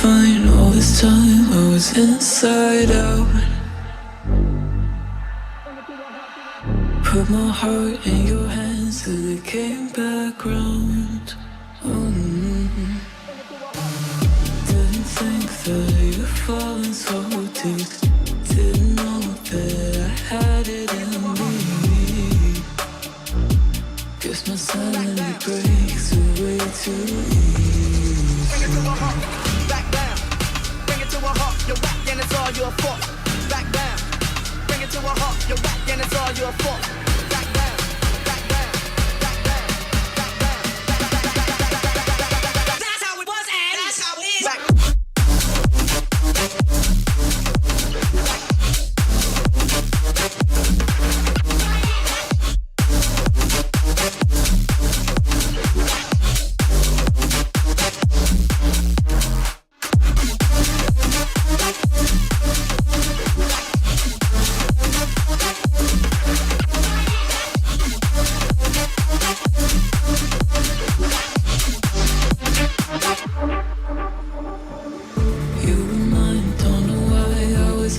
fine all this time. I was inside out. Put my heart in your hands till it came back round. Didn't think that you'd fallen so deep. Didn't know that I had it in me. Guess my sanity breaks away too easy. Bring it to a heart, back down. Bring it to a heart, you're whack and it's all your fault. Back down. Bring it to a heart, you're whack and it's all your fault. Back down, back down, back down, back down, back down. That's how it was and that's how it is. Back.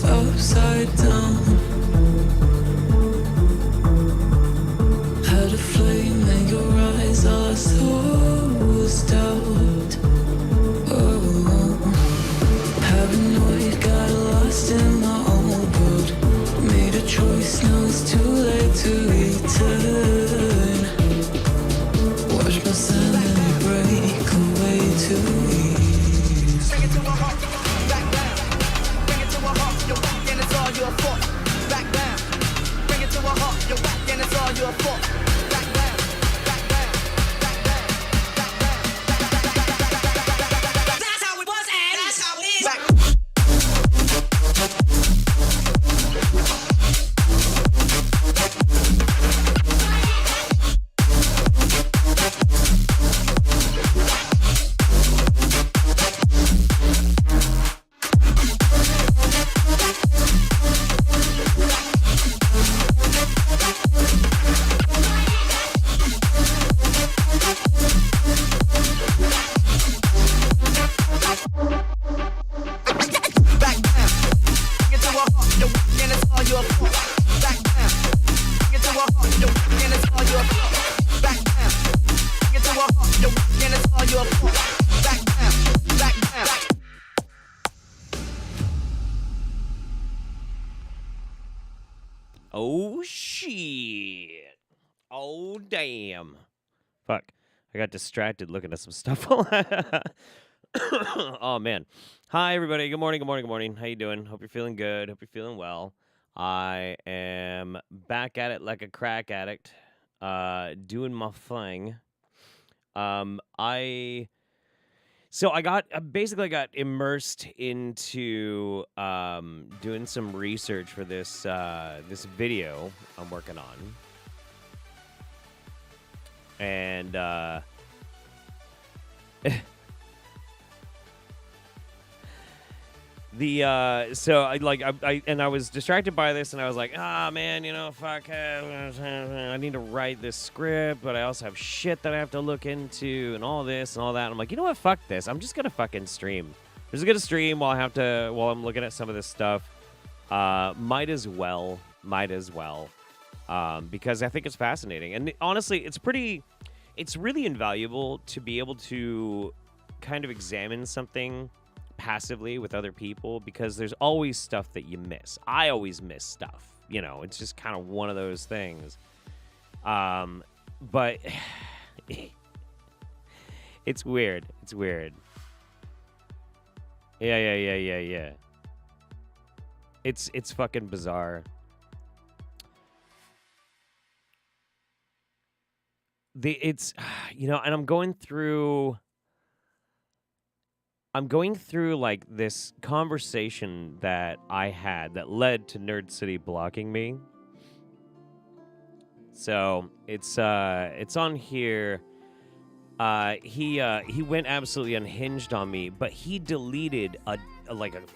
Upside down, had a flame in your eyes, all I saw was doubt. Oh, paranoid, got lost in my own world. Made a choice, now it's too late to return. Watch my sanity break away too easy. Bring it to a heart, back down. Bring it to a heart, you're whack and it's all your fault. Back down. Bring it to a heart, you're whack and it's all your fault. Back down, back down, back down, back down, back down. That's how it was and that's how it is. Back. Oh, shit. Oh, damn. Fuck. I got distracted looking at some stuff. Oh, man. Hi, everybody. Good morning, good morning, good morning. How you doing? Hope you're feeling good. Hope you're feeling well. I am back at it like a crack addict, doing my thing. I basically got immersed into doing some research for this this video I'm working on, and I was distracted by this, and I was like, man, fuck, I need to write this script, but I also have shit that I have to look into, and all this and all that. And I'm like, you know what, fuck this. I'm just gonna fucking stream. I'm just gonna stream while I'm looking at some of this stuff. Might as well, because I think it's fascinating, and honestly, it's really invaluable to be able to kind of examine something passively with other people, because there's always stuff that you miss. I always miss stuff. It's just kind of one of those things. But it's weird. It's weird. Yeah. It's fucking bizarre. And I'm going through like this conversation that I had that led to Nerd City blocking me. So it's on here. He went absolutely unhinged on me, but he deleted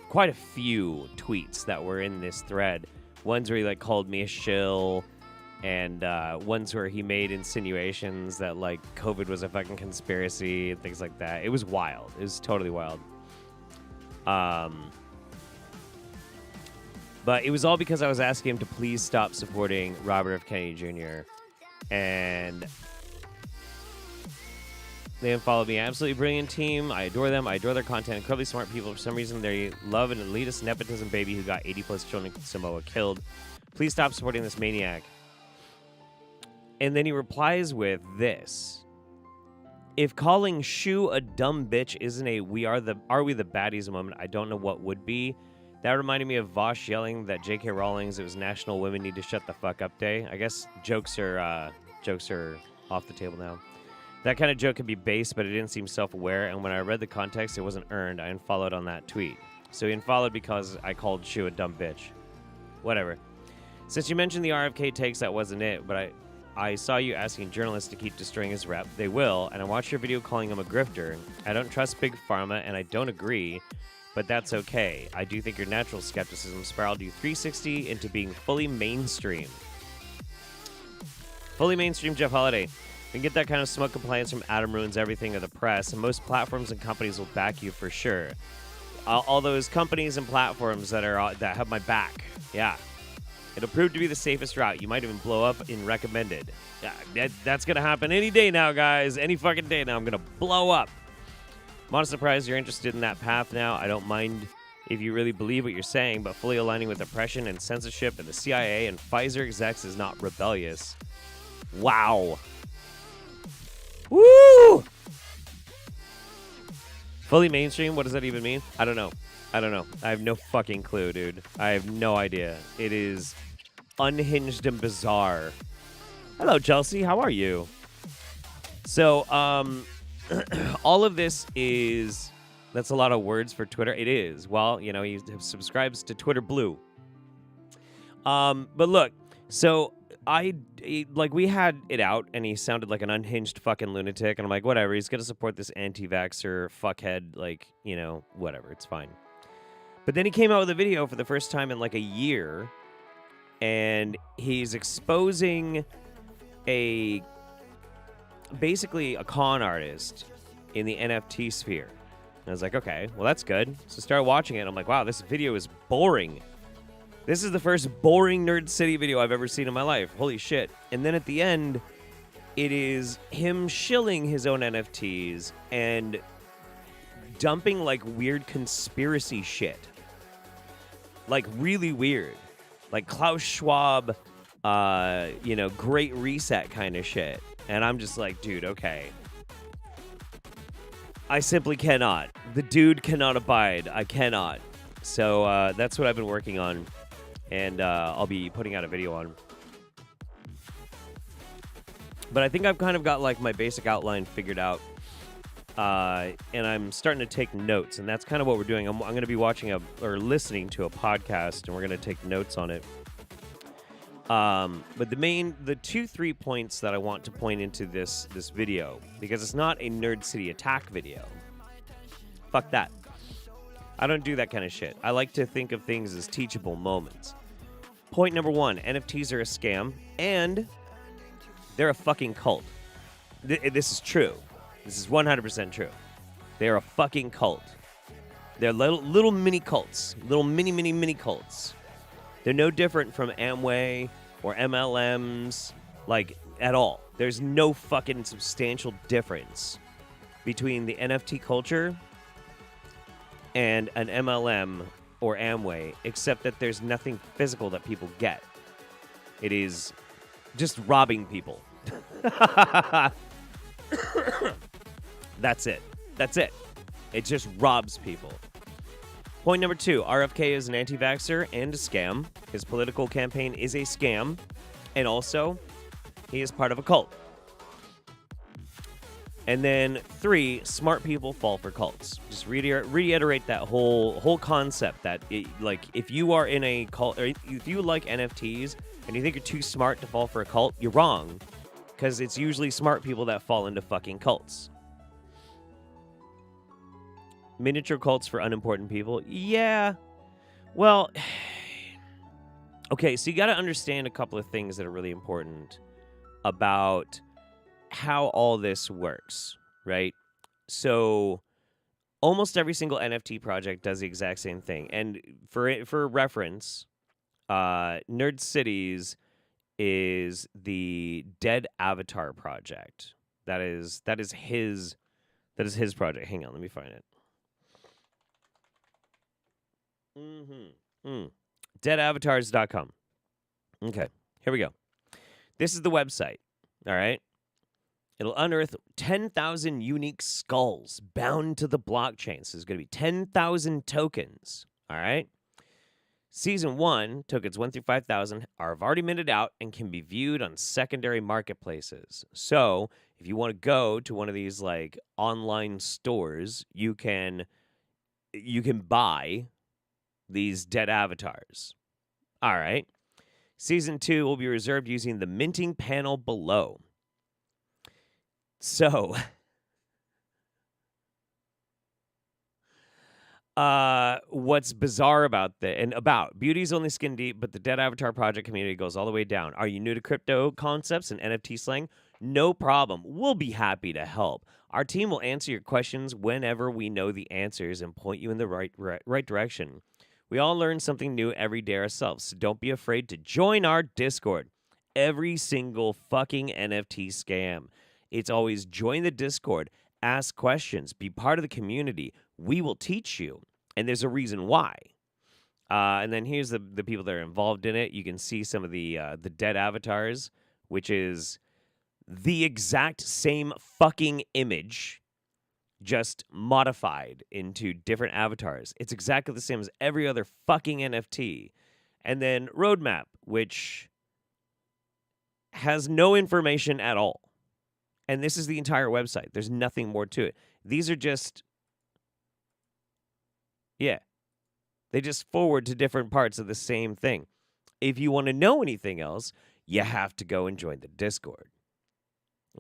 quite a few tweets that were in this thread. Ones where he called me a shill, and ones where he made insinuations that COVID was a fucking conspiracy and things like that. It was wild. It was totally wild. But it was all because I was asking him to please stop supporting Robert F. Kennedy Jr. And they unfollowed me. Absolutely brilliant team. I adore them. I adore their content. Incredibly smart people. For some reason, they love an elitist nepotism baby who got 80-plus children in Samoa killed. Please stop supporting this maniac. And then he replies with this. If calling Shu a dumb bitch isn't a are we the baddies moment, I don't know what would be. That reminded me of Vosh yelling that J.K. Rowling's it was National Women Need to Shut the Fuck Up Day. I guess jokes are off the table now. That kind of joke could be base, but it didn't seem self-aware, and when I read the context, it wasn't earned. I unfollowed on that tweet. So he unfollowed because I called Shu a dumb bitch. Whatever. Since you mentioned the RFK takes, that wasn't it, but I saw you asking journalists to keep destroying his rep. They will, and I watched your video calling him a grifter. I don't trust Big Pharma, and I don't agree, but that's okay. I do think your natural skepticism spiraled you 360 into being fully mainstream. Fully mainstream Jeff Holiday. And get that kind of smoke compliance from Adam ruins everything of the press, and most platforms and companies will back you for sure. All those companies and platforms that have my back, yeah. It'll prove to be the safest route. You might even blow up in recommended. Yeah, that's going to happen any day now, guys. Any fucking day now. I'm going to blow up. I'm not surprised you're interested in that path now. I don't mind if you really believe what you're saying, but fully aligning with oppression and censorship and the CIA and Pfizer execs is not rebellious. Wow. Woo! Fully mainstream? What does that even mean? I don't know. I have no fucking clue, dude. I have no idea. It is unhinged and bizarre. Hello, Chelsea. How are you? So, all of this is... That's a lot of words for Twitter. It is. Well, you know, he subscribes to Twitter Blue. But look, so... we had it out, and he sounded like an unhinged fucking lunatic, and I'm like, whatever, he's gonna support this anti-vaxxer fuckhead, like, you know, whatever, it's fine. But then he came out with a video for the first time in, like, a year, and he's exposing basically a con artist in the NFT sphere. And I was like, okay, well, that's good. So I started watching it, and I'm like, wow, this video is boring. This is the first boring Nerd City video I've ever seen in my life. Holy shit. And then at the end, it is him shilling his own NFTs and dumping, like, weird conspiracy shit. Like, really weird. Like, Klaus Schwab, Great Reset kind of shit. And I'm just like, dude, okay. I simply cannot. The dude cannot abide. I cannot. So that's what I've been working on. And I'll be putting out a video on. But I think I've kind of got, like, my basic outline figured out. And I'm starting to take notes. And that's kind of what we're doing. I'm going to be listening to a podcast, and we're going to take notes on it. But the 2-3 points that I want to point into this video, because it's not a Nerd City attack video. Fuck that. I don't do that kind of shit. I like to think of things as teachable moments. Point number 1, NFTs are a scam, and they're a fucking cult. This is true. This is 100% true. They're a fucking cult. They're little mini cults. Little mini cults. They're no different from Amway or MLMs, like, at all. There's no fucking substantial difference between the NFT culture and an MLM or Amway, except that there's nothing physical that people get. It is just robbing people. That's it. It just robs people. Point number 2, RFK is an anti-vaxxer and a scam. His political campaign is a scam, and also, he is part of a cult. And then 3, smart people fall for cults. Just reiterate that whole concept that, if you are in a cult, or if you like NFTs and you think you're too smart to fall for a cult, you're wrong. Because it's usually smart people that fall into fucking cults. Miniature cults for unimportant people? Yeah. Well, okay, so you got to understand a couple of things that are really important about how all this works, right? So Almost every single NFT project does the exact same thing. And for reference, Nerd Cities is the Dead Avatar project. That is his project. Hang on, let me find it. Deadavatars.com. Okay, here we go. This is the website. All right. It'll unearth 10,000 unique skulls bound to the blockchain. So there's going to be 10,000 tokens. All right. Season 1, tokens 1 through 5,000 have already minted out and can be viewed on secondary marketplaces. So if you want to go to one of these like online stores, you can buy these dead avatars. All right. Season 2 will be reserved using the minting panel below. So, what's bizarre about beauty's only skin deep, but the Dead Avatar project community goes all the way down. Are you new to crypto concepts and NFT slang? No problem. We'll be happy to help. Our team will answer your questions whenever we know the answers and point you in the right direction. We all learn something new every day ourselves, so don't be afraid to join our Discord. Every single fucking NFT scam. It's always join the Discord, ask questions, be part of the community. We will teach you, and there's a reason why. And then here's the people that are involved in it. You can see some of the dead avatars, which is the exact same fucking image, just modified into different avatars. It's exactly the same as every other fucking NFT. And then Roadmap, which has no information at all. And this is the entire website. There's nothing more to it. These are just, they just forward to different parts of the same thing. If you want to know anything else, you have to go and join the Discord.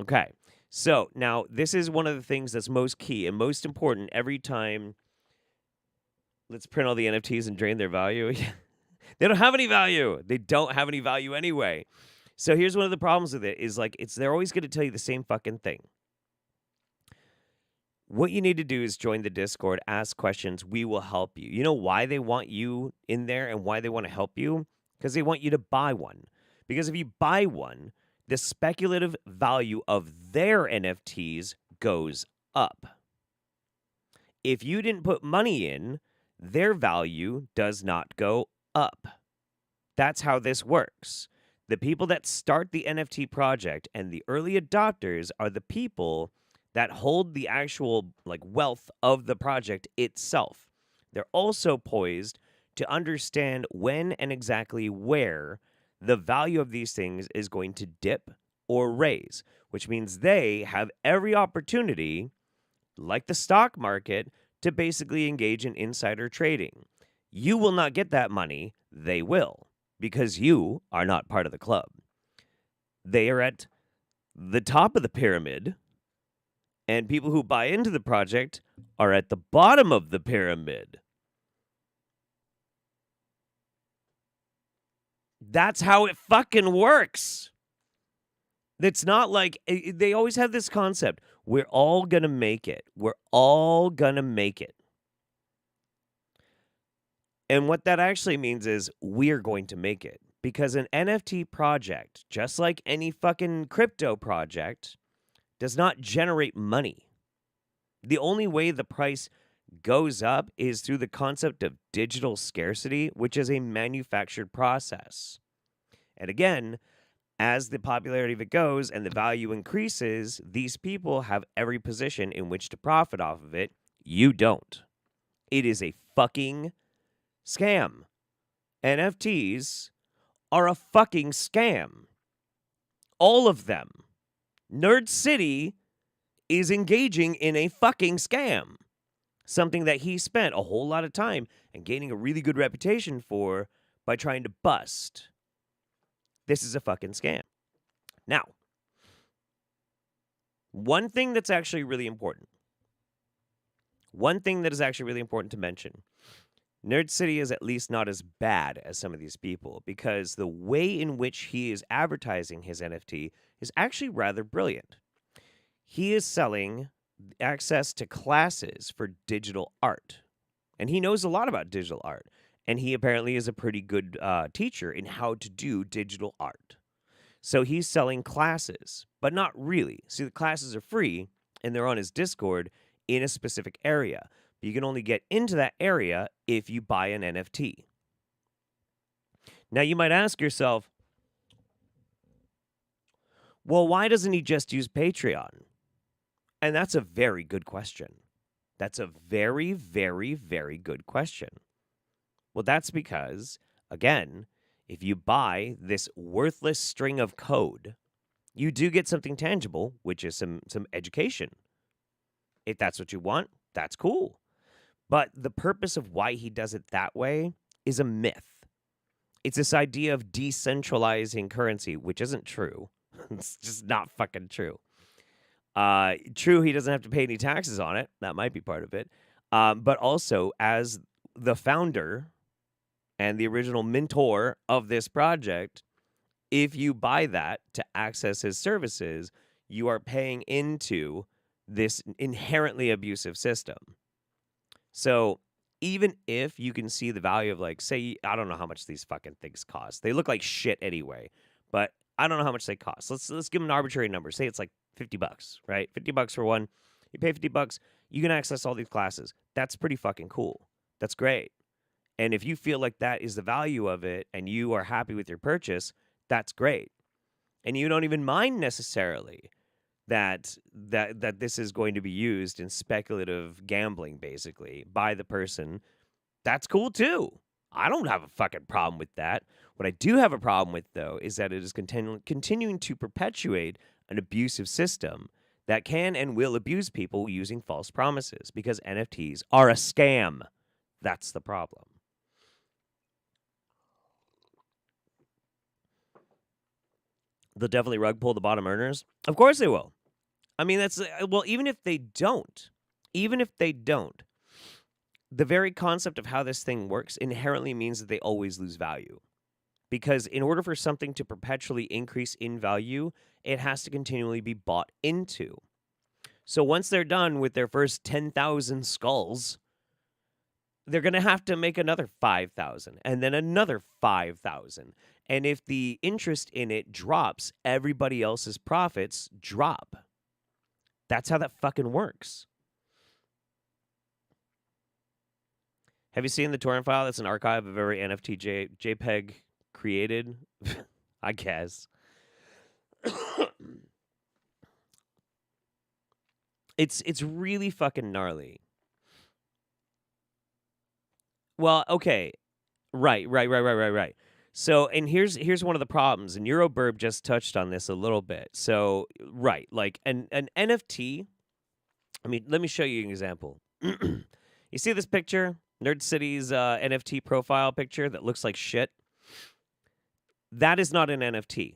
Okay, so now this is one of the things that's most key and most important every time. Let's print all the NFTs and drain their value. They don't have any value. They don't have any value anyway. So here's one of the problems with it is they're always going to tell you the same fucking thing. What you need to do is join the Discord, ask questions. We will help you. You know why they want you in there and why they want to help you? Because they want you to buy one. Because if you buy one, the speculative value of their NFTs goes up. If you didn't put money in, their value does not go up. That's how this works. The people that start the NFT project and the early adopters are the people that hold the actual wealth of the project itself. They're also poised to understand when and exactly where the value of these things is going to dip or raise, which means they have every opportunity, like the stock market, to basically engage in insider trading. You will not get that money. They will. Because you are not part of the club. They are at the top of the pyramid, and people who buy into the project are at the bottom of the pyramid. That's how it fucking works. It's not like they always have this concept. We're all going to make it. We're all going to make it. And what that actually means is we're going to make it. Because an NFT project, just like any fucking crypto project, does not generate money. The only way the price goes up is through the concept of digital scarcity, which is a manufactured process. And again, as the popularity of it goes and the value increases, these people have every position in which to profit off of it. You don't. It is a fucking scam. NFTs are a fucking scam. All of them. Nerd City is engaging in a fucking scam. Something that he spent a whole lot of time and gaining a really good reputation for by trying to bust. This is a fucking scam. Now, one thing that's actually really important. One thing that is actually really important to mention. Nerd City is at least not as bad as some of these people because the way in which he is advertising his NFT is actually rather brilliant. He is selling access to classes for digital art. And he knows a lot about digital art. And he apparently is a pretty good teacher in how to do digital art. So he's selling classes, but not really. See, the classes are free, and they're on his Discord in a specific area. But you can only get into that area if you buy an NFT. Now, you might ask yourself, well, why doesn't he just use Patreon? And that's a very good question. That's a very, very, very good question. Well, that's because, again, if you buy this worthless string of code, you do get something tangible, which is some education. If that's what you want, that's cool. But the purpose of why he does it that way is a myth. It's this idea of decentralizing currency, which isn't true. It's just not fucking true. True, he doesn't have to pay any taxes on it. That might be part of it. But also, as the founder and the original mentor of this project, if you buy that to access his services, you are paying into this inherently abusive system. So even if you can see the value of, like, say, I don't know how much these fucking things cost. They look like shit anyway, but I don't know how much they cost. Let's give them an arbitrary number. Say it's like $50, right? $50 for one. You pay $50, you can access all these classes. That's pretty fucking cool. That's great. And if you feel like that is the value of it and you are happy with your purchase, that's great. And you don't even mind necessarily that this is going to be used in speculative gambling, basically, by the person. That's cool too. I don't have a fucking problem with that. What I do have a problem with, though, is that it is continuing to perpetuate an abusive system that can and will abuse people using false promises, because NFTs are a scam. That's the problem. They'll definitely rug pull the bottom earners. Of course they will. I mean, that's, well, even if they don't, the very concept of how this thing works inherently means that they always lose value. Because in order for something to perpetually increase in value, it has to continually be bought into. So once they're done with their first 10,000 skulls, they're going to have to make another 5,000 and then another 5,000. And if the interest in it drops, everybody else's profits drop. That's how that fucking works. Have you seen the torrent file? That's an archive of every NFT JPEG created. I guess. It's really fucking gnarly. Well, okay. Right. So, and here's one of the problems, and Euroburb just touched on this a little bit. So, right, like an NFT, I mean, let me show you an example. You see this picture? Nerd City's NFT profile picture that looks like shit? That is not an NFT.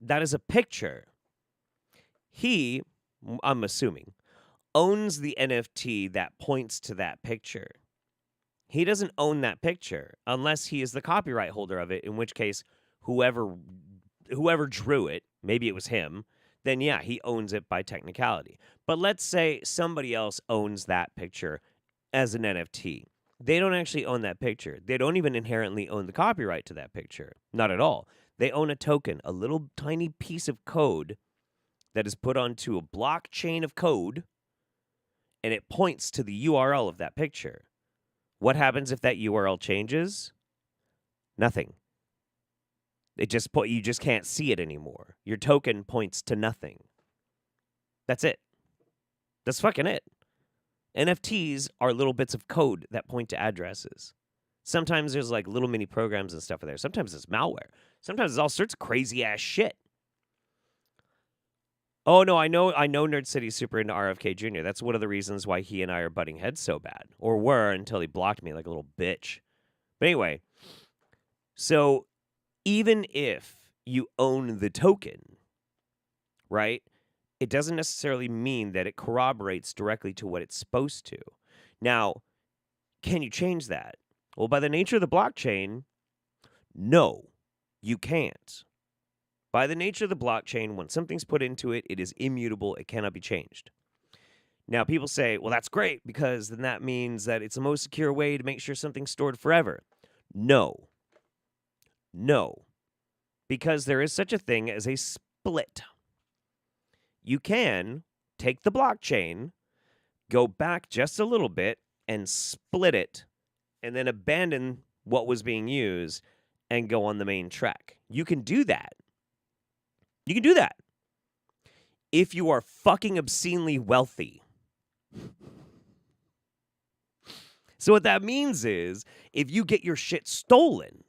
That is a picture. He, I'm assuming, owns the NFT that points to that picture. He doesn't own that picture unless he is the copyright holder of it, in which case whoever drew it, maybe it was him, then yeah, he owns it by technicality. But let's say somebody else owns that picture as an NFT. They don't actually own that picture. They don't even inherently own the copyright to that picture. Not at all. They own a token, a little tiny piece of code that is put onto a blockchain of code, and it points to the URL of that picture. What happens if that URL changes? Nothing. You just can't see it anymore. Your token points to nothing. That's it. That's fucking it. NFTs are little bits of code that point to addresses. Sometimes there's like little mini programs and stuff in there. Sometimes it's malware. Sometimes it's all sorts of crazy ass shit. Oh, no, I know Nerd City's super into RFK Jr. That's one of the reasons why he and I are butting heads so bad. Or were, until he blocked me like a little bitch. But anyway, so even if you own the token, right, it doesn't necessarily mean that it corroborates directly to what it's supposed to. Now, can you change that? Well, by the nature of the blockchain, no, you can't. By the nature of the blockchain, when something's put into it, it is immutable. It cannot be changed. Now, people say, well, that's great because then that means that it's the most secure way to make sure something's stored forever. No. No. Because there is such a thing as a split. You can take the blockchain, go back just a little bit, and split it, and then abandon what was being used and go on the main track. You can do that. You can do that. If you are fucking obscenely wealthy. So what that means is, if you get your shit stolen,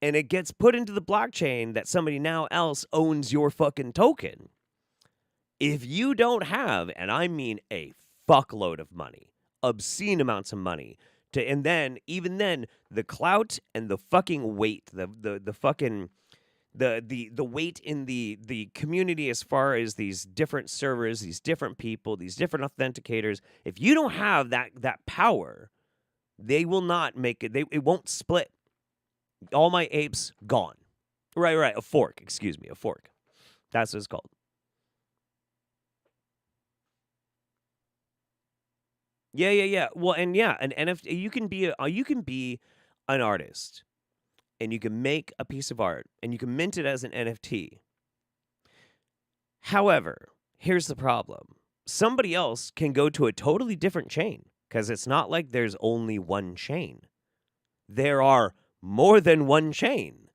and it gets put into the blockchain that somebody now else owns your fucking token, if you don't have, and I mean a fuckload of money, obscene amounts of money, and then, even then, the clout and the fucking weight, the fucking, the weight in the community as far as these different servers, these different people, these different authenticators, if you don't have that power, they will not make it, it won't split. All my apes gone. Right, a fork, excuse me, a fork. That's what it's called. Yeah. Well, and yeah, an NFT. You can be an artist, and you can make a piece of art, and you can mint it as an NFT. However, here's the problem: somebody else can go to a totally different chain, because it's not like there's only one chain. There are more than one chain.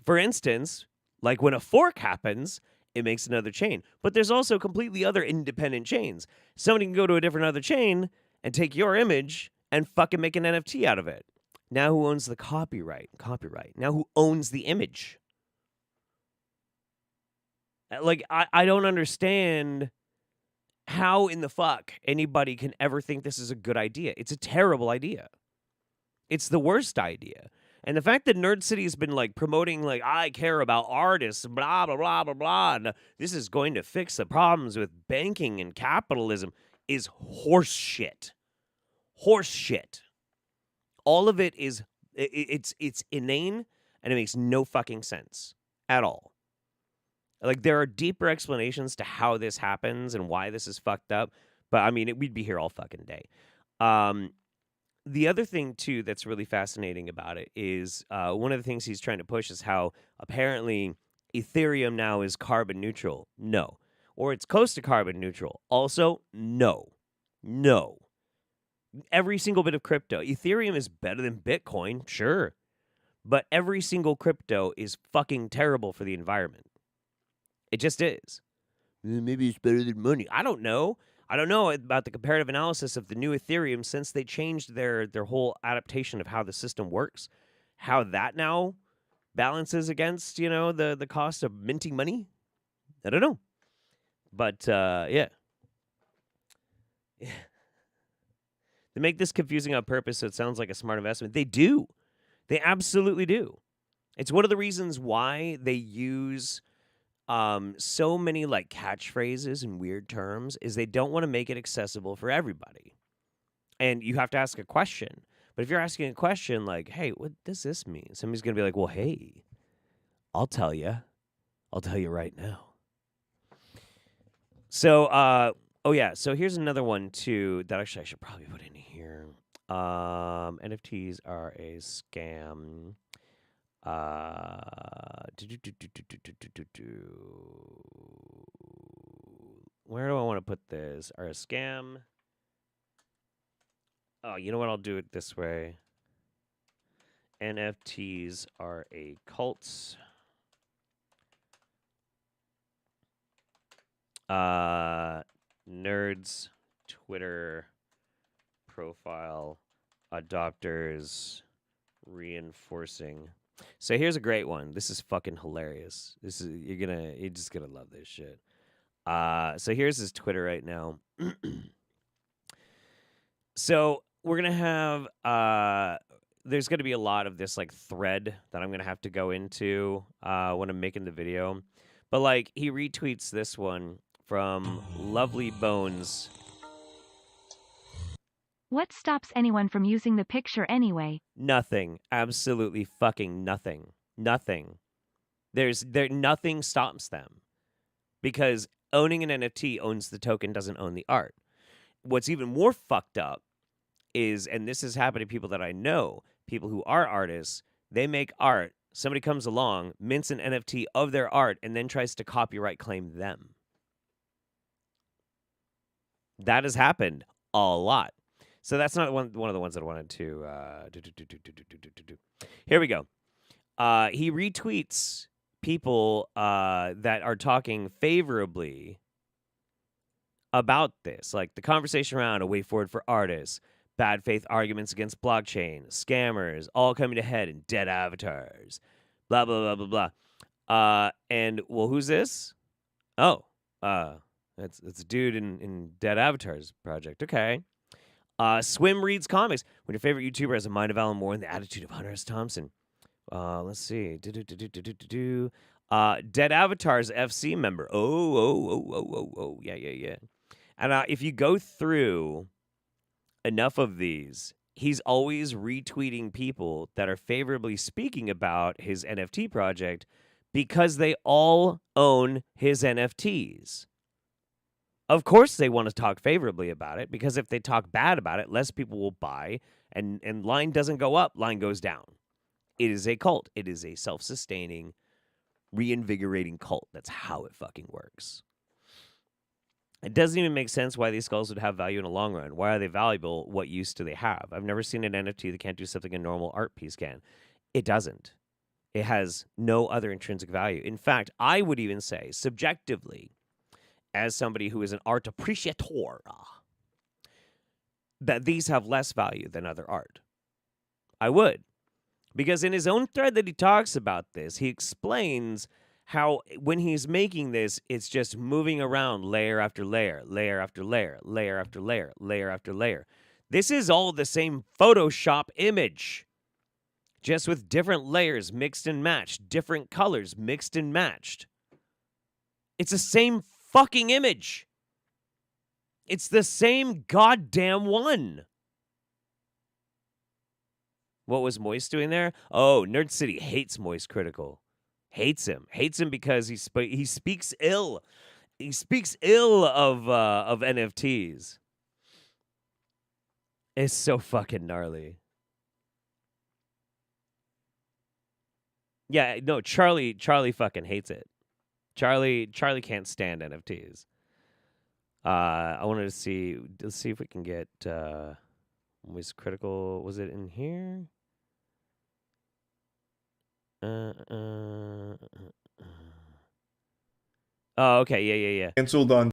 For instance, like when a fork happens, it makes another chain. But there's also completely other independent chains. Somebody can go to a different other chain and take your image and fucking make an NFT out of it. Now who owns the copyright? Now who owns the image? Like, I don't understand how in the fuck anybody can ever think this is a good idea. It's a terrible idea. It's the worst idea. And the fact that Nerd City has been like promoting, like, I care about artists, blah, blah, blah, blah, blah, and this is going to fix the problems with banking and capitalism is horse shit. Horse shit. All of it is, it's inane, and it makes no fucking sense at all. Like, there are deeper explanations to how this happens and why this is fucked up, but I mean, we'd be here all fucking day. The other thing, too, that's really fascinating about it is one of the things he's trying to push is how apparently Ethereum now is carbon neutral. No. Or it's close to carbon neutral. Also, no. No. Every single bit of crypto. Ethereum is better than Bitcoin, sure. But every single crypto is fucking terrible for the environment. It just is. Maybe it's better than money. I don't know. I don't know about the comparative analysis of the new Ethereum since they changed their whole adaptation of how the system works, how that now balances against, the cost of minting money. I don't know. But, yeah. They make this confusing on purpose so it sounds like a smart investment. They do. They absolutely do. It's one of the reasons why they use so many like catchphrases and weird terms is they don't want to make it accessible for everybody. And you have to ask a question. But if you're asking a question like, hey, what does this mean? Somebody's going to be like, well, hey, I'll tell you. I'll tell you right now. So, so here's another one too that actually I should probably put in here. NFTs are a scam. Where do I want to put this? Are a scam? Oh, you know what? I'll do it this way. NFTs are a cult. Nerds, Twitter profile, adopters, reinforcing. So here's a great one. This is fucking hilarious. You're just gonna love this shit. So here's his Twitter right now. So we're gonna have there's gonna be a lot of this like thread that I'm gonna have to go into when I'm making the video. But like he retweets this one from Lovely Bones. What stops anyone from using the picture anyway? Nothing. Absolutely fucking nothing. Nothing. Nothing stops them. Because owning an NFT owns the token, doesn't own the art. What's even more fucked up is, and this has happened to people that I know, people who are artists, they make art, somebody comes along, mints an NFT of their art, and then tries to copyright claim them. That has happened a lot. So that's not one of the ones that I wanted to do. Here we go. He retweets people that are talking favorably about this, like the conversation around a way forward for artists, bad faith arguments against blockchain, scammers, all coming to head in dead avatars, blah, blah, blah, blah, blah. And, well, who's this? Oh, it's a dude in Dead Avatars project. Okay. Swim reads comics. When your favorite YouTuber has a mind of Alan Moore and the attitude of Hunter S. Thompson. Let's see. Dead Avatars FC member. Oh. Yeah. And if you go through enough of these, he's always retweeting people that are favorably speaking about his NFT project because they all own his NFTs. Of course they want to talk favorably about it, because if they talk bad about it, less people will buy, and line doesn't go up, line goes down. It is a cult. It is a self-sustaining, reinvigorating cult. That's how it fucking works. It doesn't even make sense why these skulls would have value in the long run. Why are they valuable? What use do they have? I've never seen an NFT that can't do something a normal art piece can. It doesn't. It has no other intrinsic value. In fact, I would even say, subjectively, as somebody who is an art appreciator, that these have less value than other art. I would. Because in his own thread that he talks about this, he explains how when he's making this, it's just moving around layer after layer, layer after layer, layer after layer, layer after layer. This is all the same Photoshop image, just with different layers mixed and matched, different colors mixed and matched. It's the same fucking image. It's the same goddamn one. What was Moist doing there? Oh, Nerd City hates Moist Critical. Hates him because he speaks ill. He speaks ill of NFTs. It's so fucking gnarly. Yeah, no, Charlie fucking hates it. Charlie can't stand NFTs. I wanted to see. Let's see if we can get Moist Critical. Was it in here? Oh, okay, yeah. Canceled on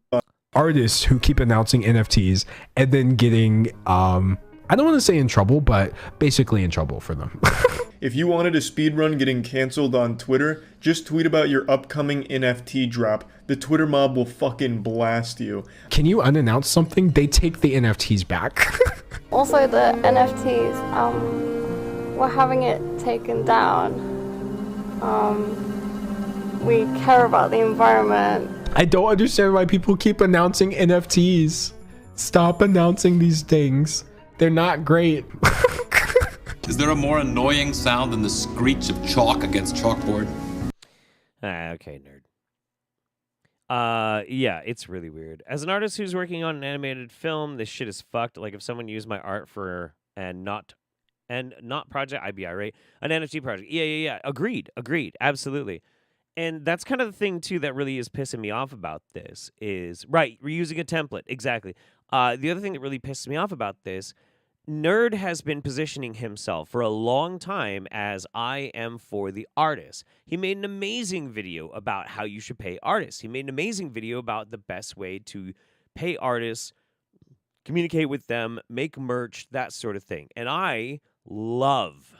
artists who keep announcing NFTs and then getting I don't want to say in trouble, but basically in trouble for them. If you wanted a speedrun getting canceled on Twitter, just tweet about your upcoming NFT drop. The Twitter mob will fucking blast you. Can you unannounce something? They take the NFTs back. Also, the NFTs, we're having it taken down. We care about the environment. I don't understand why people keep announcing NFTs. Stop announcing these things. They're not great. Is there a more annoying sound than the screech of chalk against chalkboard? Okay, nerd. Yeah, it's really weird. As an artist who's working on an animated film, this shit is fucked. Like, if someone used my art for not project, I'd be irate. An NFT project. Yeah. Agreed. Absolutely. And that's kind of the thing, too, that really is pissing me off about this is, right, reusing a template. Exactly. The other thing that really pisses me off about this, Nerd has been positioning himself for a long time as I am for the artist. He made an amazing video about how you should pay artists. He made an amazing video about the best way to pay artists, communicate with them, make merch, that sort of thing. And I love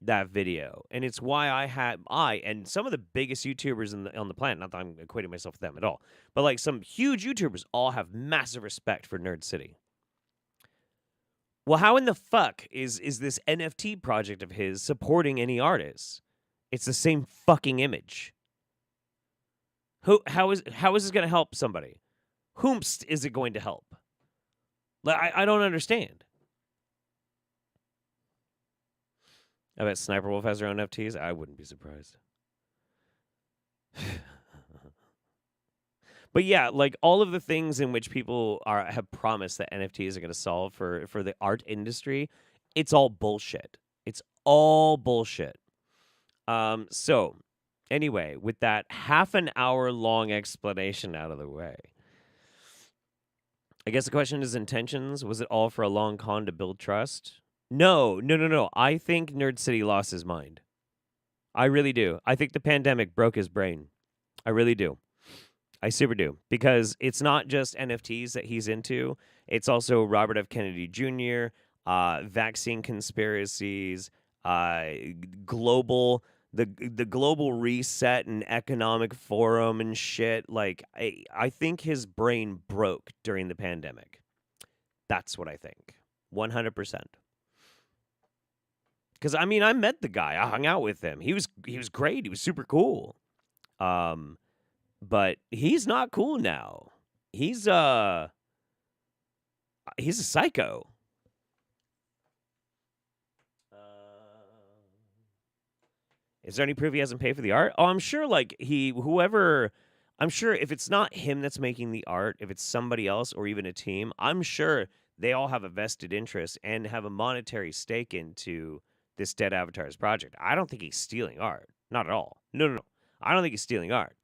that video. And it's why I and some of the biggest YouTubers on the planet, not that I'm equating myself with them at all, but like some huge YouTubers all have massive respect for Nerd City. Well, how in the fuck is this NFT project of his supporting any artists? It's the same fucking image. How is this going to help somebody? Whomst is it going to help? Like, I don't understand. I bet Sniper Wolf has her own NFTs. I wouldn't be surprised. But yeah, like all of the things in which people have promised that NFTs are going to solve for the art industry, it's all bullshit. It's all bullshit. So anyway, with that half an hour long explanation out of the way, I guess the question is intentions. Was it all for a long con to build trust? No. I think Nerd City lost his mind. I really do. I think the pandemic broke his brain. I really do. I super do. Because it's not just NFTs that he's into. It's also Robert F. Kennedy Jr., vaccine conspiracies, global the global reset and economic forum and shit. Like I think his brain broke during the pandemic. That's what I think. 100%. Because I mean, I met the guy. I hung out with him. He was great. He was super cool. But he's not cool now. He's a psycho. Is there any proof he hasn't paid for the art? Oh, I'm sure like I'm sure if it's not him that's making the art, if it's somebody else or even a team, I'm sure they all have a vested interest and have a monetary stake into this Dead Avatars project. I don't think he's stealing art. Not at all. No. I don't think he's stealing art.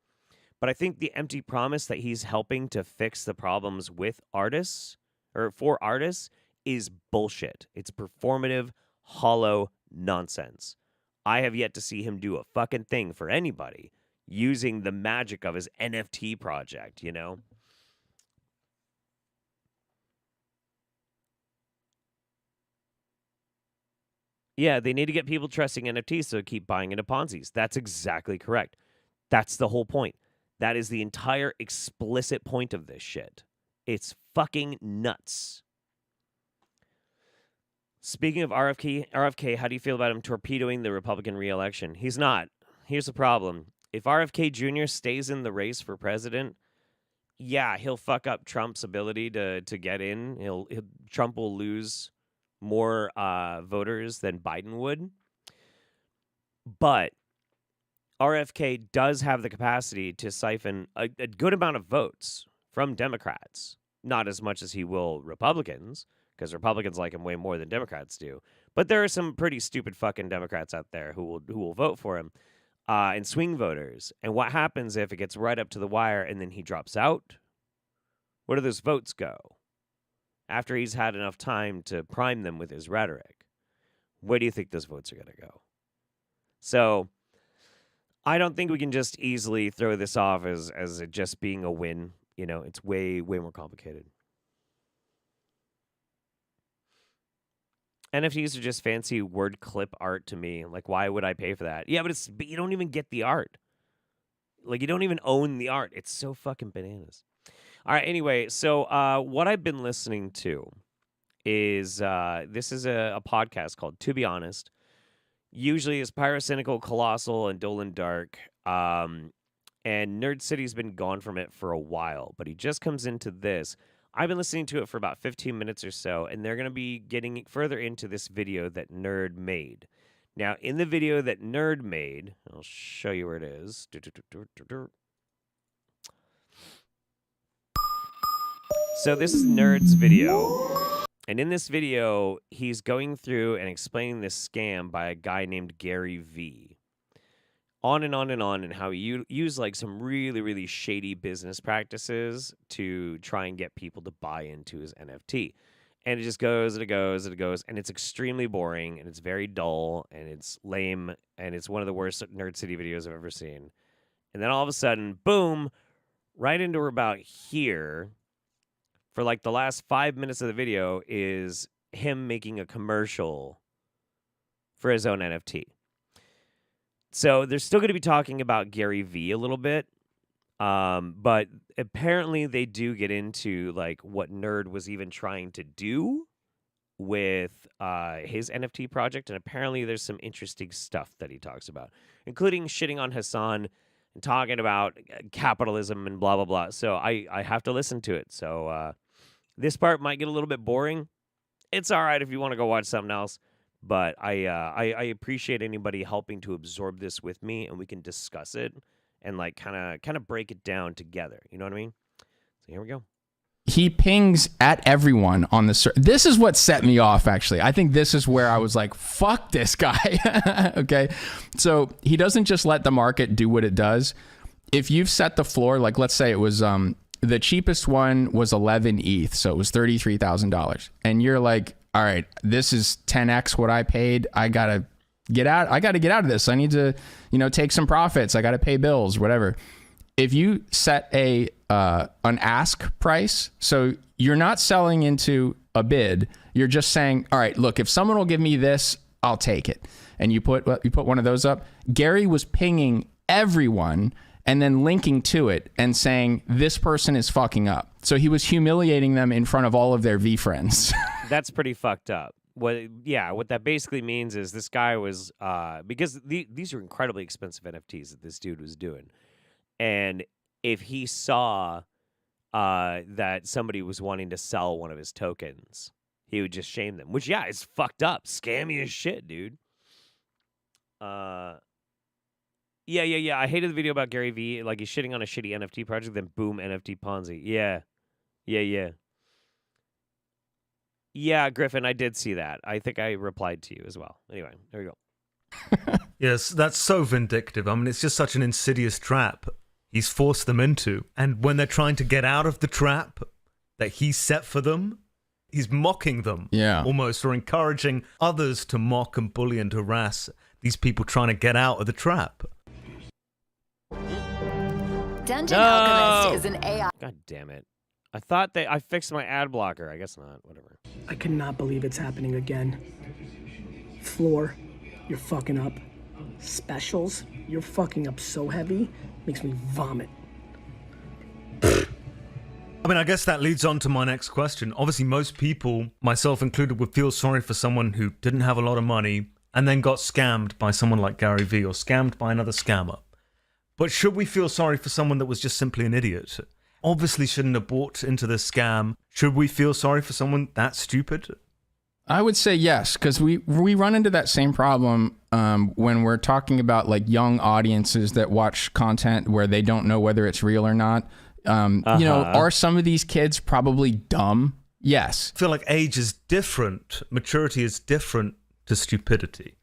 But I think the empty promise that he's helping to fix the problems with artists or for artists is bullshit. It's performative, hollow nonsense. I have yet to see him do a fucking thing for anybody using the magic of his NFT project, you know? Yeah, they need to get people trusting NFTs so keep buying into Ponzi's. That's exactly correct. That's the whole point. That is the entire explicit point of this shit. It's nuts. Speaking of RFK, how do you feel about him torpedoing the Republican re-election? He's not. Here's the problem. If RFK Jr. stays in the race for president, yeah, he'll fuck up Trump's ability to get in. Trump will lose more voters than Biden would. But RFK does have the capacity to siphon a good amount of votes from Democrats. Not as much as he will Republicans, because Republicans like him way more than Democrats do. But there are some pretty stupid fucking Democrats out there who will vote for him, and swing voters. And what happens if it gets right up to the wire and then he drops out? Where do those votes go? After he's had enough time to prime them with his rhetoric, where do you think those votes are going to go? So I don't think we can just easily throw this off as it just being a win. You know, it's way more complicated. NFTs are just fancy word clip art to me. Like, why would I pay for that? Yeah, but you don't even get the art. Like, you don't even own the art. It's so fucking bananas. All right, anyway, so what I've been listening to is this is a podcast called To Be Honest. Usually it's Pyrocynical, Colossal, and Dolan Dark. And Nerd City's been gone from it for a while, but he just comes into this. I've been listening to it for about 15 minutes or so, and they're going to be getting further into this video that Nerd made. Now, in the video that Nerd made, I'll show you where it is. So this is Nerd's video. And in this video, he's going through and explaining this scam by a guy named Gary Vee. On and on and on, and how he used like some really shady business practices to try and get people to buy into his NFT. And it just goes and it goes and it goes, and it's extremely boring, and it's very dull, and it's lame, and it's one of the worst Nerd City videos I've ever seen. And then all of a sudden, boom, right into about here, for like the last 5 minutes of the video, is him making a commercial for his own NFT. So they're still going to be talking about Gary Vee a little bit, but apparently they do get into like what Nerd was even trying to do with his NFT project, and apparently there's some interesting stuff that he talks about, including shitting on Hasan and talking about capitalism and blah, blah, blah. So I have to listen to it. So this part might get a little bit boring. It's all right if you want to go watch something else. But I appreciate anybody helping to absorb this with me, and we can discuss it and like kind of break it down together. You know what I mean? So here we go. He pings at everyone on the this is what set me off, actually. I think this is where I was like, fuck this guy. Okay. So he doesn't just let the market do what it does. If you've set the floor, like let's say it was the cheapest one was 11 ETH, so it was $33,000. And you're like, all right, this is 10x what I paid. I gotta get out of this. I need to, take some profits. I gotta pay bills, whatever. If you set an ask price, so you're not selling into a bid, you're just saying, all right, look, if someone will give me this, I'll take it. And you put one of those up. Gary was pinging everyone and then linking to it and saying, this person is fucking up. So he was humiliating them in front of all of their V friends. That's pretty fucked up. What that basically means is this guy was, because these are incredibly expensive NFTs that this dude was doing. And if he saw that somebody was wanting to sell one of his tokens, he would just shame them, which, is fucked up. Scammy as shit, dude. Yeah. I hated the video about Gary Vee. Like, he's shitting on a shitty NFT project, then boom, NFT Ponzi. Yeah. Yeah, Griffin, I did see that. I think I replied to you as well. Anyway, there we go. Yes, that's so vindictive. I mean, it's just such an insidious trap he's forced them into. And when they're trying to get out of the trap that he set for them, he's mocking them. Yeah. Almost, or encouraging others to mock and bully and harass these people trying to get out of the trap. Dungeon Alchemist is an AI. God damn it. I thought I fixed my ad blocker. I guess not. Whatever. I cannot believe it's happening again. Floor, you're fucking up. Specials, you're fucking up so heavy, makes me vomit. I mean, I guess that leads on to my next question. Obviously, most people, myself included, would feel sorry for someone who didn't have a lot of money and then got scammed by someone like Gary Vee or scammed by another scammer. But should we feel sorry for someone that was just simply an idiot? Obviously shouldn't have bought into this scam. Should we feel sorry for someone that stupid? I would say yes, because we run into that same problem when we're talking about like young audiences that watch content where they don't know whether it's real or not. Are some of these kids probably dumb? Yes. I feel like age is different. Maturity is different to stupidity.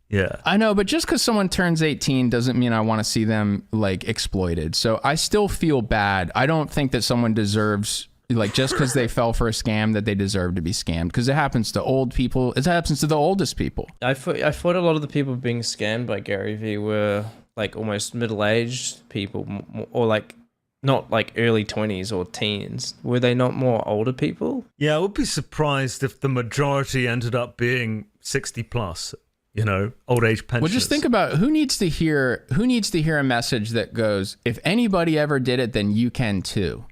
Yeah. I know, but just because someone turns 18 doesn't mean I want to see them like exploited. So I still feel bad. I don't think that someone deserves, like, just because they fell for a scam that they deserve to be scammed, because it happens to old people. It happens to the oldest people. I thought a lot of the people being scammed by Gary Vee were like almost middle-aged people, or like not like early 20s or teens. Were they not more older people? Yeah, I would be surprised if the majority ended up being 60 plus. Old age pensioners. Well, just think about who needs to hear a message that goes, if anybody ever did it, then you can too.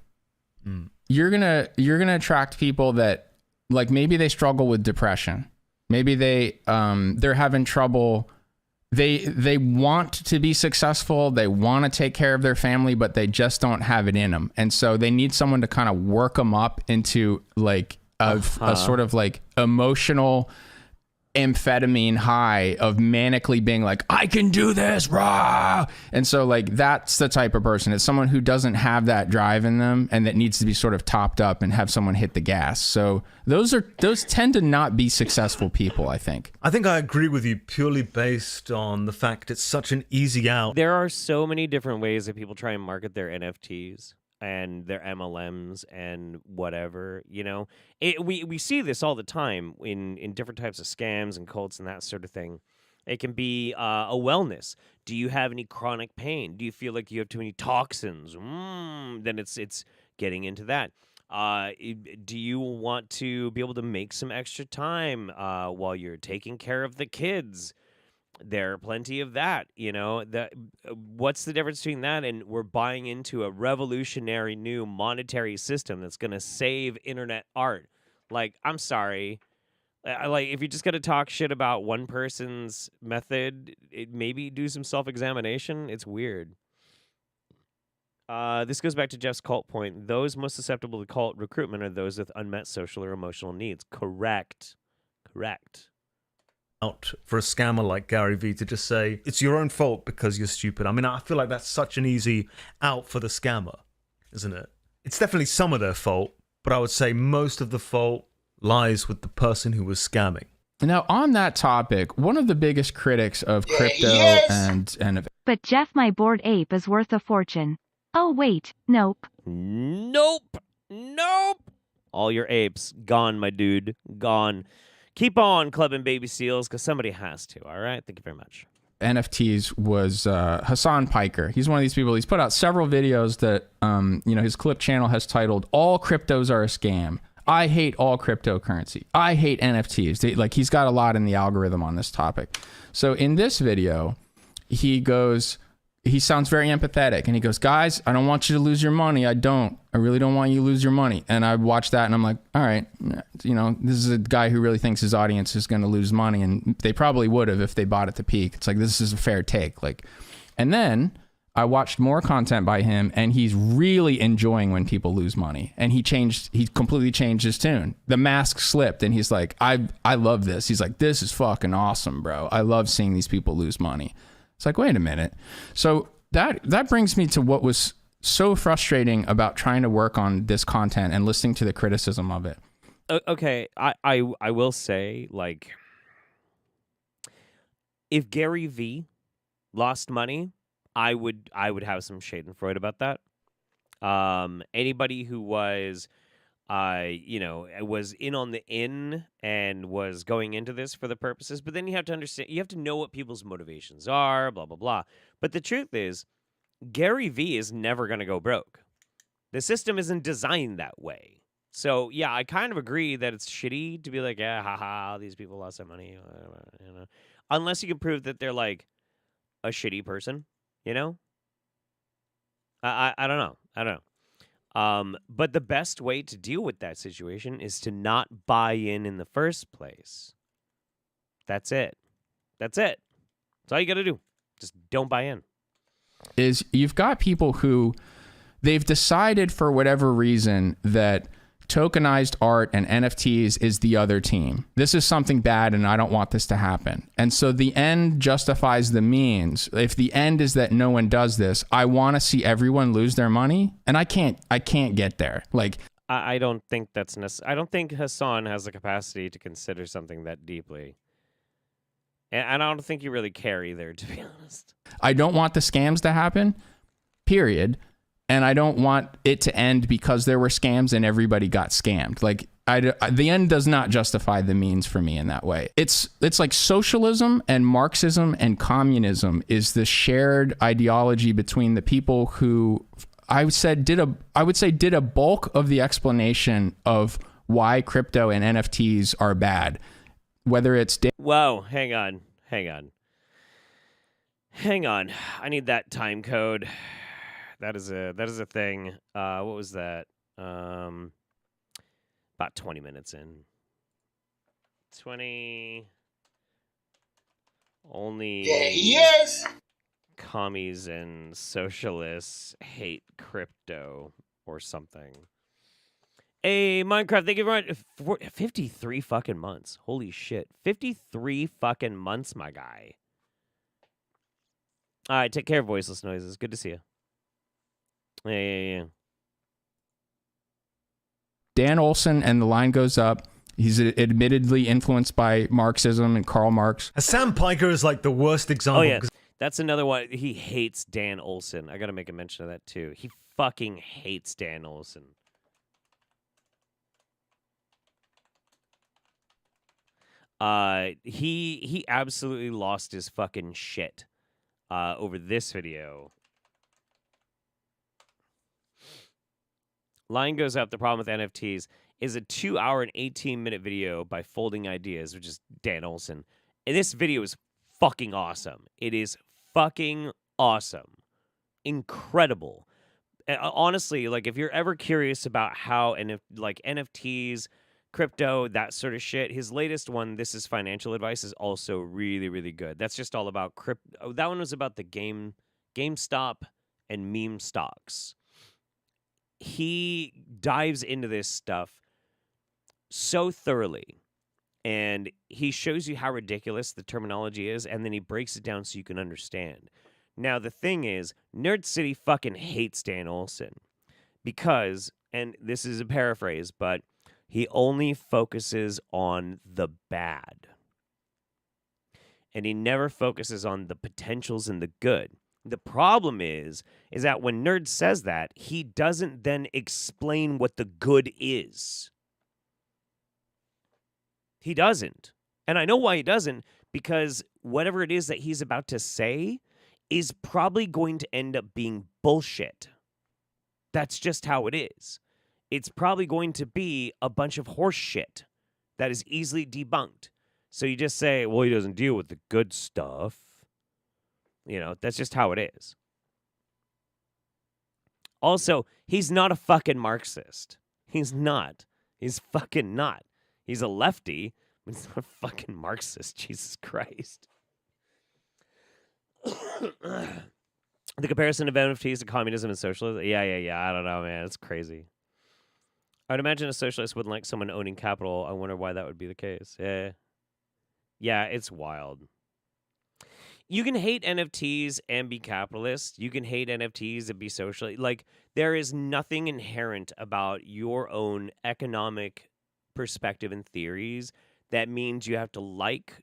Mm. You're gonna attract people that, like, maybe they struggle with depression. Maybe they're having trouble. They want to be successful. They want to take care of their family, but they just don't have it in them. And so they need someone to kind of work them up into like a sort of like emotional amphetamine high of manically being like, I can do this, rah! And so like that's the type of person. It's someone who doesn't have that drive in them and that needs to be sort of topped up and have someone hit the gas. So those tend to not be successful people, I think. I think I agree with you purely based on the fact it's such an easy out. There are so many different ways that people try and market their NFTs and their MLMs and whatever, we see this all the time in different types of scams and cults and that sort of thing. It can be a wellness. Do you have any chronic pain? Do you feel like you have too many toxins? Then it's getting into that. Do you want to be able to make some extra time while you're taking care of the kids? There are plenty of that, what's the difference between that and we're buying into a revolutionary new monetary system that's going to save internet art? Like, I'm sorry. Like, if you're just going to talk shit about one person's method, maybe do some self-examination. It's weird. This goes back to Jeff's cult point. Those most susceptible to cult recruitment are those with unmet social or emotional needs. Correct. out for a scammer like Gary Vee to just say, it's your own fault because you're stupid. I mean, I feel like that's such an easy out for the scammer, isn't it? It's definitely some of their fault, but I would say most of the fault lies with the person who was scamming. Now, on that topic, one of the biggest critics of crypto and But Jeff, my bored ape is worth a fortune. Oh wait, nope. Nope. All your apes gone, my dude, gone. Keep on clubbing baby seals because somebody has to. All right, thank you very much. NFTs was Hasan Piker. He's one of these people. He's put out several videos that his clip channel has titled "All Cryptos Are a Scam." I hate all cryptocurrency. I hate NFTs. He's got a lot in the algorithm on this topic. So in this video, he sounds very empathetic and he goes, guys, I don't want you to lose your money. I really don't want you to lose your money. And I watched that and I'm like, all right, this is a guy who really thinks his audience is going to lose money. And they probably would have if they bought at the peak. It's like, this is a fair take. And then I watched more content by him and he's really enjoying when people lose money. And he completely changed his tune. The mask slipped and he's like, I love this. He's like, this is fucking awesome, bro. I love seeing these people lose money. It's like, wait a minute. So that brings me to what was so frustrating about trying to work on this content and listening to the criticism of it. Okay, I will say, if Gary Vee lost money, I would have some schadenfreude about that. Anybody who was was in on the in and was going into this for the purposes, but then you have to understand, you have to know what people's motivations are, blah, blah, blah. But the truth is, Gary Vee is never going to go broke. The system isn't designed that way. So, yeah, I kind of agree that it's shitty to be like, yeah, haha, these people lost their money, unless you can prove that they're like a shitty person, I don't know. But the best way to deal with that situation is to not buy in the first place. That's it. That's all you got to do. Just don't buy in. Is you've got people who they've decided for whatever reason that tokenized art and NFTs is the other team. This is something bad and I don't want this to happen. And so the end justifies the means. If the end is that no one does this, I want to see everyone lose their money and I can't get there. I don't think that's necessary. I don't think Hasan has the capacity to consider something that deeply. And I don't think you really care either, to be honest. I don't want the scams to happen, period. And I don't want it to end because there were scams and everybody got scammed. The end does not justify the means for me in that way. It's like socialism and Marxism and communism is the shared ideology between the people who I would say did a bulk of the explanation of why crypto and NFTs are bad. Whether it's whoa, hang on. I need that time code. That is a thing. What was that? About 20 minutes in. 20. Only. Yes. Commies and socialists hate crypto or something. Hey, Minecraft, thank you very much. 53 fucking months. Holy shit. 53 fucking months, my guy. All right, take care, Voiceless Noises. Good to see you. Yeah. Dan Olson and the line goes up. He's admittedly influenced by Marxism and Karl Marx. Hasan Piker is like the worst example. Oh, yeah. That's another one. He hates Dan Olson. I got to make a mention of that, too. He fucking hates Dan Olson. He absolutely lost his fucking shit over this video. Line goes up. The problem with NFTs is a 2-hour and 18-minute video by Folding Ideas, which is Dan Olson. And this video is fucking awesome. It is fucking awesome. Incredible. Honestly, if you're ever curious about how NFTs, crypto, that sort of shit, his latest one, This is Financial Advice, is also really, really good. That's just all about crypto. That one was about the GameStop and meme stocks. He dives into this stuff so thoroughly And he shows you how ridiculous the terminology is, and then he breaks it down so you can understand. Now, the thing is, Nerd City fucking hates Dan Olson because, and this is a paraphrase, but he only focuses on the bad. And he never focuses on the potentials and the good. The problem is that when Nerd says that, he doesn't then explain what the good is. He doesn't. And I know why he doesn't, because whatever it is that he's about to say is probably going to end up being bullshit. That's just how it is. It's probably going to be a bunch of horse shit that is easily debunked. So you just say, well, he doesn't deal with the good stuff. You know, that's just how it is. Also, he's not a fucking Marxist. He's not. He's fucking not. He's a lefty, but he's not a fucking Marxist. Jesus Christ. The comparison of NFTs to communism and socialism. Yeah. I don't know, man. It's crazy. I'd imagine a socialist wouldn't like someone owning capital. I wonder why that would be the case. Yeah, it's wild. You can hate NFTs and be capitalist. You can hate NFTs and be socialist. Like, there is nothing inherent about your own economic perspective and theories that means you have to like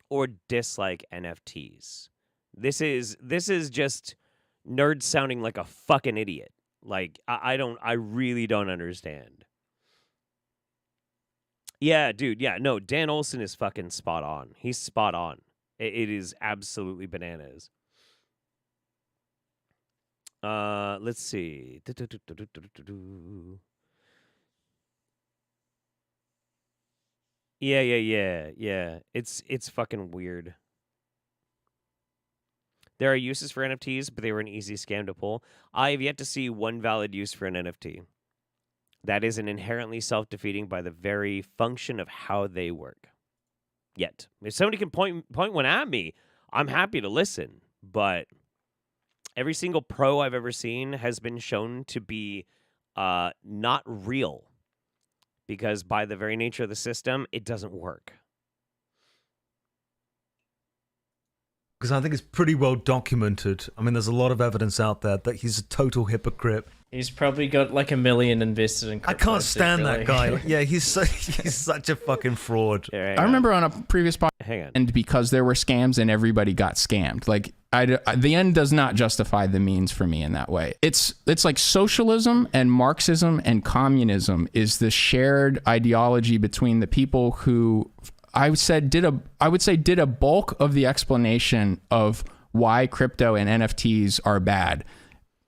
or dislike NFTs. This is just nerds sounding like a fucking idiot. Like, I really don't understand. Yeah, dude, yeah, no, Dan Olson is fucking spot on. He's spot on. It is absolutely bananas. Let's see. Yeah. It's fucking weird. There are uses for NFTs, but they were an easy scam to pull. I have yet to see one valid use for an NFT. That is an inherently self-defeating by the very function of how they work. Yet. If somebody can point one at me, I'm happy to listen. But every single pro I've ever seen has been shown to be not real. Because by the very nature of the system, it doesn't work. Because I think it's pretty well documented. I mean, there's a lot of evidence out there that he's a total hypocrite. He's probably got like $1 million invested in crypto. I can't stand that guy. Yeah, he's such a fucking fraud. I remember on a previous podcast, and because there were scams and everybody got scammed. Like, the end does not justify the means for me in that way. It's like socialism and Marxism and communism is the shared ideology between the people who I would say did a bulk of the explanation of why crypto and NFTs are bad.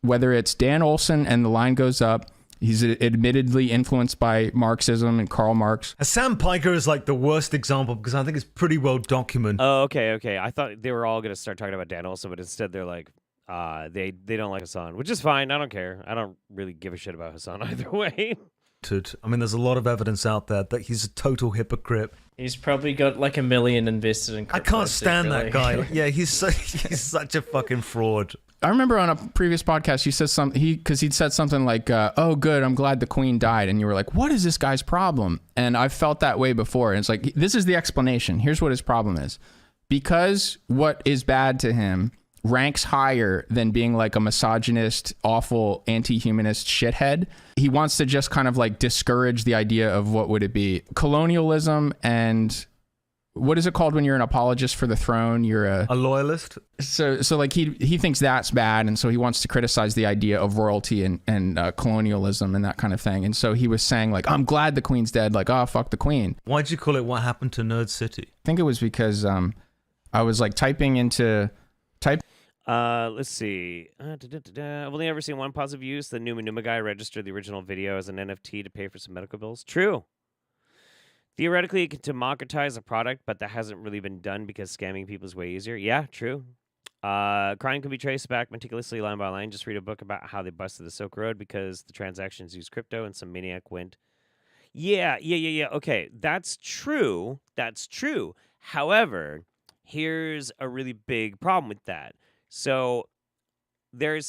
Whether it's Dan Olson and the line goes up, he's admittedly influenced by Marxism and Karl Marx. Hasan Piker is like the worst example because I think it's pretty well documented. Oh, okay. I thought they were all going to start talking about Dan Olson, but instead they're like, they don't like Hasan, which is fine. I don't care. I don't really give a shit about Hasan either way. I mean, there's a lot of evidence out there that he's a total hypocrite. He's probably got like $1 million invested in crypto. I can't stand that guy. Yeah, he's such a fucking fraud. I remember on a previous podcast, you said something, he'd said something like, oh, good, I'm glad the queen died. And you were like, what is this guy's problem? And I've felt that way before. And it's like, this is the explanation. Here's what his problem is. Because what is bad to him ranks higher than being like a misogynist, awful, anti-humanist shithead, he wants to just kind of like discourage the idea of what would it be? Colonialism and... what is it called when you're an apologist for the throne? You're a loyalist. So like he thinks that's bad, and so he wants to criticize the idea of royalty and colonialism and that kind of thing. And so he was saying like, I'm glad the queen's dead. Like, oh, fuck the queen. Why'd you call it What Happened to Nerd City? I think it was because I was like let's see. I've only ever seen one positive use. The Numa guy registered the original video as an NFT to pay for some medical bills. True. Theoretically, it can democratize a product, but that hasn't really been done because scamming people is way easier. Yeah, true. Crime can be traced back meticulously line by line. Just read a book about how they busted the Silk Road because the transactions used crypto and some maniac went. Yeah. Okay, that's true. However, here's a really big problem with that. So the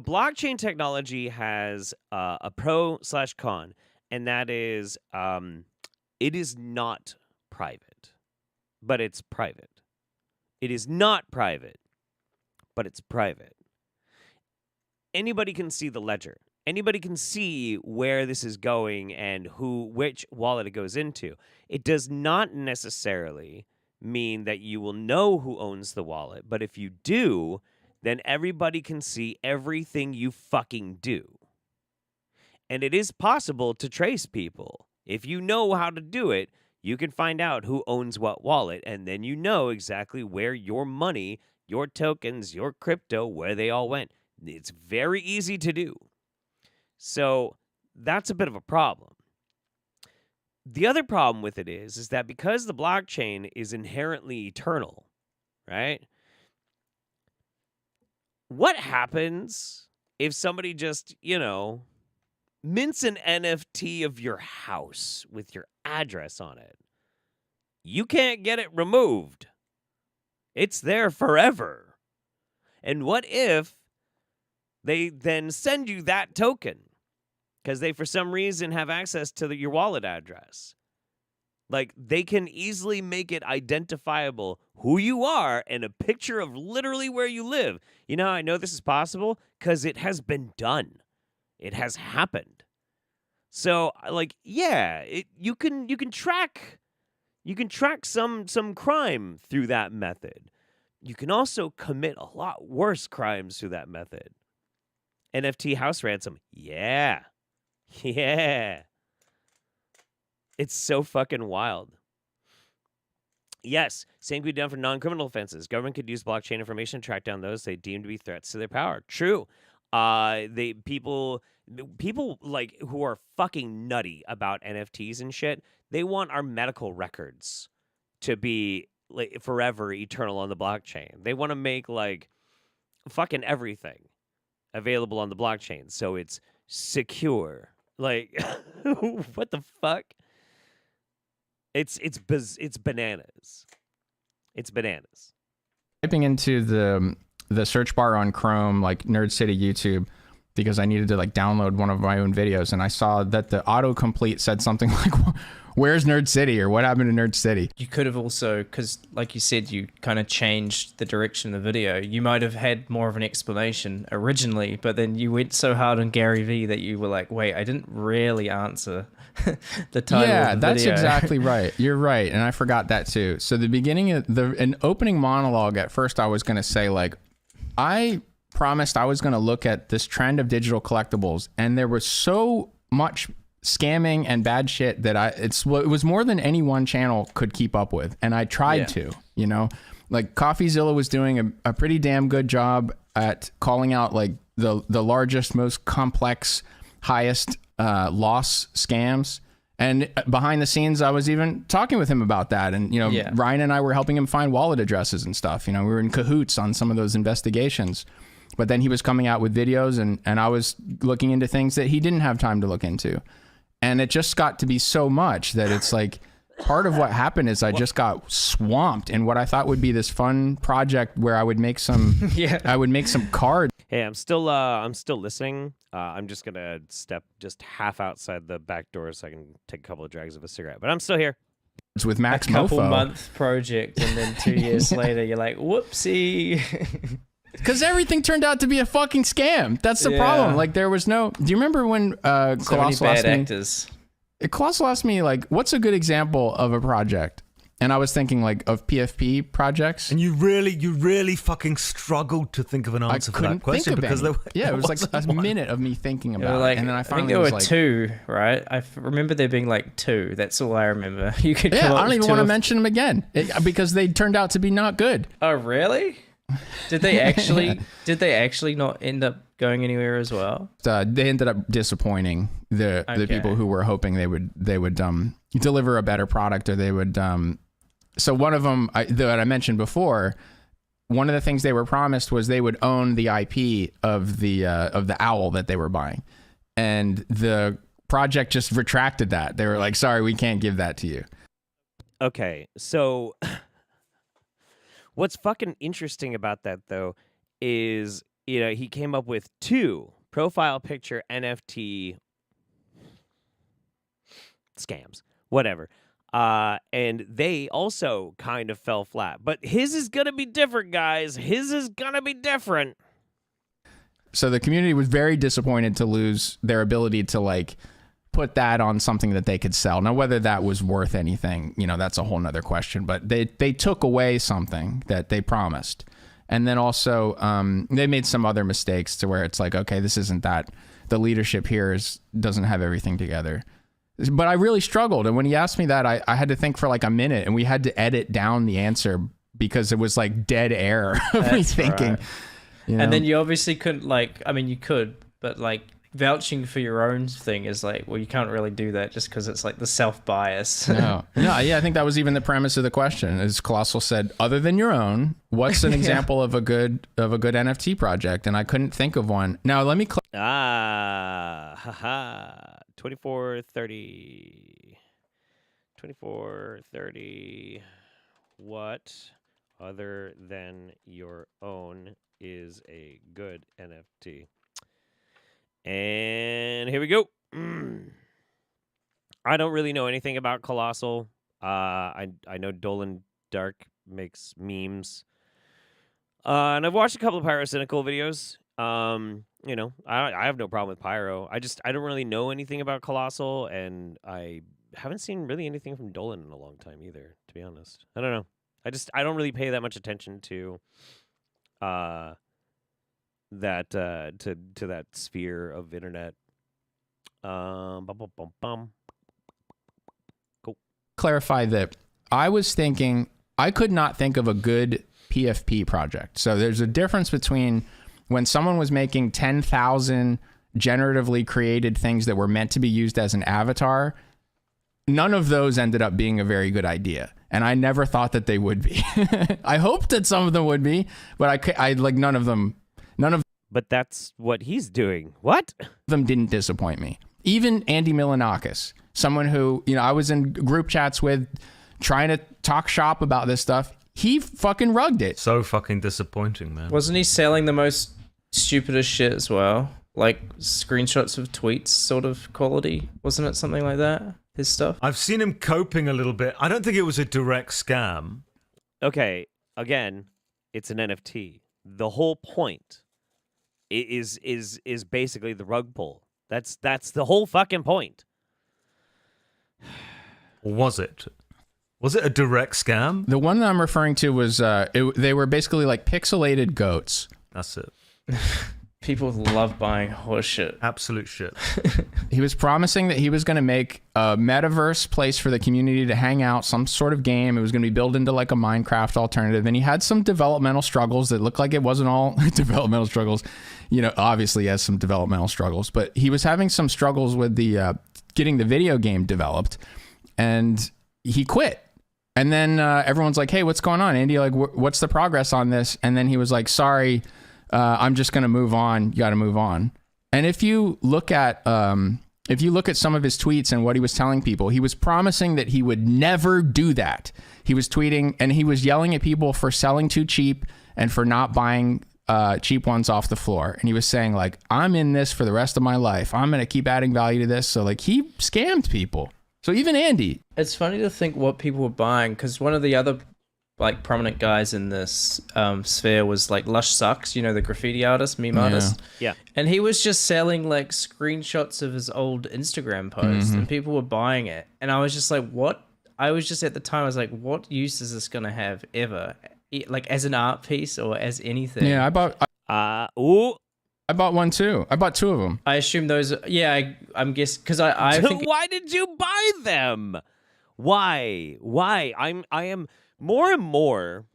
blockchain technology has a pro/con. and that is it is not private, but it's private. It is not private, but it's private. Anybody can see the ledger. Anybody can see where this is going and which wallet it goes into. It does not necessarily mean that you will know who owns the wallet, but if you do, then everybody can see everything you fucking do. And it is possible to trace people. If you know how to do it, you can find out who owns what wallet, and then you know exactly where your money, your tokens, your crypto, where they all went. It's very easy to do. So that's a bit of a problem. The other problem with it is that because the blockchain is inherently eternal, right? What happens if somebody just, mints an NFT of your house with your address on it? You can't get it removed. It's there forever. And what if they then send you that token because they, for some reason, have access to your wallet address? Like, they can easily make it identifiable who you are and a picture of literally where you live. You know how I know this is possible? Because it has been done. It has happened. So, you can track some crime through that method. You can also commit a lot worse crimes through that method. NFT house ransom. Yeah. It's so fucking wild. Yes, same could be done for non-criminal offenses. Government could use blockchain information to track down those they deem to be threats to their power. True. People like who are fucking nutty about NFTs and shit, they want our medical records to be like forever eternal on the blockchain. They want to make like fucking everything available on the blockchain so it's secure. Like what the fuck? It's bananas. It's bananas. Typing into the search bar on Chrome, like Nerd City YouTube, because I needed to like download one of my own videos, and I saw that the autocomplete said something like, "Where's Nerd City?" or "What happened to Nerd City?" You could have also, because like you said, you kind of changed the direction of the video. You might have had more of an explanation originally, but then you went so hard on Gary Vee that you were like, "Wait, I didn't really answer the title." Yeah, of the that's video. exactly right. You're right, and I forgot that too. So the beginning of an opening monologue. At first, I was going to say like, I promised I was going to look at this trend of digital collectibles, and there was so much scamming and bad shit that it was more than any one channel could keep up with, and I tried to, like CoffeeZilla was doing a pretty damn good job at calling out like the largest, most complex, highest loss scams. And behind the scenes, I was even talking with him about that. And, Ryan and I were helping him find wallet addresses and stuff. We were in cahoots on some of those investigations. But then he was coming out with videos, and I was looking into things that he didn't have time to look into. And it just got to be so much that it's like part of what happened is I just got swamped in what I thought would be this fun project where I would make some I would make some cards. Hey, I'm still listening. I'm just gonna step just half outside the back door so I can take a couple of drags of a cigarette. But I'm still here. It's with Max a couple Mofo. month project, and then 2 years later, you're like, whoopsie. Because everything turned out to be a fucking scam. That's the problem. Like there was no. Do you remember when Colossal asked me? Colossal asked me like, "What's a good example of a project?" And I was thinking like of PFP projects. And you really fucking struggled to think of an answer for that question because it was like a minute of me thinking about it, and then I finally think there was were like, two, right? I remember there being like two. That's all I remember. You could. Yeah, I don't even want to mention them again because they turned out to be not good. Oh, really? Did they actually? Did they actually not end up going anywhere as well? They ended up disappointing the people who were hoping they would deliver a better product, or they would. So one of them that I mentioned before, one of the things they were promised was they would own the IP of the owl that they were buying, and the project just retracted that. They were like, "Sorry, we can't give that to you." Okay, so. What's fucking interesting about that, though, is, he came up with 2 profile picture NFT scams, whatever. And they also kind of fell flat. But his is going to be different, guys. His is going to be different. So the community was very disappointed to lose their ability to like put that on something that they could sell. Now, whether that was worth anything, you know, that's a whole nother question. But they took away something that they promised. And then also they made some other mistakes to where it's like, okay, this isn't that. The leadership here doesn't have everything together. But I really struggled. And when he asked me that, I had to think for like a minute, and we had to edit down the answer because it was like dead air of me thinking. Right. You know? And then you obviously couldn't, like, I mean, you could, but like vouching for your own thing is like, well, you can't really do that just because it's like the self-bias. No, yeah, I think that was even the premise of the question. As Colossal said, other than your own, what's an example of a good NFT project? And I couldn't think of one. Now let me 2430. 2430. What other than your own is a good NFT? And here we go. I don't really know anything about Colossal. I know Dolan Dark makes memes. And I've watched a couple of Pyrocynical videos. You know, I have no problem with Pyro. I don't really know anything about Colossal, and I haven't seen really anything from Dolan in a long time either, to be honest. I don't know. I don't really pay that much attention to that to that sphere of internet. Cool. clarify that I was thinking I could not think of a good PFP project. So there's a difference between when someone was making 10,000 generatively created things that were meant to be used as an avatar. None of those ended up being a very good idea. And I never thought that they would be. I hoped that some of them would be, but I like none of them. But that's what he's doing. What? Them didn't disappoint me. Even Andy Milanakis, someone who, you know, I was in group chats with trying to talk shop about this stuff. He fucking rugged it. So fucking disappointing, man. Wasn't he selling the most stupidest shit as well? Like screenshots of tweets sort of quality? Wasn't it something like that? His stuff? I've seen him coping a little bit. I don't think it was a direct scam. Okay, again, it's an NFT. The whole point is basically the rug pull. That's the whole fucking point. Was it? Was it a direct scam? The one that I'm referring to was they were basically like pixelated goats. That's it. People love buying horse shit. Absolute shit. He was promising that he was going to make a metaverse place for the community to hang out, some sort of game. It was going to be built into like a Minecraft alternative. And he had some developmental struggles that looked like it wasn't all developmental struggles. You know, obviously he has some developmental struggles, but he was having some struggles with the getting the video game developed, and he quit. And then everyone's like, hey, what's going on, Andy? Like, what's the progress on this? And then he was like, sorry, I'm just going to move on. You got to move on. And if you look at some of his tweets and what he was telling people, he was promising that he would never do that. He was tweeting and he was yelling at people for selling too cheap and for not buying cheap ones off the floor. And he was saying like, I'm in this for the rest of my life. I'm going to keep adding value to this. So like he scammed people. So even Andy. It's funny to think what people were buying, because one of the other like prominent guys in this sphere was like Lushsucks, you know, the graffiti artist, meme artist. Yeah. And he was just selling like screenshots of his old Instagram posts, and people were buying it. And I was just like, what? I was just at the time, I was like, what use is this going to have ever? Like as an art piece or as anything? Yeah, I bought one too. I bought two of them. I assume those. Yeah, I'm guessing because I think. Why did you buy them? Why? I am more and more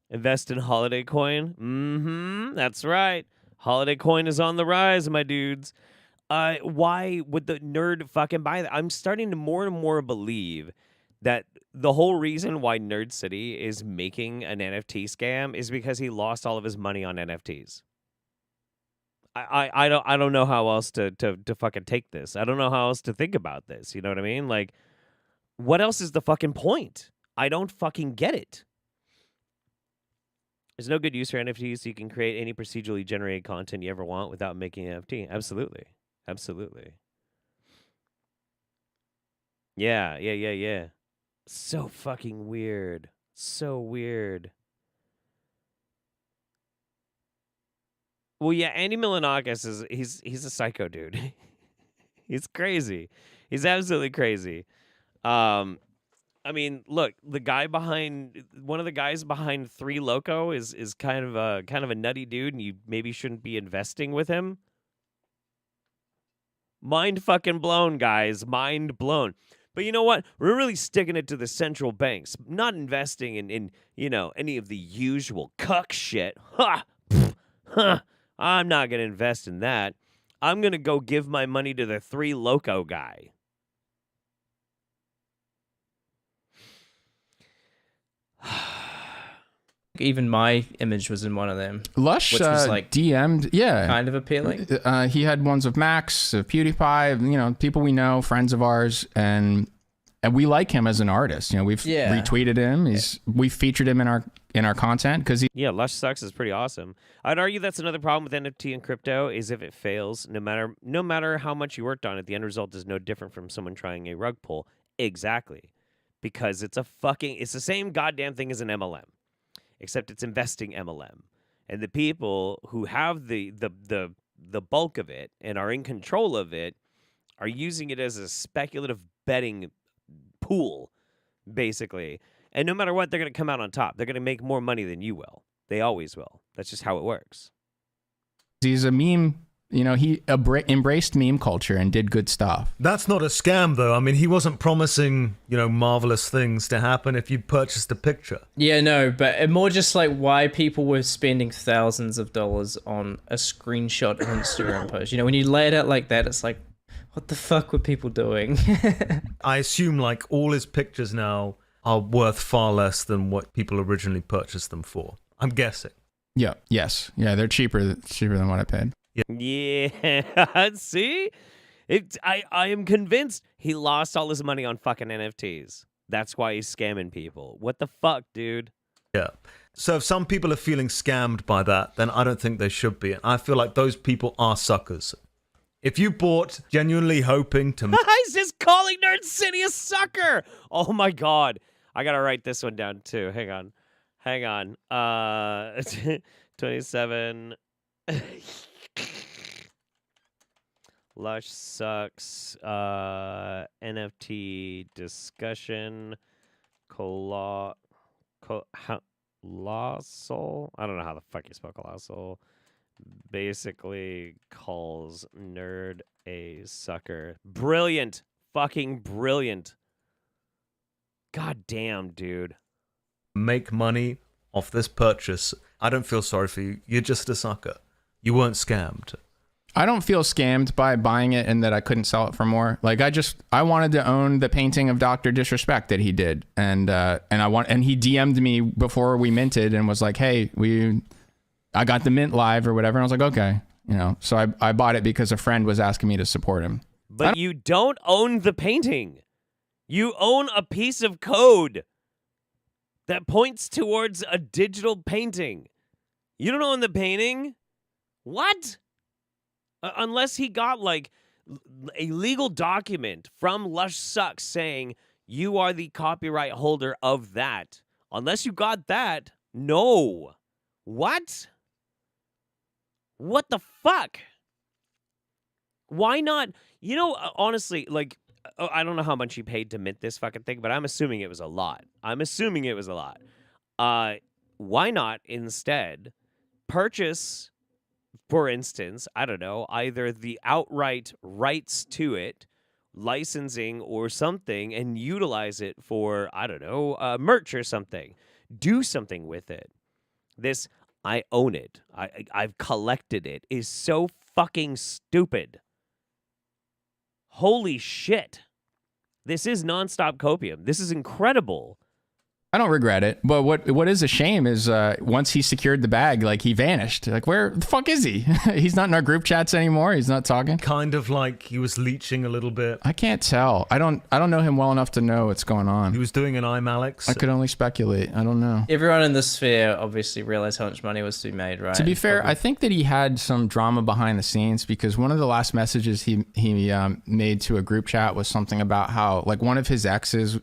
invest in Holiday Coin. That's right. Holiday Coin is on the rise, my dudes. Why would the nerd fucking buy that? I'm starting to more and more believe that the whole reason why Nerd City is making an NFT scam is because he lost all of his money on NFTs. I don't know how else to fucking take this. I don't know how else to think about this. You know what I mean? Like, what else is the fucking point? I don't fucking get it. There's no good use for NFTs, so you can create any procedurally generated content you ever want without making an NFT. Absolutely. Yeah. So fucking weird. So weird. Well, yeah, Andy Milonakis he's a psycho dude. He's crazy. He's absolutely crazy. I mean, look, one of the guys behind 3 Loco is kind of a nutty dude, and you maybe shouldn't be investing with him. Mind fucking blown, guys. Mind blown. But you know what? We're really sticking it to the central banks, not investing in any of the usual cuck shit. Ha! Pfft, huh. I'm not going to invest in that. I'm going to go give my money to the 3 Loco guy. Even my image was in one of them. Lush which was like DM'd, kind of appealing. He had ones of Max, of PewDiePie, people we know, friends of ours, and we like him as an artist. We've retweeted him. We've featured him in our content because Lushsucks is pretty awesome. I'd argue that's another problem with NFT and crypto is if it fails, no matter how much you worked on it, the end result is no different from someone trying a rug pull. Exactly, because it's the same goddamn thing as an MLM. Except it's investing MLM. And the people who have the bulk of it and are in control of it are using it as a speculative betting pool, basically. And no matter what, they're going to come out on top. They're going to make more money than you will. They always will. That's just how it works. He's a meme. He embraced meme culture and did good stuff. That's not a scam, though. I mean, he wasn't promising, marvelous things to happen if you purchased a picture. Yeah, no, but more just like why people were spending thousands of dollars on a screenshot of an Instagram post. When you lay it out like that, it's like, what the fuck were people doing? I assume, like, all his pictures now are worth far less than what people originally purchased them for. I'm guessing. Yeah. Yes. Yeah, they're cheaper than what I paid. Yeah, see? I am convinced he lost all his money on fucking NFTs. That's why he's scamming people. What the fuck, dude? Yeah. So if some people are feeling scammed by that, then I don't think they should be. I feel like those people are suckers. If you bought genuinely hoping to... He's just calling Nerd City a sucker! Oh my god. I gotta write this one down too. Hang on. 27... Lushsucks, NFT discussion, colossal. I don't know how the fuck you spell colossal. Basically calls nerd a sucker. Brilliant. Fucking brilliant. God damn, dude. Make money off this purchase. I don't feel sorry for you. You're just a sucker. You weren't scammed. I don't feel scammed by buying it and that I couldn't sell it for more. Like I wanted to own the painting of Dr. Disrespect that he did, and he DM'd me before we minted and was like, "Hey, I got the mint live or whatever." And I was like, "Okay," So I bought it because a friend was asking me to support him. But you don't own the painting. You own a piece of code that points towards a digital painting. You don't own the painting. What? Unless he got like a legal document from Lushsucks saying you are the copyright holder of that. Unless you got that, no. What? What the fuck? Why not? Honestly, like, I don't know how much he paid to mint this fucking thing, but I'm assuming it was a lot. Why not instead purchase, for instance, I don't know, either the outright rights to it, licensing or something, and utilize it for, I don't know, merch or something. Do something with it. This, I own it. I've collected it, is so fucking stupid. Holy shit. This is nonstop copium. This is incredible. I don't regret it, but what is a shame is once he secured the bag, like he vanished. Like where the fuck is he? He's not in our group chats anymore. He's not talking. Kind of like he was leeching a little bit. I can't tell. I don't know him well enough to know what's going on. He was doing an I'm Alex. I could only speculate. I don't know. Everyone in the sphere obviously realized how much money was to be made, right? To be fair, I think that he had some drama behind the scenes because one of the last messages he made to a group chat was something about how like one of his exes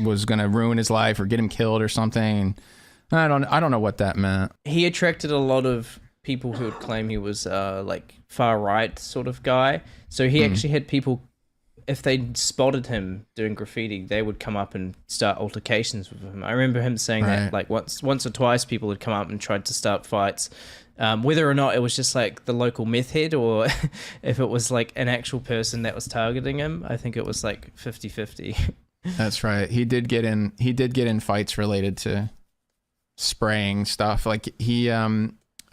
was going to ruin his life or get him killed or something. And I don't know what that meant. He attracted a lot of people who would claim he was like far right sort of guy. So he actually had people, if they spotted him doing graffiti, they would come up and start altercations with him. I remember him saying that like once or twice people had come up and tried to start fights. Whether or not it was just like the local meth head or if it was like an actual person that was targeting him, I think it was like 50-50. That's right. He did get in fights related to spraying stuff. Like he I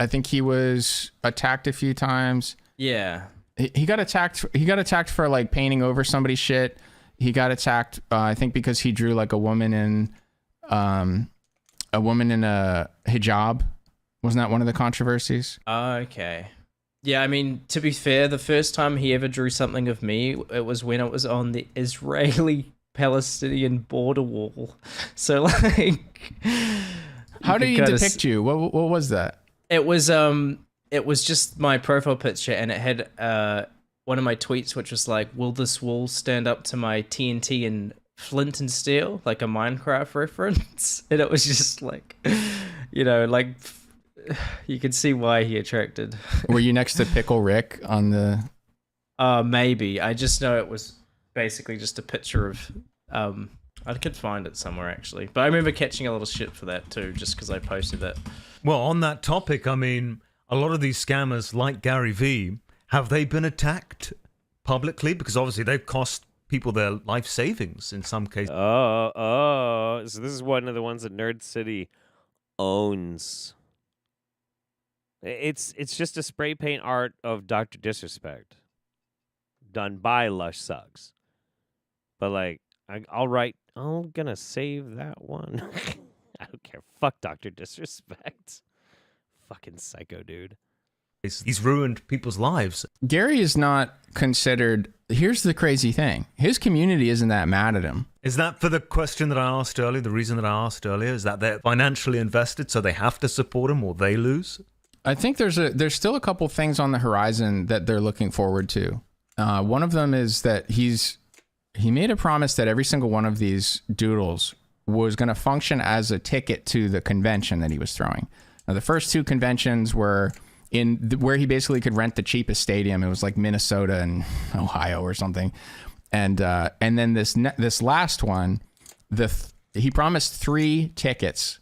think he was attacked a few times. Yeah. He got attacked for like painting over somebody's shit. He got attacked I think because he drew like a woman in a hijab. Wasn't that one of the controversies? Okay. Yeah, I mean, to be fair, the first time he ever drew something of me, it was when it was on the Israeli-Palestinian border wall. So, like... How do you depict you? What was that? It was just my profile picture, and it had one of my tweets, which was like, will this wall stand up to my TNT and flint and steel? Like a Minecraft reference. And it was just like, you know, like... You can see why he attracted. Were you next to Pickle Rick on the... Maybe. I just know it was basically just a picture of... I could find it somewhere, actually. But I remember catching a little shit for that, too, just because I posted it. Well, on that topic, I mean, a lot of these scammers, like Gary Vee, have they been attacked publicly? Because obviously they've cost people their life savings in some cases. So this is one of the ones that Nerd City owns. It's just a spray paint art of Dr. Disrespect done by Lushsucks. But like, I'm gonna save that one. I don't care. Fuck Dr. Disrespect. Fucking psycho dude. He's ruined people's lives. Gary is not considered... Here's the crazy thing. His community isn't that mad at him. Is that for the question that I asked earlier? The reason that I asked earlier is that they're financially invested, so they have to support him or they lose? I think there's still a couple things on the horizon that they're looking forward to. One of them is that he made a promise that every single one of these doodles was going to function as a ticket to the convention that he was throwing. Now, the first two conventions were where he basically could rent the cheapest stadium. It was like Minnesota and Ohio or something. And then this last one, he promised 3 tickets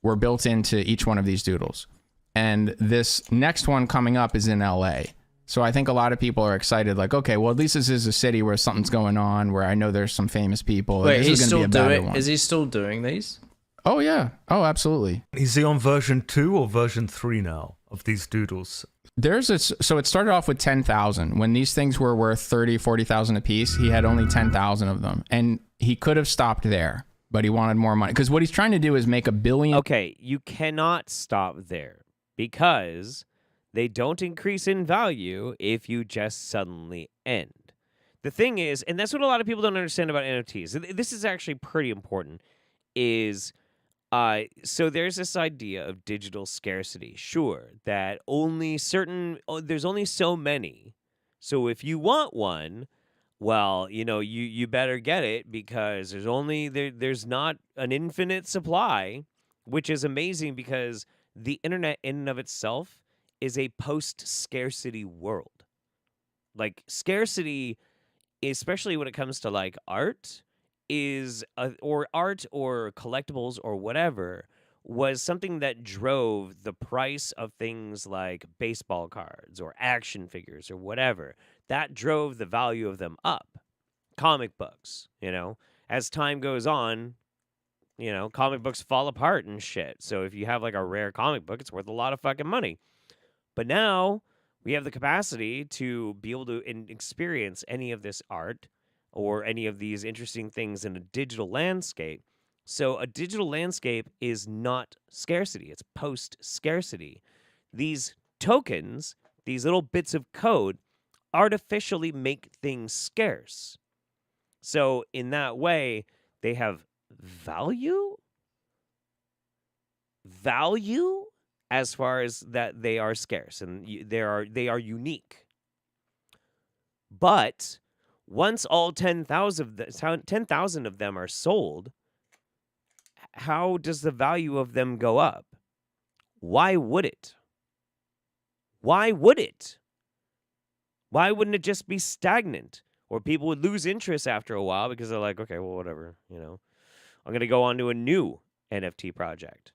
were built into each one of these doodles. And this next one coming up is in LA. So I think a lot of people are excited, like, okay, well, at least this is a city where something's going on, where I know there's some famous people. Wait, this is going to be a better one. Is he still doing these? Oh, yeah. Oh, absolutely. Is he on version 2 or version 3 now of these doodles? So it started off with 10,000. When these things were worth 30, 40,000 a piece, he had only 10,000 of them. And he could have stopped there, but he wanted more money. Because what he's trying to do is make $1 billion. Okay, you cannot stop there because they don't increase in value if you just suddenly end. The thing is, and that's what a lot of people don't understand about NFTs. This is actually pretty important, is... so there's this idea of digital scarcity. Sure, that there's only so many. So if you want one, well, you better get it because there's not an infinite supply, which is amazing because the internet in and of itself is a post-scarcity world. Like scarcity, especially when it comes to like art, or art or collectibles or whatever, was something that drove the price of things like baseball cards or action figures or whatever. That drove the value of them up. Comic books, as time goes on, comic books fall apart and shit. So if you have like a rare comic book, it's worth a lot of fucking money. But now we have the capacity to be able to experience any of this art or any of these interesting things in a digital landscape. So a digital landscape is not scarcity. It's post-scarcity. These tokens, these little bits of code, artificially make things scarce. So in that way, they have value? Value as far as that they are scarce and they are unique. But once all 10,000 of them are sold, how does the value of them go up? Why would it? Why would it? Why wouldn't it just be stagnant? Or people would lose interest after a while because they're like, okay, well, whatever, you know. I'm going to go on to a new NFT project,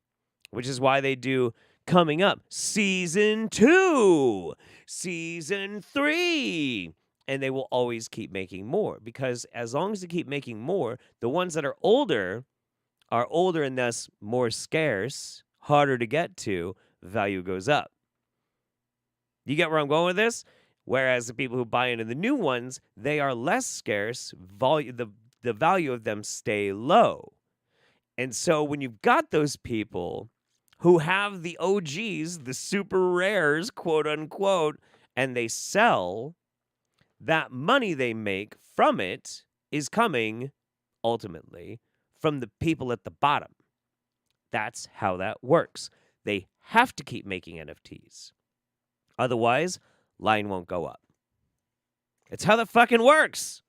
which is why they do coming up season 2, season 3. And they will always keep making more because as long as they keep making more, the ones that are older and thus more scarce, harder to get to, value goes up. You get where I'm going with this? Whereas the people who buy into the new ones, they are less scarce, the value of them stay low. And so when you've got those people who have the OGs, the super rares, quote unquote, and they sell, that money they make from it is coming, ultimately, from the people at the bottom. That's how that works. They have to keep making NFTs. Otherwise, line won't go up. It's how that fucking works.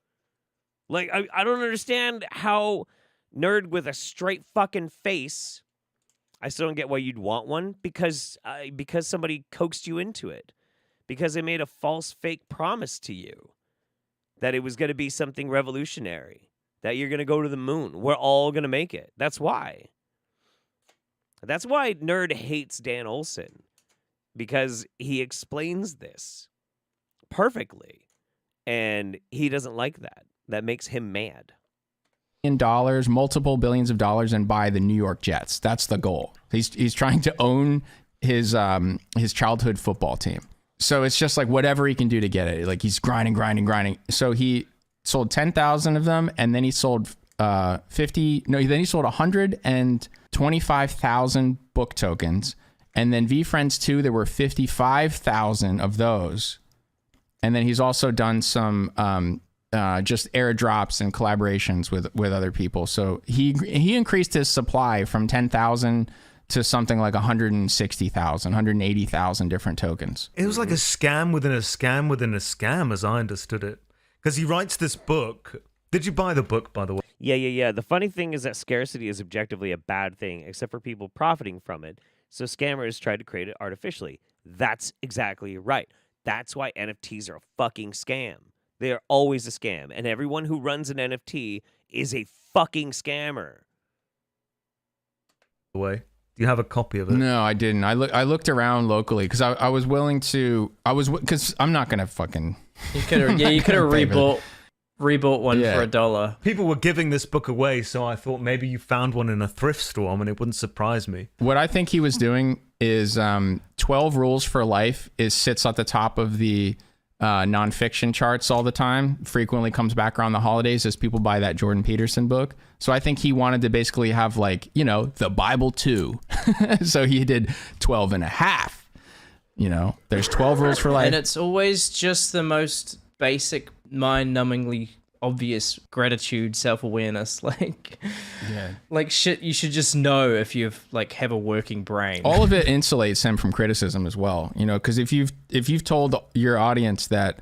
Like, I don't understand how nerd with a straight fucking face, I still don't get why you'd want one, because somebody coaxed you into it. Because they made a false fake promise to you that it was going to be something revolutionary, that you're going to go to the moon. We're all going to make it. That's why. That's why nerd hates Dan Olson, because he explains this perfectly, and he doesn't like that. That makes him mad. Dollars, multiple billions of dollars, and buy the New York Jets. That's the goal. He's trying to own his childhood football team. So it's just like whatever he can do to get it. Like he's grinding. So he sold 10,000 of them, and then he sold 125,000 book tokens. And then VFriends 2, there were 55,000 of those. And then he's also done some just airdrops and collaborations with other people. So he increased his supply from 10,000 to something like 160,000, 180,000 different tokens. It was like a scam within a scam within a scam, as I understood it. Because he writes this book. Did you buy the book, by the way? Yeah. The funny thing is that scarcity is objectively a bad thing, except for people profiting from it. So scammers tried to create it artificially. That's exactly right. That's why NFTs are a fucking scam. They are always a scam. And everyone who runs an NFT is a fucking scammer. Way. Do you have a copy of it? No, I didn't. I looked around locally because I was willing to. Because I'm not gonna fucking. You could have rebought one for $1. People were giving this book away, so I thought maybe you found one in a thrift store. I mean, it wouldn't surprise me. What I think he was doing is 12 Rules for Life sits at the top of the nonfiction charts all the time. Frequently comes back around the holidays as people buy that Jordan Peterson book. So I think he wanted to basically have the Bible too. So he did 12 and a half. There's 12 rules for life. And it's always just the most basic, mind-numbingly obvious gratitude, self-awareness. Like shit you should just know if you have a working brain. All of it insulates him from criticism as well. Because if you've told your audience that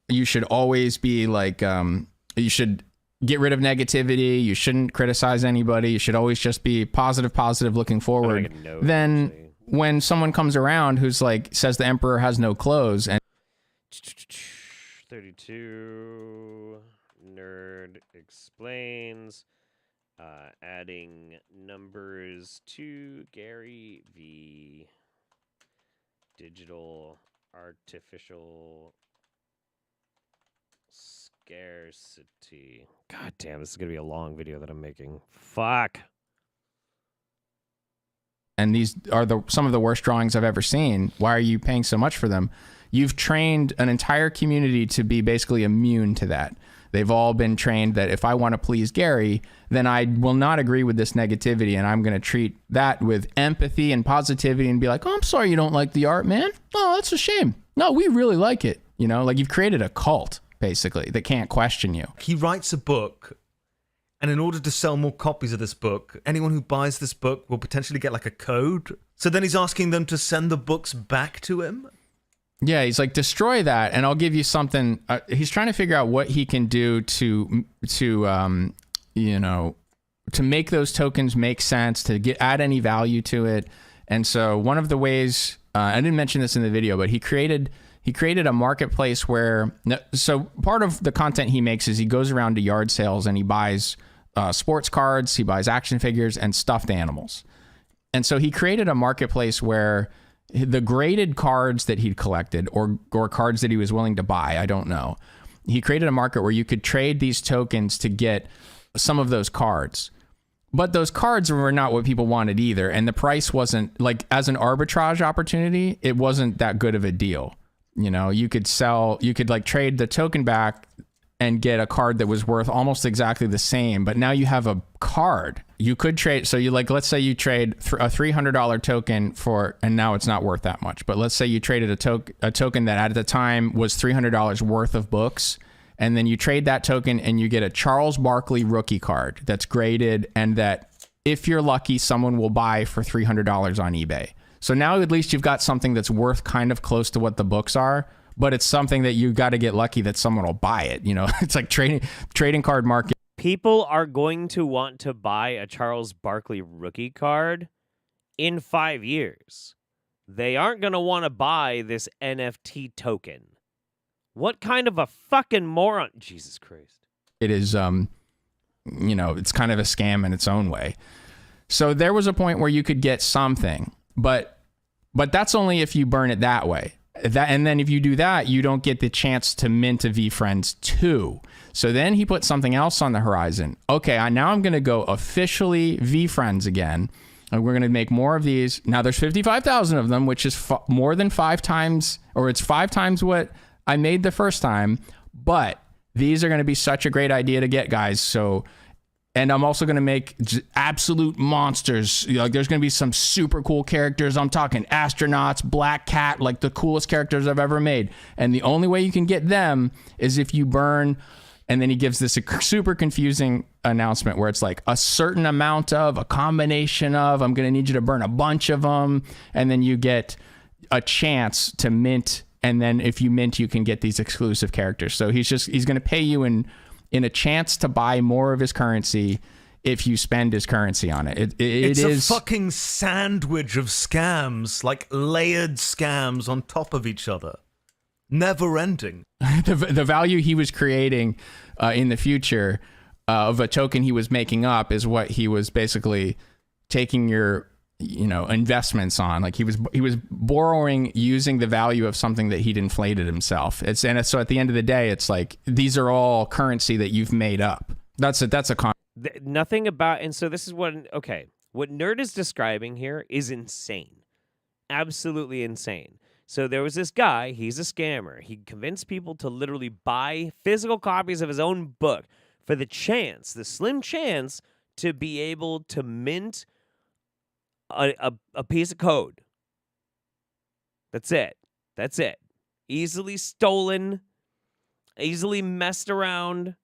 you should always be you should get rid of negativity, you shouldn't criticize anybody, you should always just be positive looking forward, then when someone comes around who's says the emperor has no clothes and 32 nerd explains, adding numbers to Gary Vee, digital artificial scarcity. God damn, this is gonna be a long video that I'm making. Fuck. and these are some of the worst drawings I've ever seen. Why are you paying so much for them? You've trained an entire community to be basically immune to that. They've all been trained that if I want to please Gary, then I will not agree with this negativity, and I'm going to treat that with empathy and positivity and be like, oh, I'm sorry you don't like the art, man. Oh, that's a shame. No, we really like it. You know, like you've created a cult, basically, that can't question you. He writes a book, and in order to sell more copies of this book, anyone who buys this book will potentially get like a code. So then he's asking them to send the books back to him? Yeah, he's like, destroy that, and I'll give you something. He's trying to figure out what he can do to make those tokens make sense, to add any value to it. And so one of the ways, I didn't mention this in the video, but he created a marketplace where, so part of the content he makes is he goes around to yard sales and he buys sports cards, he buys action figures and stuffed animals. And so he created a marketplace where the graded cards that he'd collected or cards that he was willing to buy, I don't know. He created a market where you could trade these tokens to get some of those cards. But those cards were not what people wanted either. And the price wasn't, like, as an arbitrage opportunity, it wasn't that good of a deal. You know, you could like trade the token back and get a card that was worth almost exactly the same, but now you have a card. You could trade, so you like, let's say you trade a $300 token for, and now it's not worth that much, but let's say you traded a token that at the time was $300 worth of books, and then you trade that token and you get a Charles Barkley rookie card that's graded and that, if you're lucky, someone will buy for $300 on eBay. So now at least you've got something that's worth kind of close to what the books are, but it's something that you got to get lucky that someone will buy it. You know, it's like trading card market. People are going to want to buy a Charles Barkley rookie card in 5 years. They aren't going to want to buy this NFT token. What kind of a fucking moron? Jesus Christ. It is, it's kind of a scam in its own way. So there was a point where you could get something, but that's only if you burn it that way. And then if you do that, you don't get the chance to mint a VFriends 2. So then he put something else on the horizon. Okay, now I'm going to go officially VFriends again. And we're going to make more of these. Now there's 55,000 of them, which is more than 5 times, or it's 5 times what I made the first time. But these are going to be such a great idea to get, guys. So, and I'm also going to make absolute monsters. Like, there's going to be some super cool characters. I'm talking astronauts, Black Cat, like the coolest characters I've ever made. And the only way you can get them is if you burn. And then he gives this super confusing announcement where it's like a certain amount of, a combination of, I'm going to need you to burn a bunch of them. And then you get a chance to mint. And then if you mint, you can get these exclusive characters. So he's going to pay you in a chance to buy more of his currency if you spend his currency on it. It's a fucking sandwich of scams, like layered scams on top of each other. Never ending. The value he was creating in the future of a token he was making up is what he was basically taking your investments on. Like he was borrowing using the value of something that he'd inflated himself. So at the end of the day, it's like these are all currency that you've made up. That's a nothing about, and so this is what Nerd is describing here is insane. Absolutely insane. So there was this guy, he's a scammer. He convinced people to literally buy physical copies of his own book for the slim chance to be able to mint a piece of code. That's it. Easily stolen, easily messed around,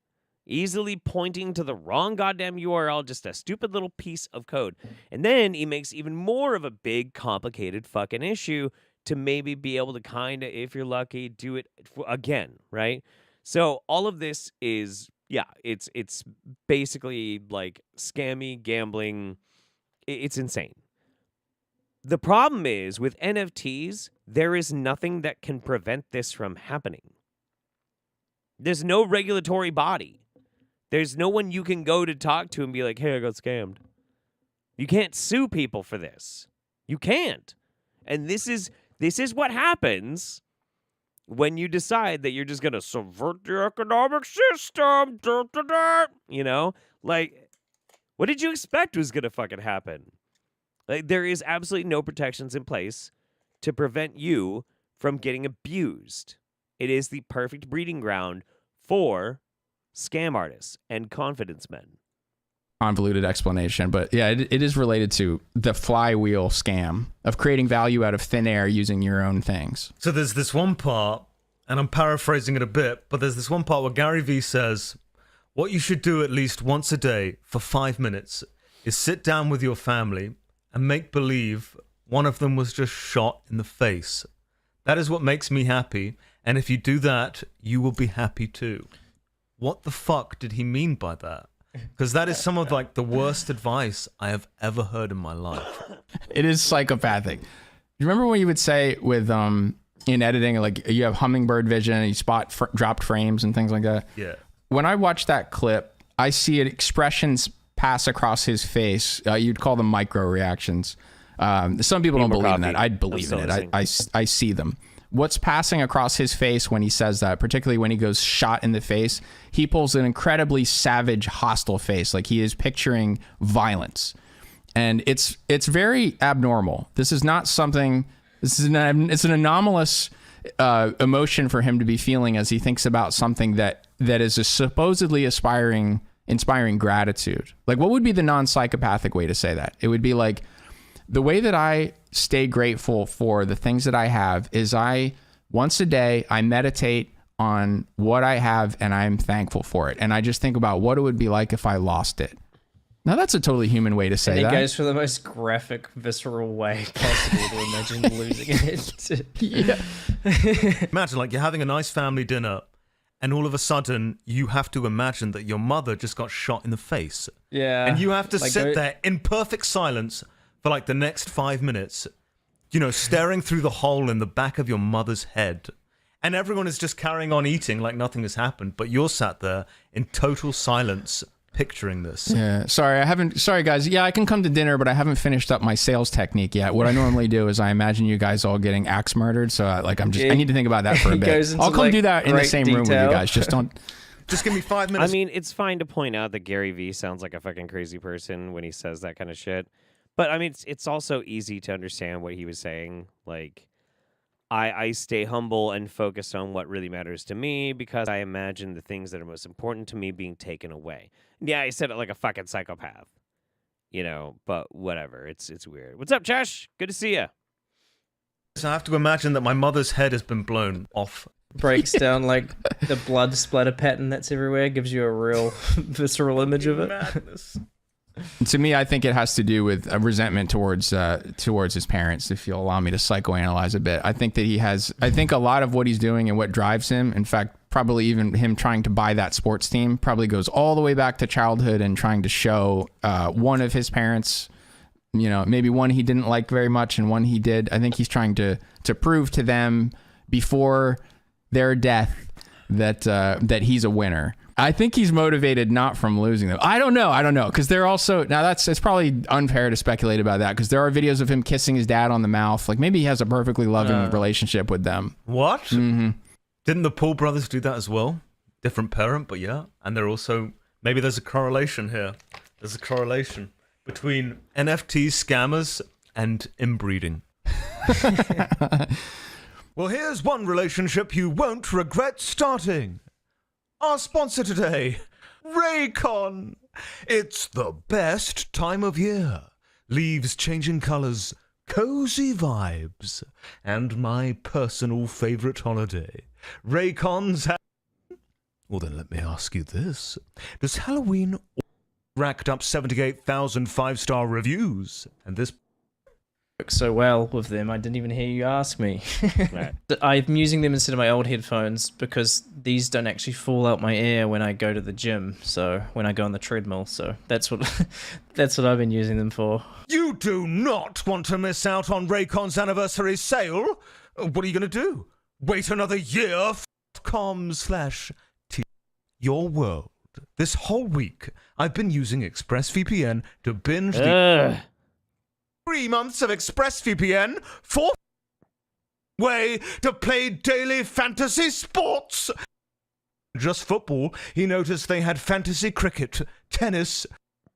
easily pointing to the wrong goddamn URL, just a stupid little piece of code. And then he makes even more of a big, complicated fucking issue to maybe be able to kind of, if you're lucky, do it again, right? So all of this is, it's basically like scammy gambling. It's insane. The problem is with NFTs, there is nothing that can prevent this from happening. There's no regulatory body. There's no one you can go to talk to and be like, hey, I got scammed. You can't sue people for this. You can't. And this is what happens when you decide that you're just going to subvert the economic system. Like, what did you expect was going to fucking happen? Like, there is absolutely no protections in place to prevent you from getting abused. It is the perfect breeding ground for scam artists and confidence men. Convoluted explanation, but yeah, it is related to the flywheel scam of creating value out of thin air using your own things. So there's this one part, and I'm paraphrasing it a bit, but there's this one part where Gary Vee says, what you should do at least once a day for 5 minutes is sit down with your family and make believe one of them was just shot in the face. That is what makes me happy, and if you do that, you will be happy too. What the fuck did he mean by that? Because that is some of like the worst advice I have ever heard in my life. It is psychopathic. You remember when you would say with in editing, like you have hummingbird vision and you spot dropped frames and things like that? Yeah. When I watch that clip, I see expressions pass across his face. You'd call them micro reactions. Some people don't believe in that. I believe in it. I see them. What's passing across his face when he says that, particularly when he goes shot in the face, he pulls an incredibly savage, hostile face. Like he is picturing violence. And it's very abnormal. This is not something, it's an anomalous emotion for him to be feeling as he thinks about something that is a supposedly inspiring gratitude. Like, what would be the non-psychopathic way to say that? It would be like, the way that I stay grateful for the things that I have is once a day, I meditate on what I have and I'm thankful for it. And I just think about what it would be like if I lost it. Now, that's a totally human way to say that. And he goes for the most graphic, visceral way possible to imagine losing it. Yeah. Imagine, like, you're having a nice family dinner, and all of a sudden, you have to imagine that your mother just got shot in the face. Yeah. And you have to sit there in perfect silence for, like, the next 5 minutes, you know, staring through the hole in the back of your mother's head. And everyone is just carrying on eating like nothing has happened, but you're sat there in total silence picturing this. Yeah, sorry guys. Yeah, I can come to dinner, but I haven't finished up my sales technique yet. What I normally do is I imagine you guys all getting axe murdered, so I need to think about that for a bit. I'll come do that in the same room with you guys. Just give me 5 minutes. I mean, it's fine to point out that Gary Vee sounds like a fucking crazy person when he says that kind of shit. But I mean, it's also easy to understand what he was saying. Like, I stay humble and focused on what really matters to me because I imagine the things that are most important to me being taken away. Yeah, I said it like a fucking psychopath, you know, but whatever. It's weird. What's up, Josh? Good to see you. So I have to imagine that my mother's head has been blown off. Breaks down like the blood splatter pattern that's everywhere, gives you a real visceral image of it. Madness. To me, I think it has to do with a resentment towards his parents, if you'll allow me to psychoanalyze a bit. I think that I think a lot of what he's doing and what drives him, in fact, probably even him trying to buy that sports team, probably goes all the way back to childhood and trying to show one of his parents, you know, maybe one he didn't like very much and one he did. I think he's trying to prove to them before their death that he's a winner. I think he's motivated not from losing them. I don't know, because they're also, now it's probably unfair to speculate about that, because there are videos of him kissing his dad on the mouth. Like, maybe he has a perfectly loving relationship with them. What? Mm-hmm. Didn't the Paul brothers do that as well? Different parent, but yeah. And they're also, maybe there's a correlation here. There's a correlation between NFT scammers and inbreeding. Well, here's one relationship you won't regret starting. Our sponsor today, Raycon. It's the best time of year. Leaves changing colors, cozy vibes, and my personal favorite holiday. Raycon's Well, then let me ask you this. Does Halloween racked up 78,000 five-star reviews, and this so well with them, I didn't even hear you ask me. Right. I'm using them instead of my old headphones because these don't actually fall out my ear when I go to the gym, so when I go on the treadmill, so that's what I've been using them for. You do not want to miss out on Raycon's anniversary sale. What are you going to do? Wait another year? .com/T your world. This whole week, I've been using ExpressVPN to binge the 3 months of ExpressVPN for way to play daily fantasy sports. Just football, he noticed they had fantasy cricket, tennis,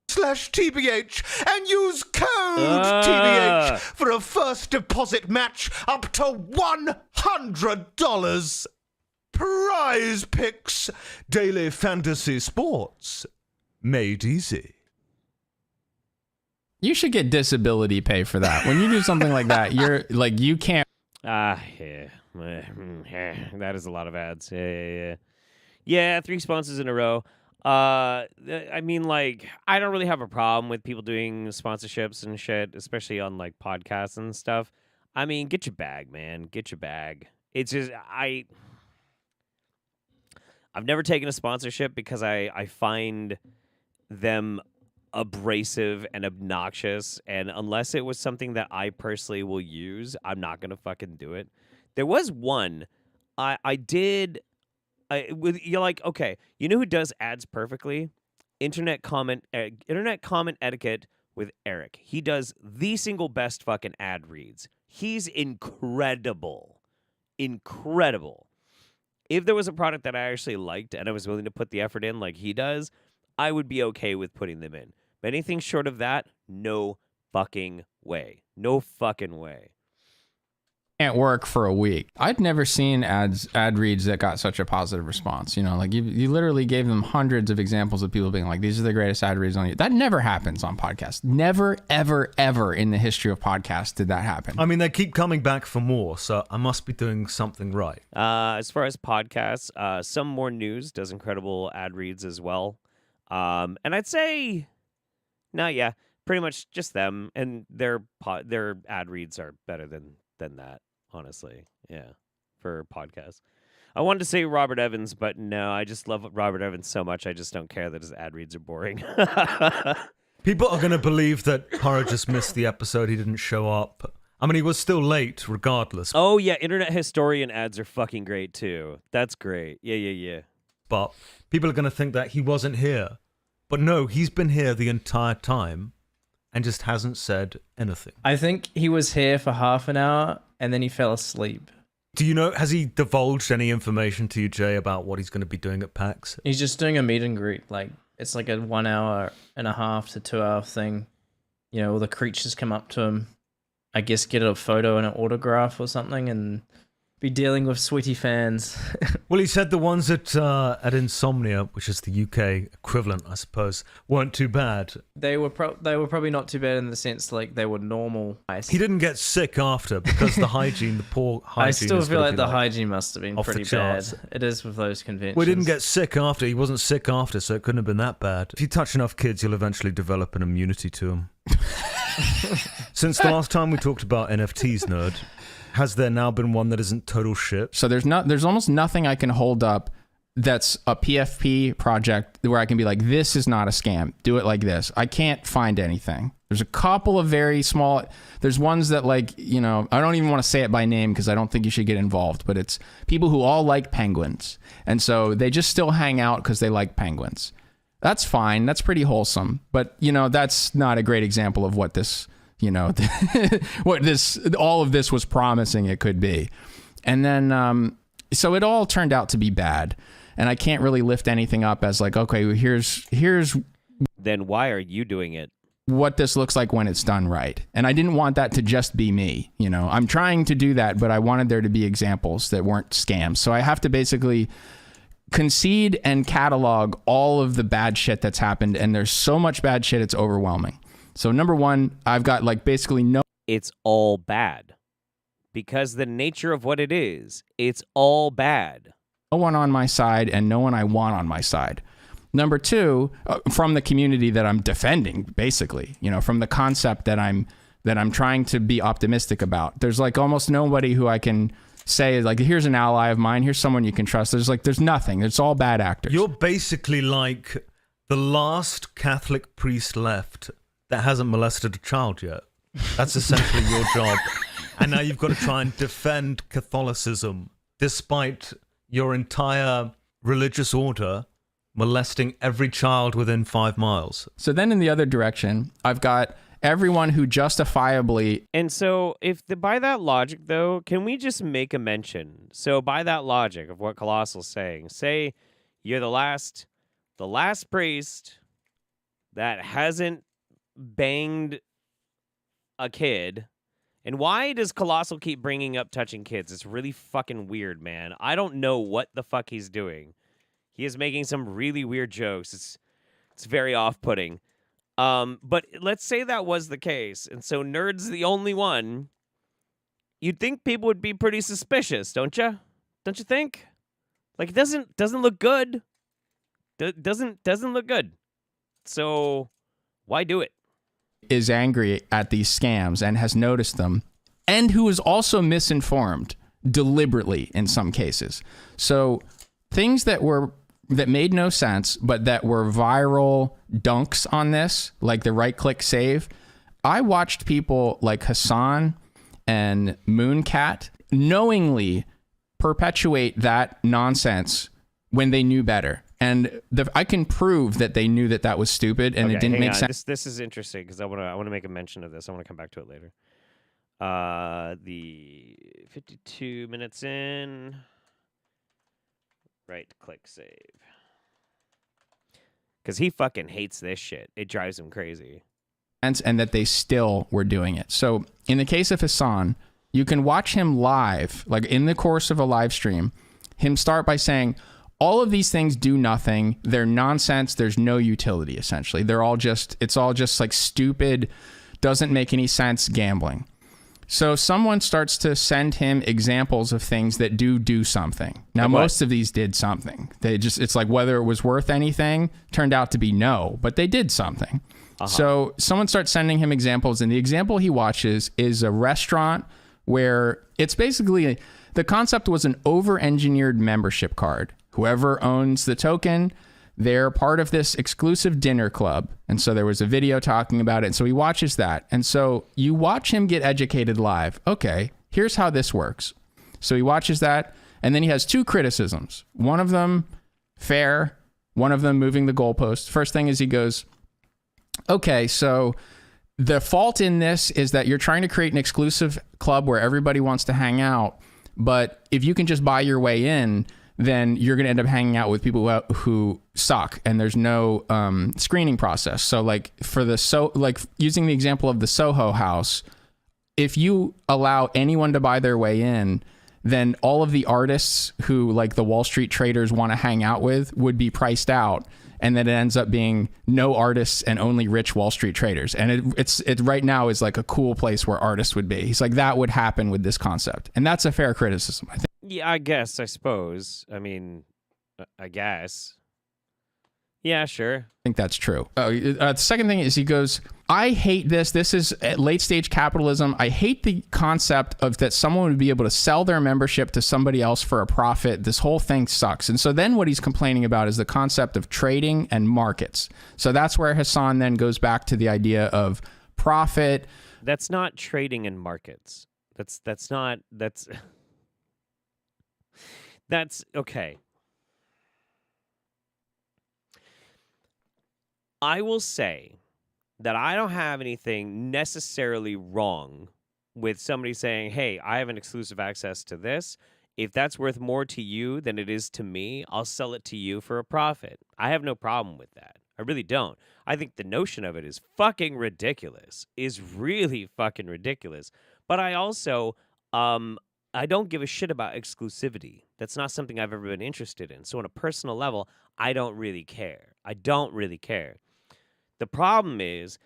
/TBH, and use code TBH for a first deposit match up to $100. Prize Picks, daily fantasy sports, made easy. You should get disability pay for that. When you do something like that, you're like, you can't. Yeah. That is a lot of ads. Yeah, 3 sponsors in a row. I mean, like, I don't really have a problem with people doing sponsorships and shit, especially on, like, podcasts and stuff. I mean, get your bag, man. Get your bag. It's just, I've never taken a sponsorship because I find them abrasive and obnoxious, and unless it was something that I personally will use, I'm not gonna fucking do it. There was one you're like, okay, you know who does ads perfectly? Internet comment etiquette with Eric. He does the single best fucking ad reads. He's incredible. If there was a product that I actually liked and I was willing to put the effort in like he does, I would be okay with putting them in. But anything short of that, no fucking way. No fucking way. Can't work for a week. I'd never seen ad reads that got such a positive response. You know, like you literally gave them hundreds of examples of people being like, these are the greatest ad reads on you. That never happens on podcasts. Never, ever, ever in the history of podcasts did that happen. I mean, they keep coming back for more, so I must be doing something right. As far as podcasts, Some More News does incredible ad reads as well. And I'd say, pretty much just them, and their ad reads are better than that. Honestly, yeah, for podcasts. I wanted to say Robert Evans, but no, I just love Robert Evans so much, I just don't care that his ad reads are boring. People are going to believe that Hara just missed the episode, he didn't show up. I mean, he was still late, regardless. Oh, yeah, Internet Historian ads are fucking great, too. That's great. Yeah. But people are going to think that he wasn't here. But no, he's been here the entire time and just hasn't said anything. I think he was here for half an hour and then he fell asleep. Do you know, has he divulged any information to you, Jay, about what he's going to be doing at PAX? He's just doing a meet and greet. Like, it's like a 1 hour and a half to 2 hour thing. You know, all the creatures come up to him, I guess get a photo and an autograph or something, and be dealing with sweaty fans. Well, he said the ones at Insomnia, which is the UK equivalent, I suppose, weren't too bad. They were probably not too bad in the sense like they were normal. He didn't get sick after because the poor hygiene. I still feel like the hygiene must have been pretty bad. It is with those conventions. We didn't get sick after. He wasn't sick after, so it couldn't have been that bad. If you touch enough kids, you'll eventually develop an immunity to them. Since the last time we talked about NFTs, nerd, has there now been one that isn't total shit? So there's almost nothing I can hold up that's a PFP project where I can be like, this is not a scam. Do it like this. I can't find anything. There's a couple of very small, there's ones that like, you know, I don't even want to say it by name because I don't think you should get involved, but it's people who all like penguins. And so they just still hang out because they like penguins. That's fine. That's pretty wholesome. But, you know, that's not a great example of what this, you know, all of this was promising it could be. And then, so it all turned out to be bad. And I can't really lift anything up as like, okay, well, here's. Then why are you doing it? What this looks like when it's done right. And I didn't want that to just be me. You know, I'm trying to do that, but I wanted there to be examples that weren't scams. So I have to basically concede and catalog all of the bad shit that's happened. And there's so much bad shit, it's overwhelming. So number one, I've got like basically no... It's all bad. Because the nature of what it is, it's all bad. No one on my side and no one I want on my side. Number two, from the community that I'm defending, basically, you know, from the concept that I'm trying to be optimistic about. There's like almost nobody who I can say like, here's an ally of mine, here's someone you can trust. There's nothing. It's all bad actors. You're basically like the last Catholic priest left that hasn't molested a child yet. That's essentially your job. And now you've got to try and defend Catholicism despite your entire religious order molesting every child within 5 miles. So then in the other direction, I've got everyone who justifiably... And so by that logic, though, can we just make a mention? So by that logic of what Colossal's saying, say you're the last priest that hasn't banged a kid. And why does Colossal keep bringing up touching kids? It's really fucking weird, man. I don't know what the fuck he's doing. He is making some really weird jokes. It's very off-putting. But let's say that was the case, and so Nerd's the only one. You'd think people would be pretty suspicious, don't you? Don't you think? Like, it doesn't look good. Doesn't look good. So why do it? Is angry at these scams and has noticed them, and who is also misinformed deliberately in some cases. So things that made no sense, but that were viral dunks on this, like the right-click save. I watched people like Hasan and Mooncat knowingly perpetuate that nonsense when they knew better. And I can prove that they knew that was stupid and it didn't make sense. This is interesting because I want to make a mention of this. I want to come back to it later. The 52 minutes in. Right click save. Because he fucking hates this shit. It drives him crazy. And that they still were doing it. So in the case of Hasan, you can watch him live, like in the course of a live stream, him start by saying, all of these things do nothing. They're nonsense. There's no utility, essentially. It's all just like stupid, doesn't make any sense gambling. So someone starts to send him examples of things that do something. Now, like most of these did something. It's like whether it was worth anything turned out to be no, but they did something. So someone starts sending him examples, and the example he watches is a restaurant where it's basically the concept was an over-engineered membership card. Whoever owns the token, they're part of this exclusive dinner club. And so there was a video talking about it. And so he watches that. And so you watch him get educated live. Okay, here's how this works. So he watches that. And then he has two criticisms. One of them, fair. One of them, moving the goalpost. First thing is he goes, okay, so the fault in this is that you're trying to create an exclusive club where everybody wants to hang out. But if you can just buy your way in, then you're going to end up hanging out with people who suck, and there's no screening process. So like using the example of the Soho house, if you allow anyone to buy their way in, then all of the artists who like the Wall Street traders want to hang out with would be priced out. And then it ends up being no artists and only rich Wall Street traders. And it right now is like a cool place where artists would be. He's like, that would happen with this concept. And that's a fair criticism, I think. Yeah, I suppose. I mean, I guess. Yeah, sure. I think that's true. The second thing is he goes, I hate this. This is late stage capitalism. I hate the concept of that someone would be able to sell their membership to somebody else for a profit. This whole thing sucks. And so then what he's complaining about is the concept of trading and markets. So that's where Hasan then goes back to the idea of profit. That's not trading in markets. That's okay. I will say that I don't have anything necessarily wrong with somebody saying, hey, I have an exclusive access to this. If that's worth more to you than it is to me, I'll sell it to you for a profit. I have no problem with that. I really don't. I think the notion of it is fucking ridiculous. Is really fucking ridiculous. But I also, I don't give a shit about exclusivity. That's not something I've ever been interested in. So on a personal level, I don't really care. I don't really care. The problem is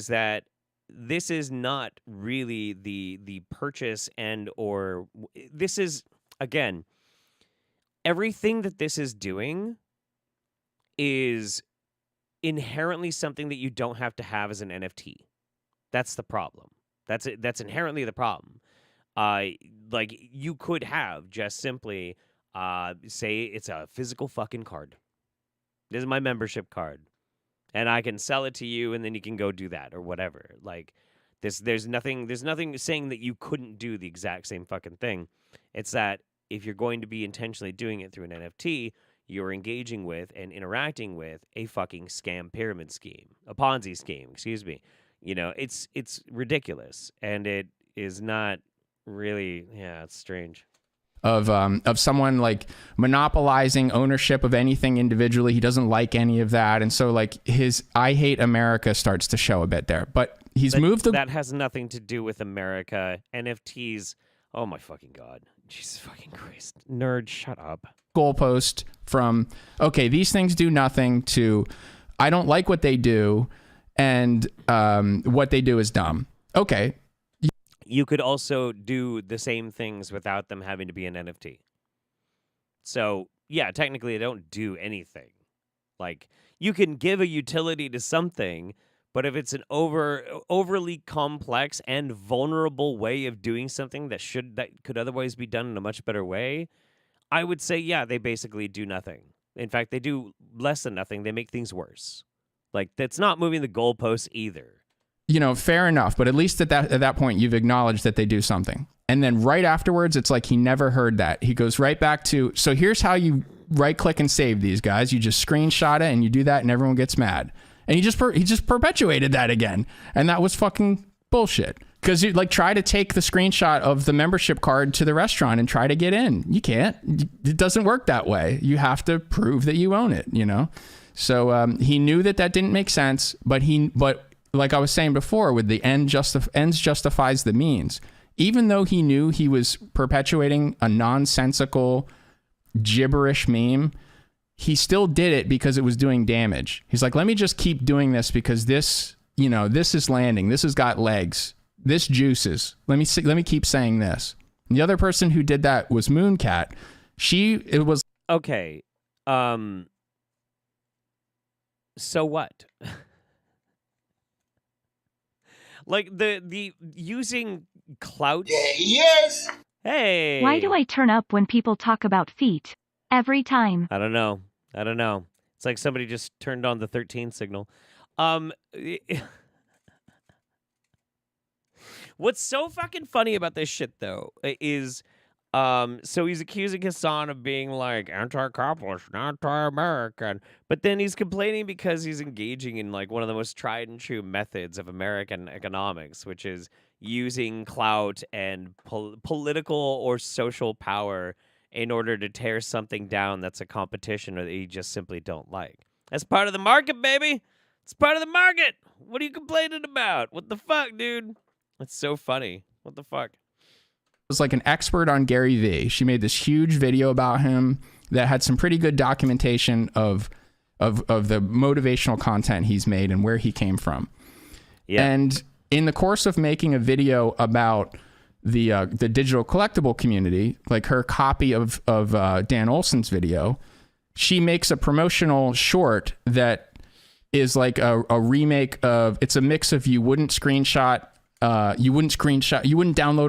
that this is not really the purchase or this is, again, everything that this is doing is inherently something that you don't have to have as an NFT. That's the problem. That's inherently the problem. Like you could have just simply say it's a physical fucking card. This is my membership card. And I can sell it to you, and then you can go do that or whatever. Like there's nothing saying that you couldn't do the exact same fucking thing. It's that if you're going to be intentionally doing it through an NFT, you're engaging with and interacting with a fucking scam pyramid scheme, a Ponzi scheme, excuse me. You know, it's ridiculous, and it is not really, yeah, it's strange. Of someone like monopolizing ownership of anything individually. He doesn't like any of that. And so like his I hate America starts to show a bit there. But He's moved the that has nothing to do with America. NFTs. Oh my fucking god. Jesus fucking Christ. Nerd, shut up. goalpost from, okay, these things do nothing, to I don't like what they do, and what they do is dumb. Okay. You could also do the same things without them having to be an NFT. So, yeah, technically they don't do anything. Like, you can give a utility to something, but if it's an overly complex and vulnerable way of doing something that could otherwise be done in a much better way, I would say, yeah, they basically do nothing. In fact, they do less than nothing. They make things worse. Like, that's not moving the goalposts either. You know, fair enough, but at least at that point, you've acknowledged that they do something. And then right afterwards, it's like he never heard that. He goes right back to, so here's how you right-click and save these guys. You just screenshot it, and you do that, and everyone gets mad. And he just perpetuated that again. And that was fucking bullshit. Because you like try to take the screenshot of the membership card to the restaurant and try to get in. You can't. It doesn't work that way. You have to prove that you own it, you know? So he knew that didn't make sense, but like I was saying before, with the ends justifies the means. Even though he knew he was perpetuating a nonsensical, gibberish meme, he still did it because it was doing damage. He's like, let me just keep doing this because this is landing. This has got legs. This juices. Let me keep saying this. And the other person who did that was Mooncat. It was okay. So what? Like the using clout. Yes. Hey. Why do I turn up when people talk about feet? Every time. I don't know. It's like somebody just turned on the 13 signal. What's so fucking funny about this shit though is so he's accusing Hasan of being like anti-capitalist, anti-American, but then he's complaining because he's engaging in like one of the most tried and true methods of American economics, which is using clout and political or social power in order to tear something down that's a competition or that you just simply don't like. That's part of the market, baby. It's part of the market. What are you complaining about? What the fuck, dude? That's so funny. What the fuck? Was like an expert on Gary Vee. She made this huge video about him that had some pretty good documentation of the motivational content he's made and where he came from. Yeah. And in the course of making a video about the digital collectible community, like her copy of Dan Olson's video, she makes a promotional short that is like a remake of, it's a mix of you wouldn't download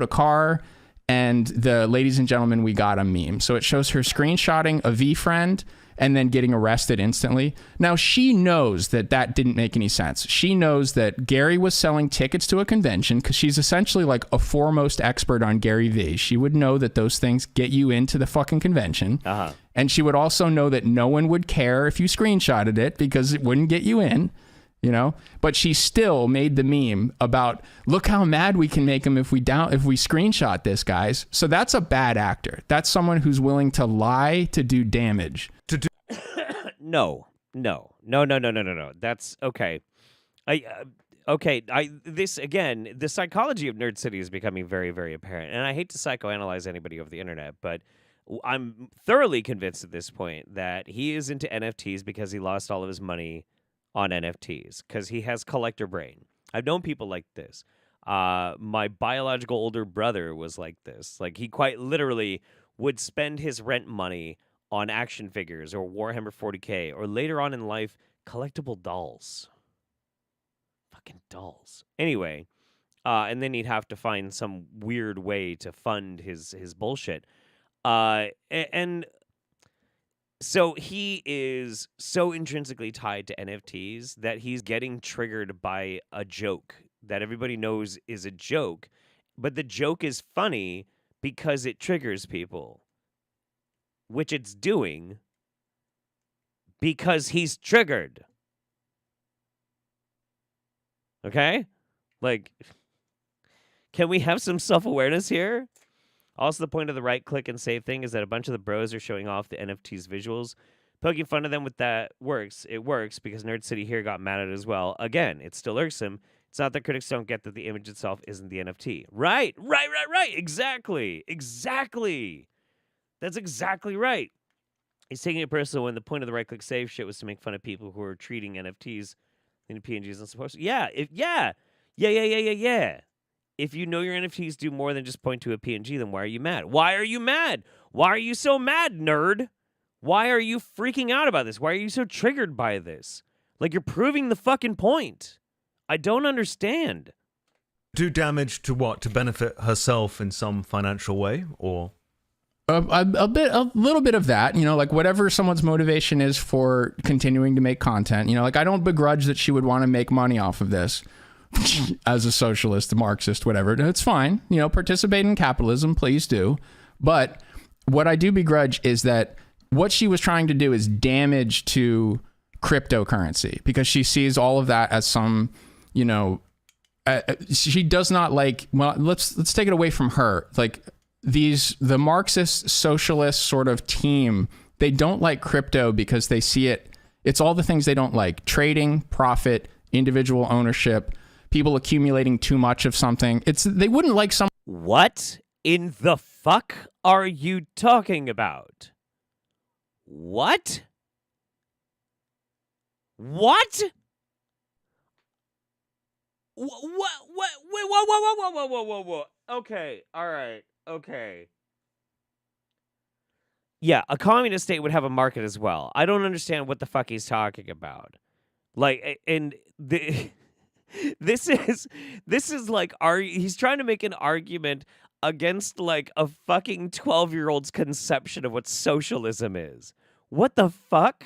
a car and the ladies and gentlemen, we got a meme. So it shows her screenshotting a V-friend and then getting arrested instantly. Now, she knows that didn't make any sense. She knows that Gary was selling tickets to a convention because she's essentially like a foremost expert on Gary Vee. She would know that those things get you into the fucking convention. Uh-huh. And she would also know that no one would care if you screenshotted it because it wouldn't get you in. You know, but she still made the meme about, look how mad we can make him if we screenshot this, guys. So that's a bad actor. That's someone who's willing to lie to do damage. No. That's okay. This again, the psychology of Nerd City is becoming very, very apparent. And I hate to psychoanalyze anybody over the internet, but I'm thoroughly convinced at this point that he is into NFTs because he lost all of his money on NFTs because he has collector brain. I've known people like this. My biological older brother was like this. Like, he quite literally would spend his rent money on action figures or Warhammer 40K or later on in life, collectible dolls. Fucking dolls. Anyway, and then he'd have to find some weird way to fund his bullshit. And so he is so intrinsically tied to NFTs that he's getting triggered by a joke that everybody knows is a joke, but the joke is funny because it triggers people, which it's doing because he's triggered. Okay? Like, can we have some self-awareness here? Also, the point of the right-click and save thing is that a bunch of the bros are showing off the NFTs visuals. Poking fun of them with that works. It works because Nerd City here got mad at it as well. Again, it's still irksome. It's not that critics don't get that the image itself isn't the NFT. Right. Exactly. That's exactly right. He's taking it personal when the point of the right-click save shit was to make fun of people who are treating NFTs into PNGs and supposed to. Yeah. If you know your NFTs do more than just point to a PNG, then why are you mad? Why are you mad? Why are you so mad, nerd? Why are you freaking out about this? Why are you so triggered by this? Like, you're proving the fucking point. I don't understand. Do damage to what? To benefit herself in some financial way, or a little bit of that, you know, like whatever someone's motivation is for continuing to make content, you know, like I don't begrudge that she would want to make money off of this as a socialist, a Marxist, whatever. It's fine, you know, participate in capitalism, please do. But what I do begrudge is that what she was trying to do is damage to cryptocurrency, because she sees all of that as some, you know, she does not like, well, let's take it away from her. Like the Marxist socialist sort of team, they don't like crypto because they see it's all the things they don't like: trading, profit, individual ownership, people accumulating too much of something. They wouldn't like some. What in the fuck are you talking about? What? What? Whoa. Okay, all right, okay. Yeah, a communist state would have a market as well. I don't understand what the fuck he's talking about. Like, and this is like, he's trying to make an argument against like a fucking 12-year-old's conception of what socialism is. What the fuck?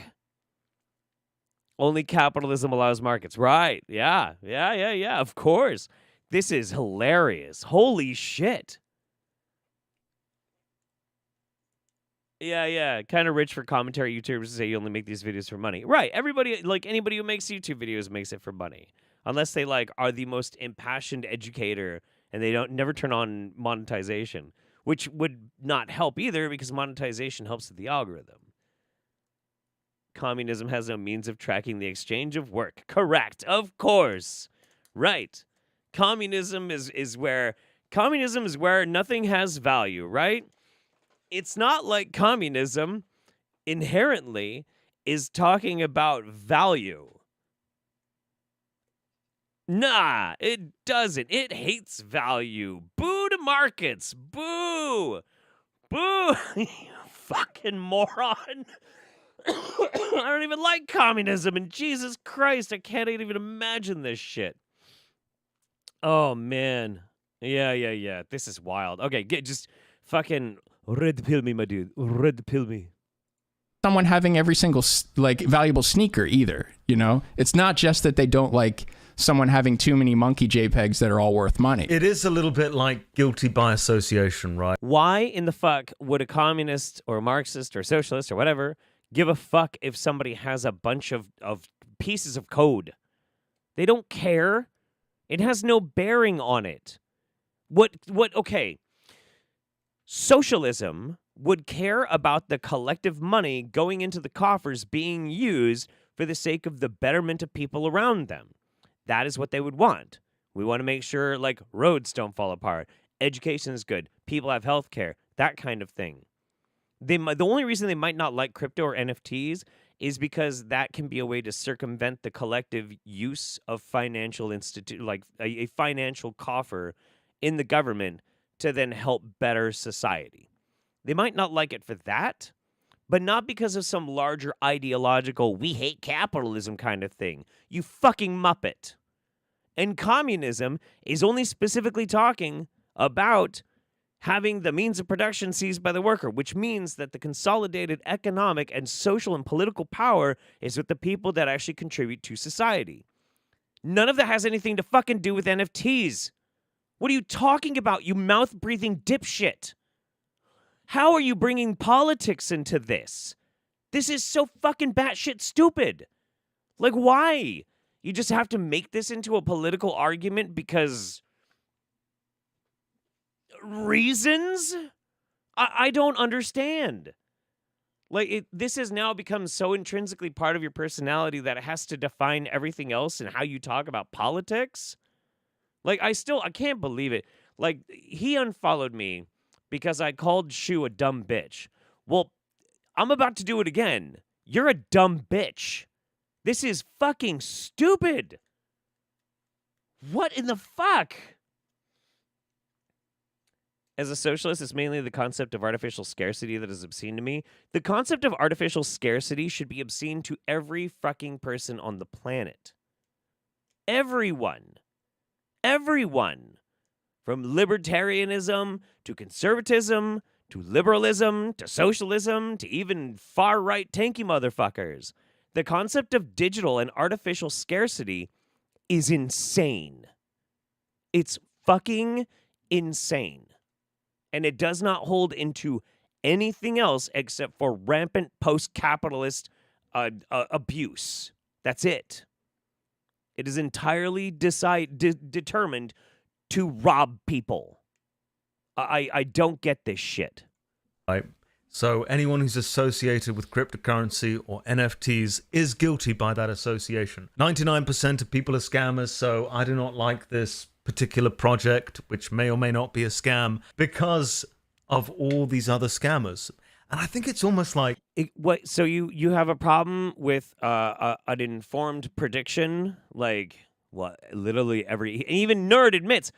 Only capitalism allows markets. Right. Yeah. Of course. This is hilarious. Holy shit. Yeah. Kind of rich for commentary YouTubers to say you only make these videos for money. Right. Everybody, like anybody who makes YouTube videos makes it for money. Unless they like are the most impassioned educator and they never turn on monetization, which would not help either because monetization helps with the algorithm. Communism has no means of tracking the exchange of work. Correct. Of course. Right. Communism is where nothing has value, right? It's not like communism inherently is talking about value. Nah, it doesn't. It hates value. Boo to markets. Boo. You fucking moron. I don't even like communism, and Jesus Christ, I can't even imagine this shit. Oh, man. Yeah. This is wild. Okay, just fucking red pill me, my dude. Red pill me. Someone having every single, like, valuable sneaker either, you know? It's not just that they don't like someone having too many monkey JPEGs that are all worth money. It is a little bit like guilty by association, right? Why in the fuck would a communist or a Marxist or socialist or whatever give a fuck if somebody has a bunch of pieces of code? They don't care. It has no bearing on it. Okay. Socialism would care about the collective money going into the coffers being used for the sake of the betterment of people around them. That is what they would want. We want to make sure, like, roads don't fall apart. Education is good. People have health care. That kind of thing. The only reason they might not like crypto or NFTs is because that can be a way to circumvent the collective use of financial like a financial coffer in the government to then help better society. They might not like it for that, but not because of some larger ideological, we hate capitalism kind of thing. You fucking muppet. And communism is only specifically talking about having the means of production seized by the worker, which means that the consolidated economic and social and political power is with the people that actually contribute to society. None of that has anything to fucking do with NFTs. What are you talking about, you mouth-breathing dipshit? How are you bringing politics into this? This is so fucking batshit stupid. Like, why? You just have to make this into a political argument because reasons? I don't understand. Like, this has now become so intrinsically part of your personality that it has to define everything else and how you talk about politics. Like, I can't believe it. Like, he unfollowed me because I called Shu a dumb bitch. Well, I'm about to do it again. You're a dumb bitch. This is fucking stupid. What in the fuck? As a socialist, it's mainly the concept of artificial scarcity that is obscene to me. The concept of artificial scarcity should be obscene to every fucking person on the planet. Everyone. Everyone. From libertarianism to conservatism to liberalism to socialism to even far-right tanky motherfuckers. The concept of digital and artificial scarcity is insane. It's fucking insane. And it does not hold into anything else except for rampant post-capitalist abuse. That's it. It is entirely determined to rob people. I don't get this shit. Right. So anyone who's associated with cryptocurrency or NFTs is guilty by that association. 99% of people are scammers, so I do not like this particular project, which may or may not be a scam, because of all these other scammers. And I think it's almost like... So you have a problem with an informed prediction? Like, what? Literally even Nerd admits,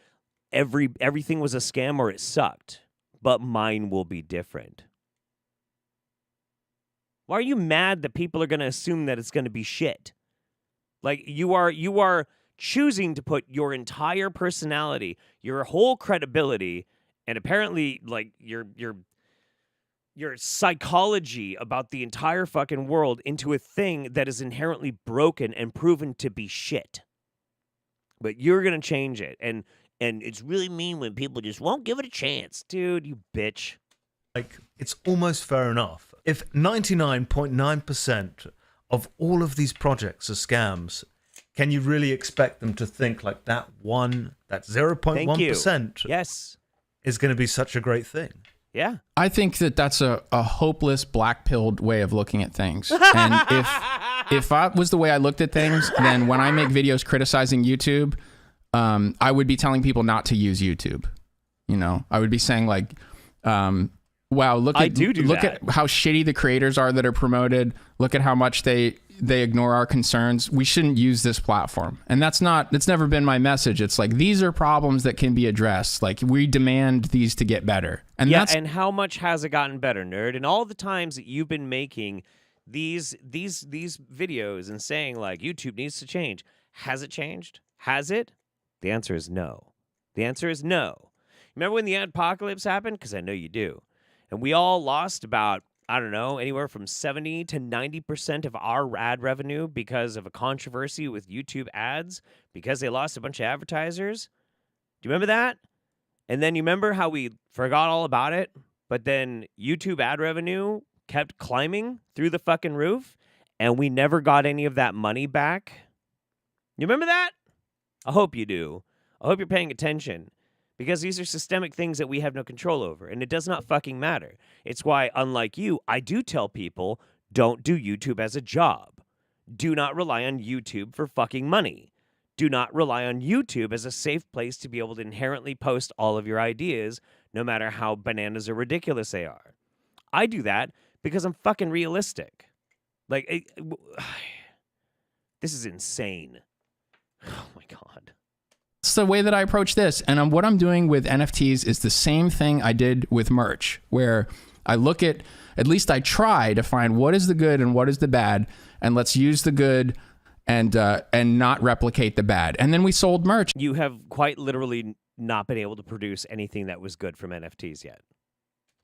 everything was a scam or it sucked, but mine will be different. Why are you mad that people are going to assume that it's going to be shit? Like, you are choosing to put your entire personality, your whole credibility, and apparently, like, your psychology about the entire fucking world into a thing that is inherently broken and proven to be shit. But you're going to change it. And it's really mean when people just won't give it a chance. Dude, you bitch. Like, it's almost fair enough. If 99.9% of all of these projects are scams, can you really expect them to think like that 0.1% yes, is going to be such a great thing? Yeah. I think that's a hopeless black-pilled way of looking at things. And if I was the way I looked at things, then when I make videos criticizing YouTube, I would be telling people not to use YouTube. You know, I would be saying like, wow, look at how shitty the creators are that are promoted. Look at how much they ignore our concerns. We shouldn't use this platform. And it's never been my message. It's like, these are problems that can be addressed. Like, we demand these to get better. And and how much has it gotten better, Nerd? And all the times that you've been making these videos and saying like YouTube needs to change, has it changed? Has it? The answer is no. The answer is no. Remember when the adpocalypse happened? Because I know you do. And we all lost about, I don't know, anywhere from 70 to 90% of our ad revenue because of a controversy with YouTube ads, because they lost a bunch of advertisers. Do you remember that? And then you remember how we forgot all about it, but then YouTube ad revenue kept climbing through the fucking roof, and we never got any of that money back? You remember that? I hope you do. I hope you're paying attention. Because these are systemic things that we have no control over, and it does not fucking matter. It's why, unlike you, I do tell people, don't do YouTube as a job. Do not rely on YouTube for fucking money. Do not rely on YouTube as a safe place to be able to inherently post all of your ideas, no matter how bananas or ridiculous they are. I do that because I'm fucking realistic. Like, this is insane. Oh my God. It's the way that I approach this. And what I'm doing with NFTs is the same thing I did with merch, where I look at least I try to find what is the good and what is the bad, and let's use the good and not replicate the bad. And then we sold merch. You have quite literally not been able to produce anything that was good from NFTs yet.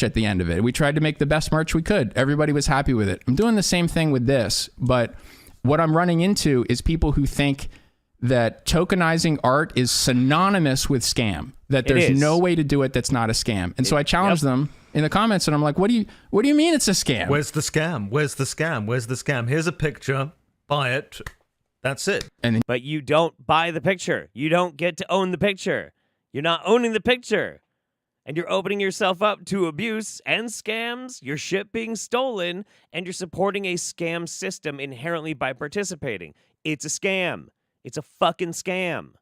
At the end of it, we tried to make the best merch we could. Everybody was happy with it. I'm doing the same thing with this, but what I'm running into is people who think that tokenizing art is synonymous with scam, that there's no way to do it that's not a scam. And so I challenge them in the comments, and I'm like, what do you mean it's a scam? Where's the scam? Where's the scam? Where's the scam? Here's a picture. Buy it. That's it. But you don't buy the picture. You don't get to own the picture. You're not owning the picture. And you're opening yourself up to abuse and scams, your shit being stolen, and you're supporting a scam system inherently by participating. It's a scam. It's a fucking scam.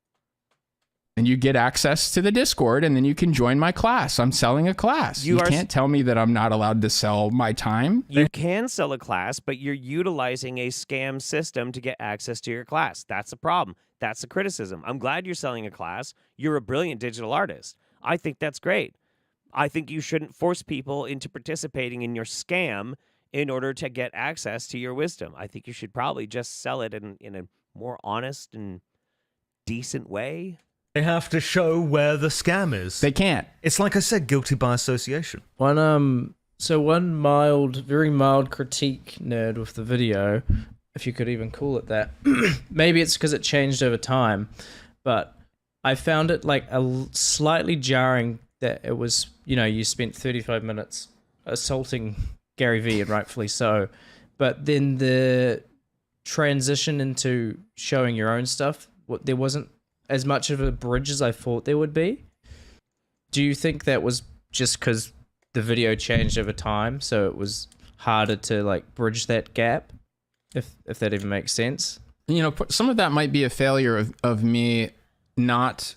And you get access to the Discord, and then you can join my class. I'm selling a class. You can't tell me that I'm not allowed to sell my time. You can sell a class, but you're utilizing a scam system to get access to your class. That's the problem. That's the criticism. I'm glad you're selling a class. You're a brilliant digital artist. I think that's great. I think you shouldn't force people into participating in your scam in order to get access to your wisdom. I think you should probably just sell it in a more honest and decent way. They have to show where the scam is. They can't. It's like I said, guilty by association. One very mild critique nerd with the video, if you could even call it that. Maybe it's because it changed over time, but I found it like slightly jarring that it was, you spent 35 minutes assaulting Gary Vee, and rightfully so, but then the transition into showing your own stuff, there wasn't as much of a bridge as I thought there would be. Do you think that was just because the video changed over time, so it was harder to like bridge that gap, if that even makes sense? Some of that might be a failure of me not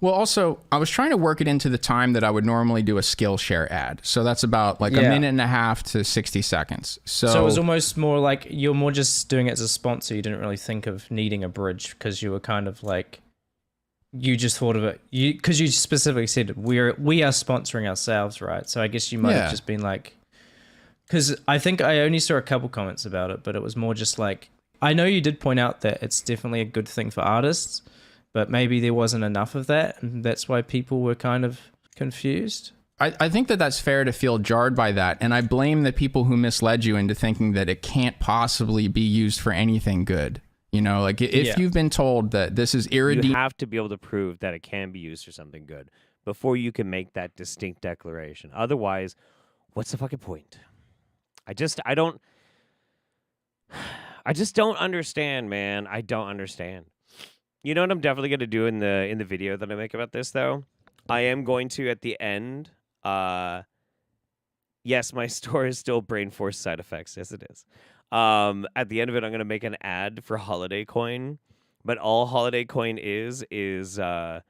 also I was trying to work it into the time that I would normally do a Skillshare ad. So that's about a minute and a half to 60 seconds. So it was almost more like you're more just doing it as a sponsor. You didn't really think of needing a bridge because you were kind of like, you just thought of it because you specifically said we are sponsoring ourselves, right? So I guess you might have just been like, because I think I only saw a couple comments about it, but it was more just like, I know you did point out that it's definitely a good thing for artists, but maybe there wasn't enough of that, and that's why people were kind of confused. I think that's fair to feel jarred by that, and I blame the people who misled you into thinking that it can't possibly be used for anything good. If you've been told that this is irredeemable... You have to be able to prove that it can be used for something good before you can make that distinct declaration. Otherwise, what's the fucking point? I just don't understand, man. I don't understand. You know what I'm definitely going to do in the video that I make about this, though? I am going to, at the end, yes, my store is still Brain Force side effects. Yes, it is. At the end of it, I'm going to make an ad for Holiday Coin. But all Holiday Coin is PayPaling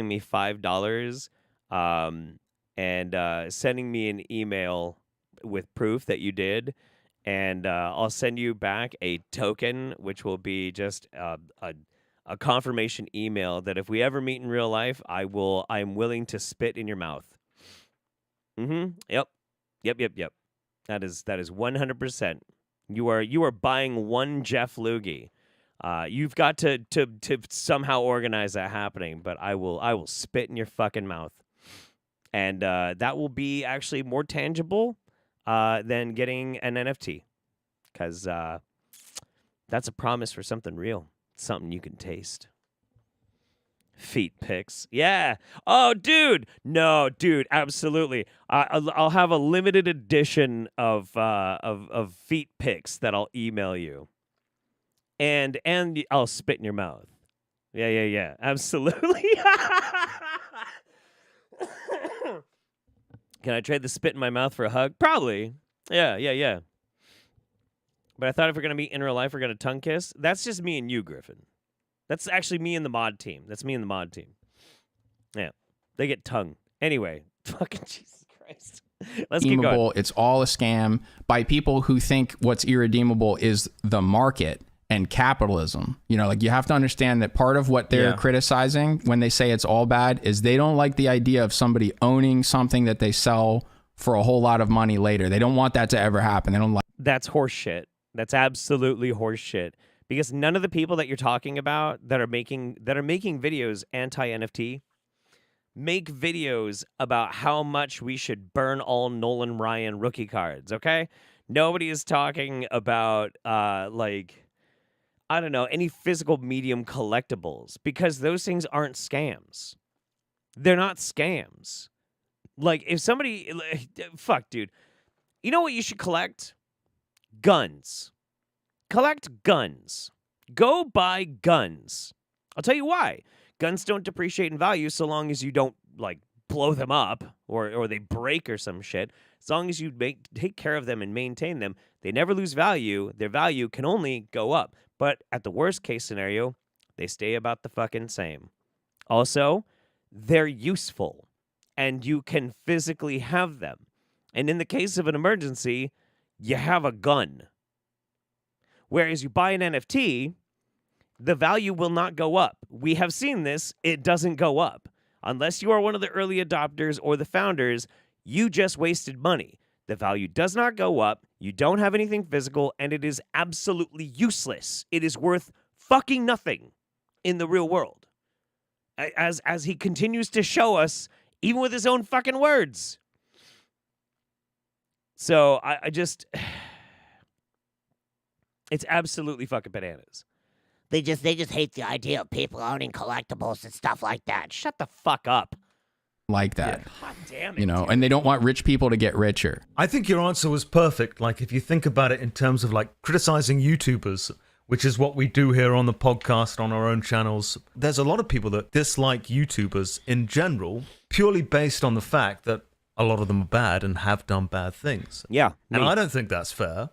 me $5 and sending me an email with proof that you did. And I'll send you back a token, which will be just a confirmation email that if we ever meet in real life, I'm willing to spit in your mouth. Yep. That is 100%. You are buying one Jeff Loogie. You've got to somehow organize that happening, but I will spit in your fucking mouth. And that will be actually more tangible than getting an NFT, because that's a promise for something real, something you can taste. Feet pics, yeah. Oh, dude, no, dude, absolutely. I'll have a limited edition of feet pics that I'll email you, and I'll spit in your mouth. Yeah, absolutely. Can I trade the spit in my mouth for a hug? Probably. Yeah. But I thought if we're going to meet in real life, we're going to tongue kiss. That's just me and you, Griffin. That's actually me and the mod team. Yeah. They get tongue. Anyway, fucking Jesus Christ. Let's keep going. It's all a scam by people who think what's irredeemable is the market and capitalism. You have to understand that part of what they're criticizing when they say it's all bad is they don't like the idea of somebody owning something that they sell for a whole lot of money later. They don't want that to ever happen. They don't like. That's horseshit. That's absolutely horseshit. Because none of the people that you're talking about that are making videos anti-NFT make videos about how much we should burn all Nolan Ryan rookie cards, okay? Nobody is talking about I don't know, any physical medium collectibles, because those things aren't scams. They're not scams. Like, if somebody... Fuck, dude. You know what you should collect? Guns. Collect guns. Go buy guns. I'll tell you why. Guns don't depreciate in value so long as you don't, blow them up or they break or some shit. As long as you take care of them and maintain them, they never lose value. Their value can only go up. But at the worst case scenario, They stay about the fucking same. Also, they're useful, and you can physically have them. And in the case of an emergency, you have a gun. Whereas you buy an NFT, the value will not go up. We have seen this. It doesn't go up. Unless you are one of the early adopters or the founders, you just wasted money. The value does not go up. You don't have anything physical, and it is absolutely useless. It is worth fucking nothing in the real world. As he continues to show us, even with his own fucking words. So I just, it's absolutely fucking bananas. They just hate the idea of people owning collectibles and stuff like that. Shut the fuck up. Like that. God damn it. You know, and they don't want rich people to get richer. I think your answer was perfect. Like, if you think about it in terms of like criticizing YouTubers, which is what we do here on the podcast, on our own channels, there's a lot of people that dislike YouTubers in general, purely based on the fact that a lot of them are bad and have done bad things. Yeah. And I don't think that's fair.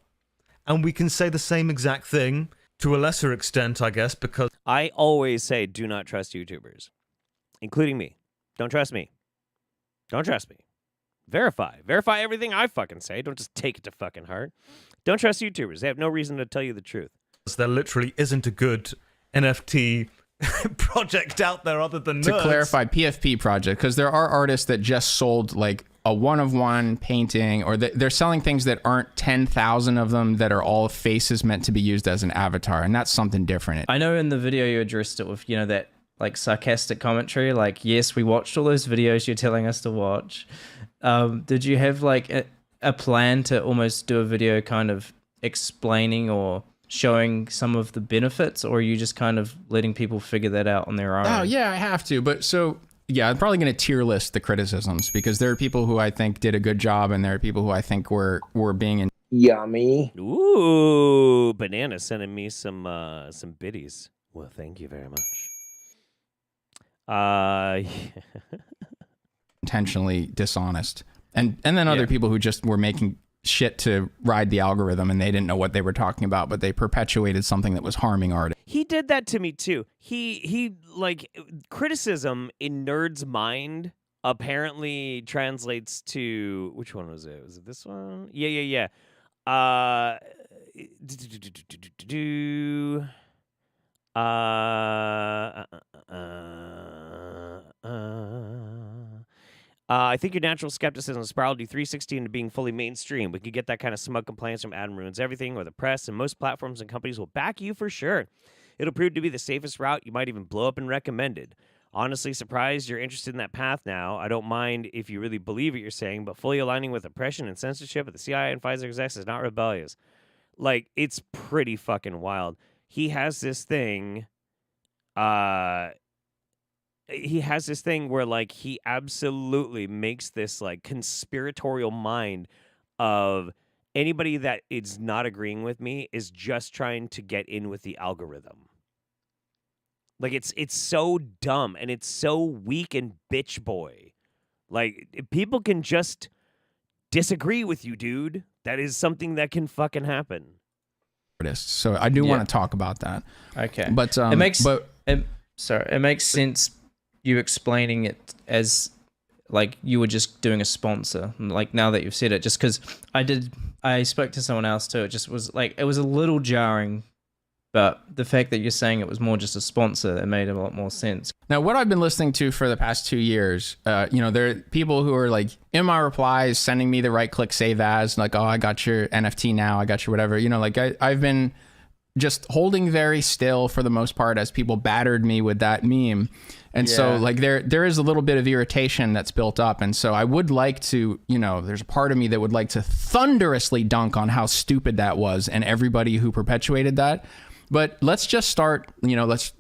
And we can say the same exact thing to a lesser extent, I guess, because I always say do not trust YouTubers, including me. Don't trust me. Don't trust me. Verify. Verify everything I fucking say. Don't just take it to fucking heart. Don't trust YouTubers. They have no reason to tell you the truth. there literally isn't a good NFT project out there other than to nerds. clarify, PFP project, because there are artists that just sold like a one-of-one painting, or they're selling things that aren't 10,000 of them that are all faces meant to be used as an avatar, and that's something different. I know in the video you addressed it with, you know, that like sarcastic commentary, like, yes, we watched all those videos you're telling us to watch. Did you have like a plan to almost do a video kind of explaining or showing some of the benefits, or are you just kind of letting people figure that out on their own? Oh yeah, I have to. But so yeah, I'm probably going to tier list the criticisms, because there are people who I think did a good job, and there are people who I think were being yummy. Ooh, Banana sending me some biddies. Well, thank you very much. Intentionally dishonest, and then other people who just were making shit to ride the algorithm, and they didn't know what they were talking about, but they perpetuated something that was harming art. He did that to me too. He like, criticism in Nerd's mind apparently translates to, which one was it? Was it this one? Yeah. I think your natural skepticism spiraled you 360 into being fully mainstream. We could get that kind of smug compliance from Adam Ruins Everything or the press, and most platforms and companies will back you for sure. It'll prove to be the safest route. You might even blow up and recommended. Honestly surprised you're interested in that path now. I don't mind if you really believe what you're saying, but fully aligning with oppression and censorship at the CIA and Pfizer execs is not rebellious. Like, it's pretty fucking wild. He has this thing, where, like, he absolutely makes this, like, conspiratorial mind of anybody that is not agreeing with me is just trying to get in with the algorithm. Like, it's so dumb, and it's so weak and bitch boy. Like, people can just disagree with you, dude. That is something that can fucking happen. So I do want to talk about that. Okay. But it makes sense you explaining it as like you were just doing a sponsor, like now that you've said it, just because I spoke to someone else too. It just was like, it was a little jarring, but the fact that you're saying it was more just a sponsor, it made a lot more sense. Now, what I've been listening to for the past 2 years, there are people who are like in my replies sending me the right click save as, like, oh, I got your NFT now, I got your whatever, like I've been just holding very still for the most part as people battered me with that meme. And so like there is a little bit of irritation that's built up. And so I would like to, there's a part of me that would like to thunderously dunk on how stupid that was and everybody who perpetuated that. But let's just start, let's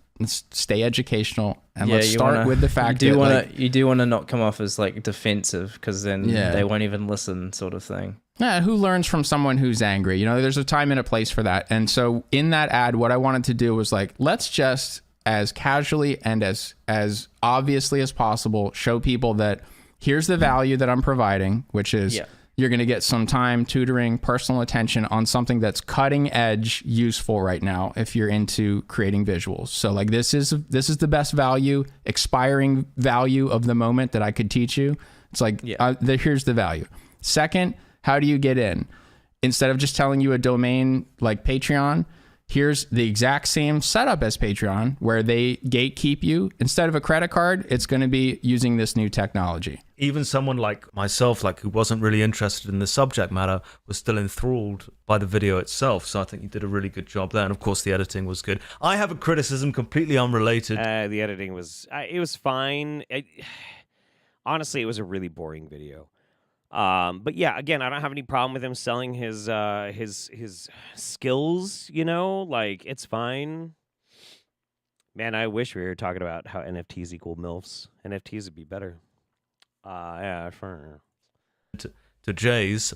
stay educational, and let's start with the fact you do want to not come off as like defensive, because then they won't even listen, sort of thing. Yeah, who learns from someone who's angry? There's a time and a place for that. And so in that ad, what I wanted to do was like, let's just as casually and as obviously as possible show people that here's the value that I'm providing, which is You're going to get some time, tutoring, personal attention on something that's cutting edge, useful right now if you're into creating visuals. So like this is the best value, expiring value of the moment that I could teach you. It's like, here's the value. Second, how do you get in? Instead of just telling you a domain like Patreon, here's the exact same setup as Patreon where they gatekeep you. Instead of a credit card, it's going to be using this new technology. Even someone like myself, like who wasn't really interested in the subject matter, was still enthralled by the video itself. So I think you did a really good job there. And of course, the editing was good. I have a criticism completely unrelated. The editing was, it was fine. Honestly, it was a really boring video. But yeah, again, I don't have any problem with him selling his skills, you know, like it's fine. Man, I wish we were talking about how NFTs equal MILFs. NFTs would be better. Yeah, sure. To Jay's.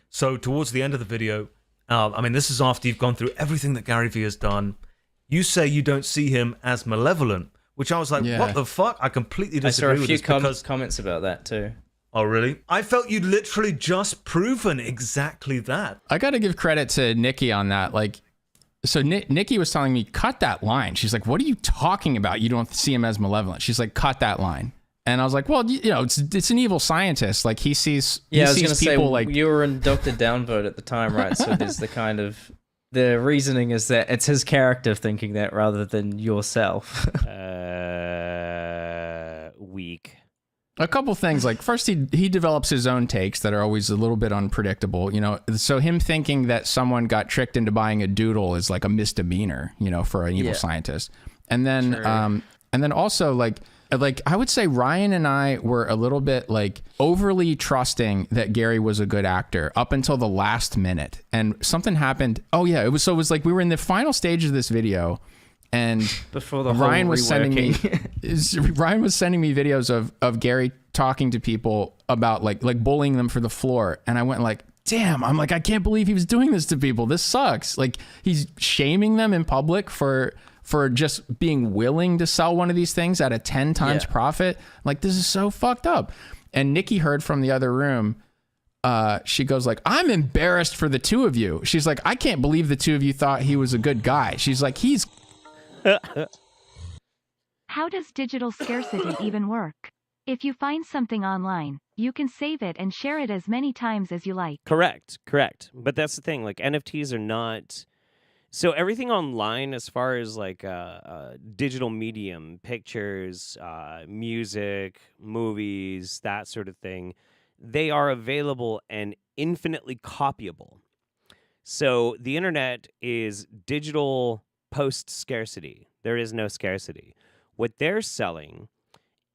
So towards the end of the video, I mean, this is after you've gone through everything that Gary Vee has done. You say you don't see him as malevolent, which I was like, what the fuck? I completely disagree with this. I saw a few comments about that too. Oh, really? I felt you'd literally just proven exactly that. I got to give credit to Nikki on that. Like, so Nikki was telling me, cut that line. She's like, what are you talking about? You don't see him as malevolent. She's like, cut that line. And I was like, well, you know, it's an evil scientist. Like he sees, yeah, he I was sees gonna people say, like you were in Dr. Downvote at the time, right? So there's the reasoning is that it's his character thinking that rather than yourself. Weak. A couple things, like first he develops his own takes that are always a little bit unpredictable, you know, so him thinking that someone got tricked into buying a doodle is like a misdemeanor, you know, for an evil scientist. And then also like I would say Ryan and I were a little bit like overly trusting that Gary was a good actor up until the last minute, and something happened. Oh yeah, it was like we were in the final stage of this video, and before the Ryan was sending me videos of Gary talking to people about like bullying them for the floor, and I went like, damn, I'm like, I can't believe he was doing this to people. This sucks. Like he's shaming them in public for just being willing to sell one of these things at a 10 times profit. Like, this is so fucked up. And Nikki heard from the other room. She goes like, I'm embarrassed for the two of you. She's like, I can't believe the two of you thought he was a good guy. She's like, he's... How does digital scarcity even work? If you find something online, you can save it and share it as many times as you like. Correct. But that's the thing. Like, NFTs are not... So everything online, as far as like digital medium, pictures, music, movies, that sort of thing, they are available and infinitely copyable. So the internet is digital post-scarcity. There is no scarcity. What they're selling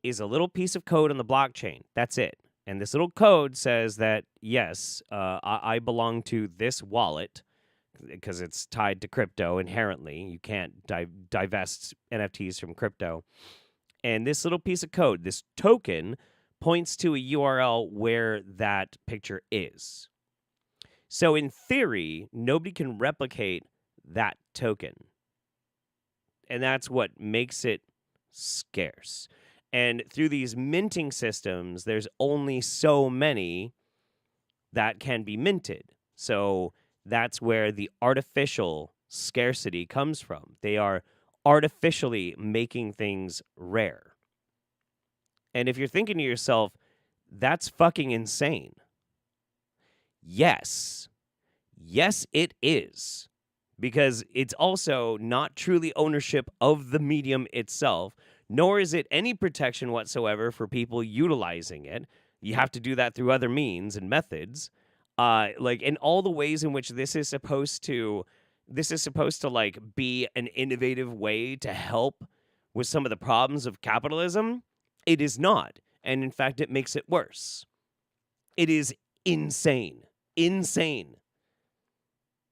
is a little piece of code on the blockchain. That's it. And this little code says that, yes, I belong to this wallet, because it's tied to crypto inherently. You can't divest NFTs from crypto. And this little piece of code, this token, points to a URL where that picture is. So in theory, nobody can replicate that token. And that's what makes it scarce. And through these minting systems, there's only so many that can be minted. So that's where the artificial scarcity comes from. They are artificially making things rare. And if you're thinking to yourself, that's fucking insane. Yes. Yes, it is. Because it's also not truly ownership of the medium itself, nor is it any protection whatsoever for people utilizing it. You have to do that through other means and methods. Like in all the ways in which this is supposed to like be an innovative way to help with some of the problems of capitalism, it is not. And in fact, it makes it worse. It is insane. Insane.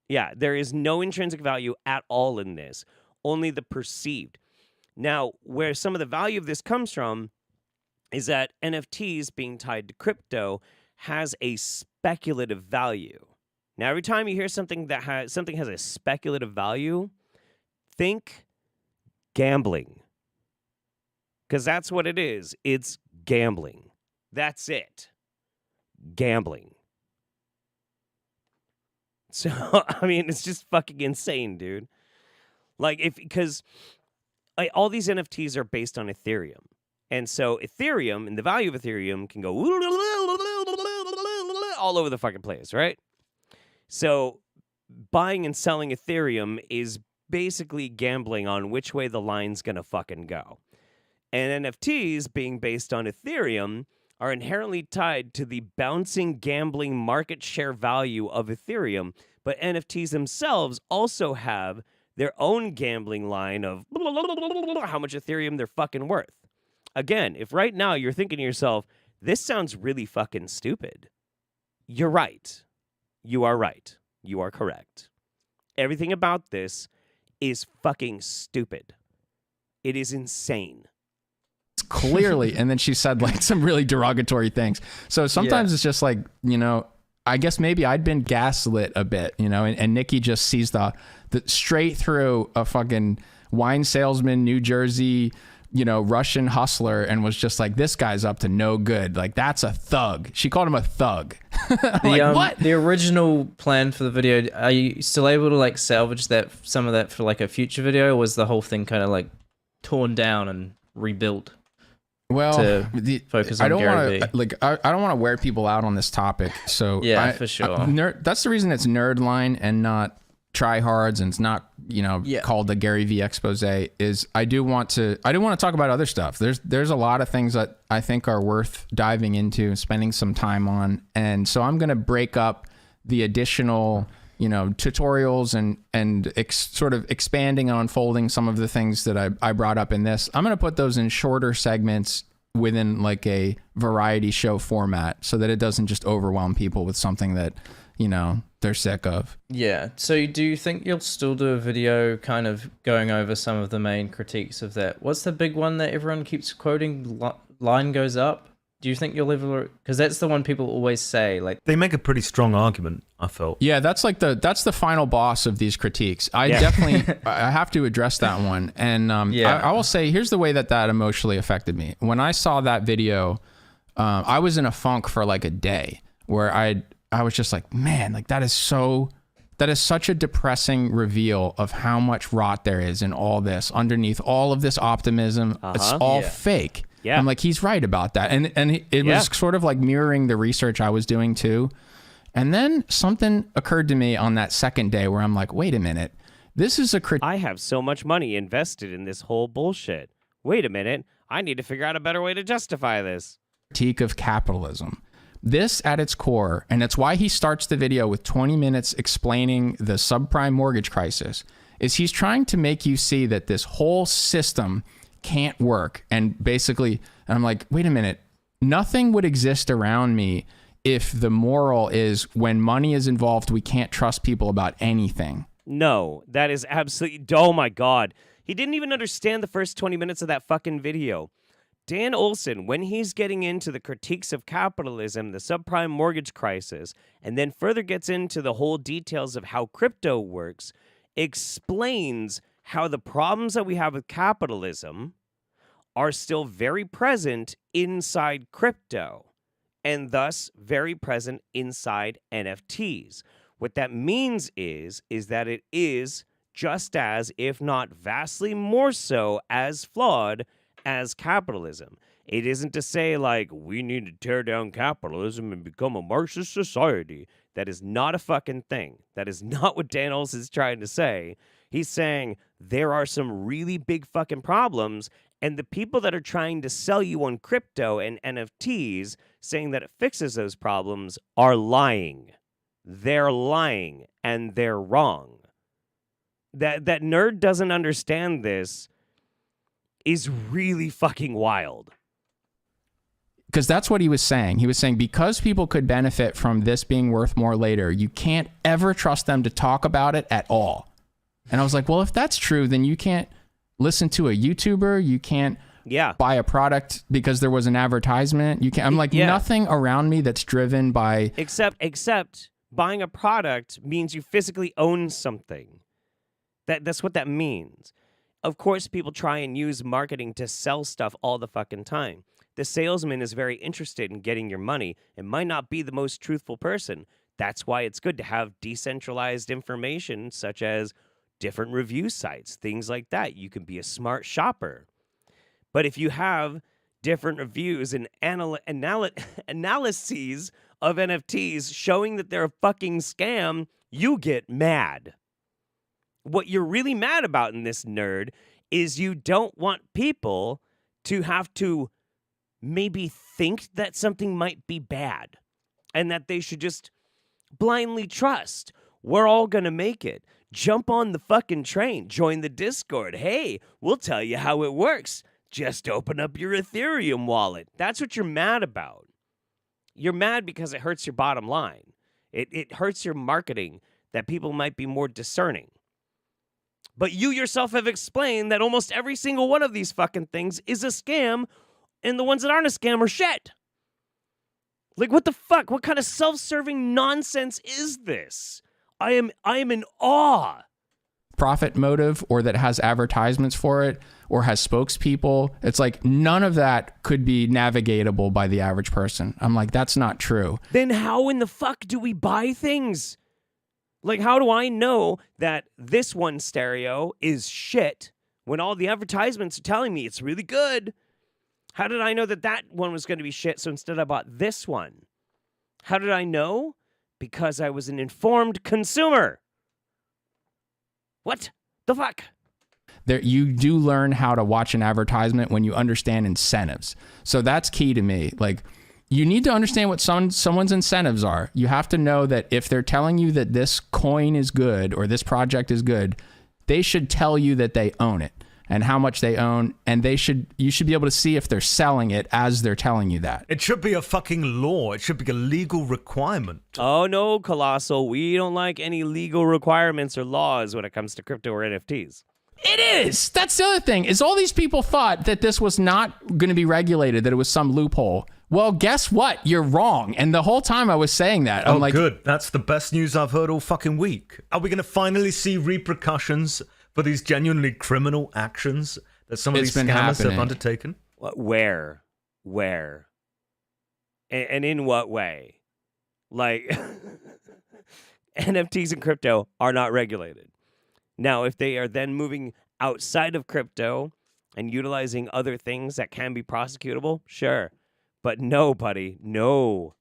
Yeah, there is no intrinsic value at all in this, only the perceived. Now, where some of the value of this comes from is that NFTs being tied to crypto has a speculative value. Now, every time you hear something has a speculative value, think gambling. Because that's what it is. It's gambling. That's it. Gambling. So, I mean, it's just fucking insane, dude. Like, because all these NFTs are based on Ethereum. And so Ethereum and the value of Ethereum can go all over the fucking place, right? So buying and selling Ethereum is basically gambling on which way the line's going to fucking go. And NFTs, being based on Ethereum, are inherently tied to the bouncing gambling market share value of Ethereum. But NFTs themselves also have their own gambling line of how much Ethereum they're fucking worth. Again, if right now you're thinking to yourself, this sounds really fucking stupid, you're right. You are right. You are correct. Everything about this is fucking stupid. It is insane. Clearly. And then she said like some really derogatory things. So sometimes it's just like, you know, I guess maybe I'd been gaslit a bit, you know, and Nikki just sees the straight through a fucking wine salesman, New Jersey, you know, Russian hustler, and was just like, this guy's up to no good. Like, that's a thug. She called him a thug. What? The original plan for the video, are you still able to like salvage some of that for like a future video, or was the whole thing kind of like torn down and rebuilt? Well, to focus on Gary Vee. Like, I don't want to wear people out on this topic. So for sure. That's the reason it's Nerdline and not Tryhards, and it's not, you know, called the Gary Vee expose. Is I do want to talk about other stuff. There's a lot of things that I think are worth diving into and spending some time on, and so I'm going to break up the additional, you know, tutorials and sort of expanding and unfolding some of the things that I brought up in this. I'm going to put those in shorter segments within like a variety show format, so that it doesn't just overwhelm people with something that, you know, they're sick of. Yeah. So do you think you'll still do a video kind of going over some of the main critiques of that? What's the big one that everyone keeps quoting? Line goes up. Do you think you'll ever? Because that's the one people always say. Like, they make a pretty strong argument, I felt. Yeah, that's the final boss of these critiques. I definitely I have to address that one. And I will say, here's the way that emotionally affected me. When I saw that video, I was in a funk for like a day, where I was just like, man, like that is such a depressing reveal of how much rot there is in all this, underneath all of this optimism. It's all fake. Yeah. I'm like, he's right about that. And it was sort of like mirroring the research I was doing too. And then something occurred to me on that second day where I'm like, wait a minute, this is I have so much money invested in this whole bullshit. Wait a minute, I need to figure out a better way to justify this. Critique of capitalism. This at its core, and it's why he starts the video with 20 minutes explaining the subprime mortgage crisis, is he's trying to make you see that this whole system can't work. And basically, I'm like, wait a minute, nothing would exist around me if the moral is when money is involved, we can't trust people about anything. No, that is absolutely, oh my God. He didn't even understand the first 20 minutes of that fucking video. Dan Olson, when he's getting into the critiques of capitalism, the subprime mortgage crisis, and then further gets into the whole details of how crypto works, explains how the problems that we have with capitalism are still very present inside crypto, and thus very present inside NFTs. What that means is that it is just as, if not vastly more so, as flawed as capitalism. It isn't to say, like, we need to tear down capitalism and become a Marxist society. That is not a fucking thing. That is not what Dan Olson is trying to say. He's saying there are some really big fucking problems, and the people that are trying to sell you on crypto and NFTs, saying that it fixes those problems, are lying. They're lying, and they're wrong. That nerd doesn't understand this is really fucking wild. Because that's what he was saying. He was saying, because people could benefit from this being worth more later, you can't ever trust them to talk about it at all. And I was like, well, if that's true, then you can't listen to a YouTuber. You can't buy a product because there was an advertisement. You can't. I'm like, nothing around me that's driven by... Except buying a product means you physically own something. That's what that means. Of course, people try and use marketing to sell stuff all the fucking time. The salesman is very interested in getting your money and might not be the most truthful person. That's why it's good to have decentralized information, such as different review sites, things like that. You can be a smart shopper. But if you have different reviews and analyses of NFTs showing that they're a fucking scam, you get mad. What you're really mad about in this, nerd, is you don't want people to have to maybe think that something might be bad and that they should just blindly trust. We're all going to make it. Jump on the fucking train. Join the Discord. Hey, we'll tell you how it works. Just open up your Ethereum wallet. That's what you're mad about. You're mad because it hurts your bottom line. It hurts your marketing that people might be more discerning. But you yourself have explained that almost every single one of these fucking things is a scam, and the ones that aren't a scam are shit. Like, what the fuck? What kind of self-serving nonsense is this? I am in awe. Profit motive, or that has advertisements for it, or has spokespeople. It's like none of that could be navigatable by the average person. I'm like, that's not true. Then how in the fuck do we buy things? Like, how do I know that this one stereo is shit when all the advertisements are telling me it's really good? How did I know that that one was going to be shit, so instead I bought this one? How did I know? Because I was an informed consumer. What the fuck? There, you do learn how to watch an advertisement when you understand incentives. So that's key to me. Like, you need to understand what someone's incentives are. You have to know that if they're telling you that this coin is good or this project is good, they should tell you that they own it and how much they own, and you should be able to see if they're selling it as they're telling you that. It should be a fucking law. It should be a legal requirement. Oh no, Colossal, we don't like any legal requirements or laws when it comes to crypto or NFTs. It is. That's the other thing, is all these people thought that this was not going to be regulated, that it was some loophole. Well, guess what? You're wrong. And the whole time I was saying that, I'm like, good. That's the best news I've heard all fucking week. Are we going to finally see repercussions for these genuinely criminal actions that some of these scammers have undertaken? Where? And in what way? Like, NFTs and crypto are not regulated. Now, if they are then moving outside of crypto and utilizing other things that can be prosecutable, sure. But no, buddy, no.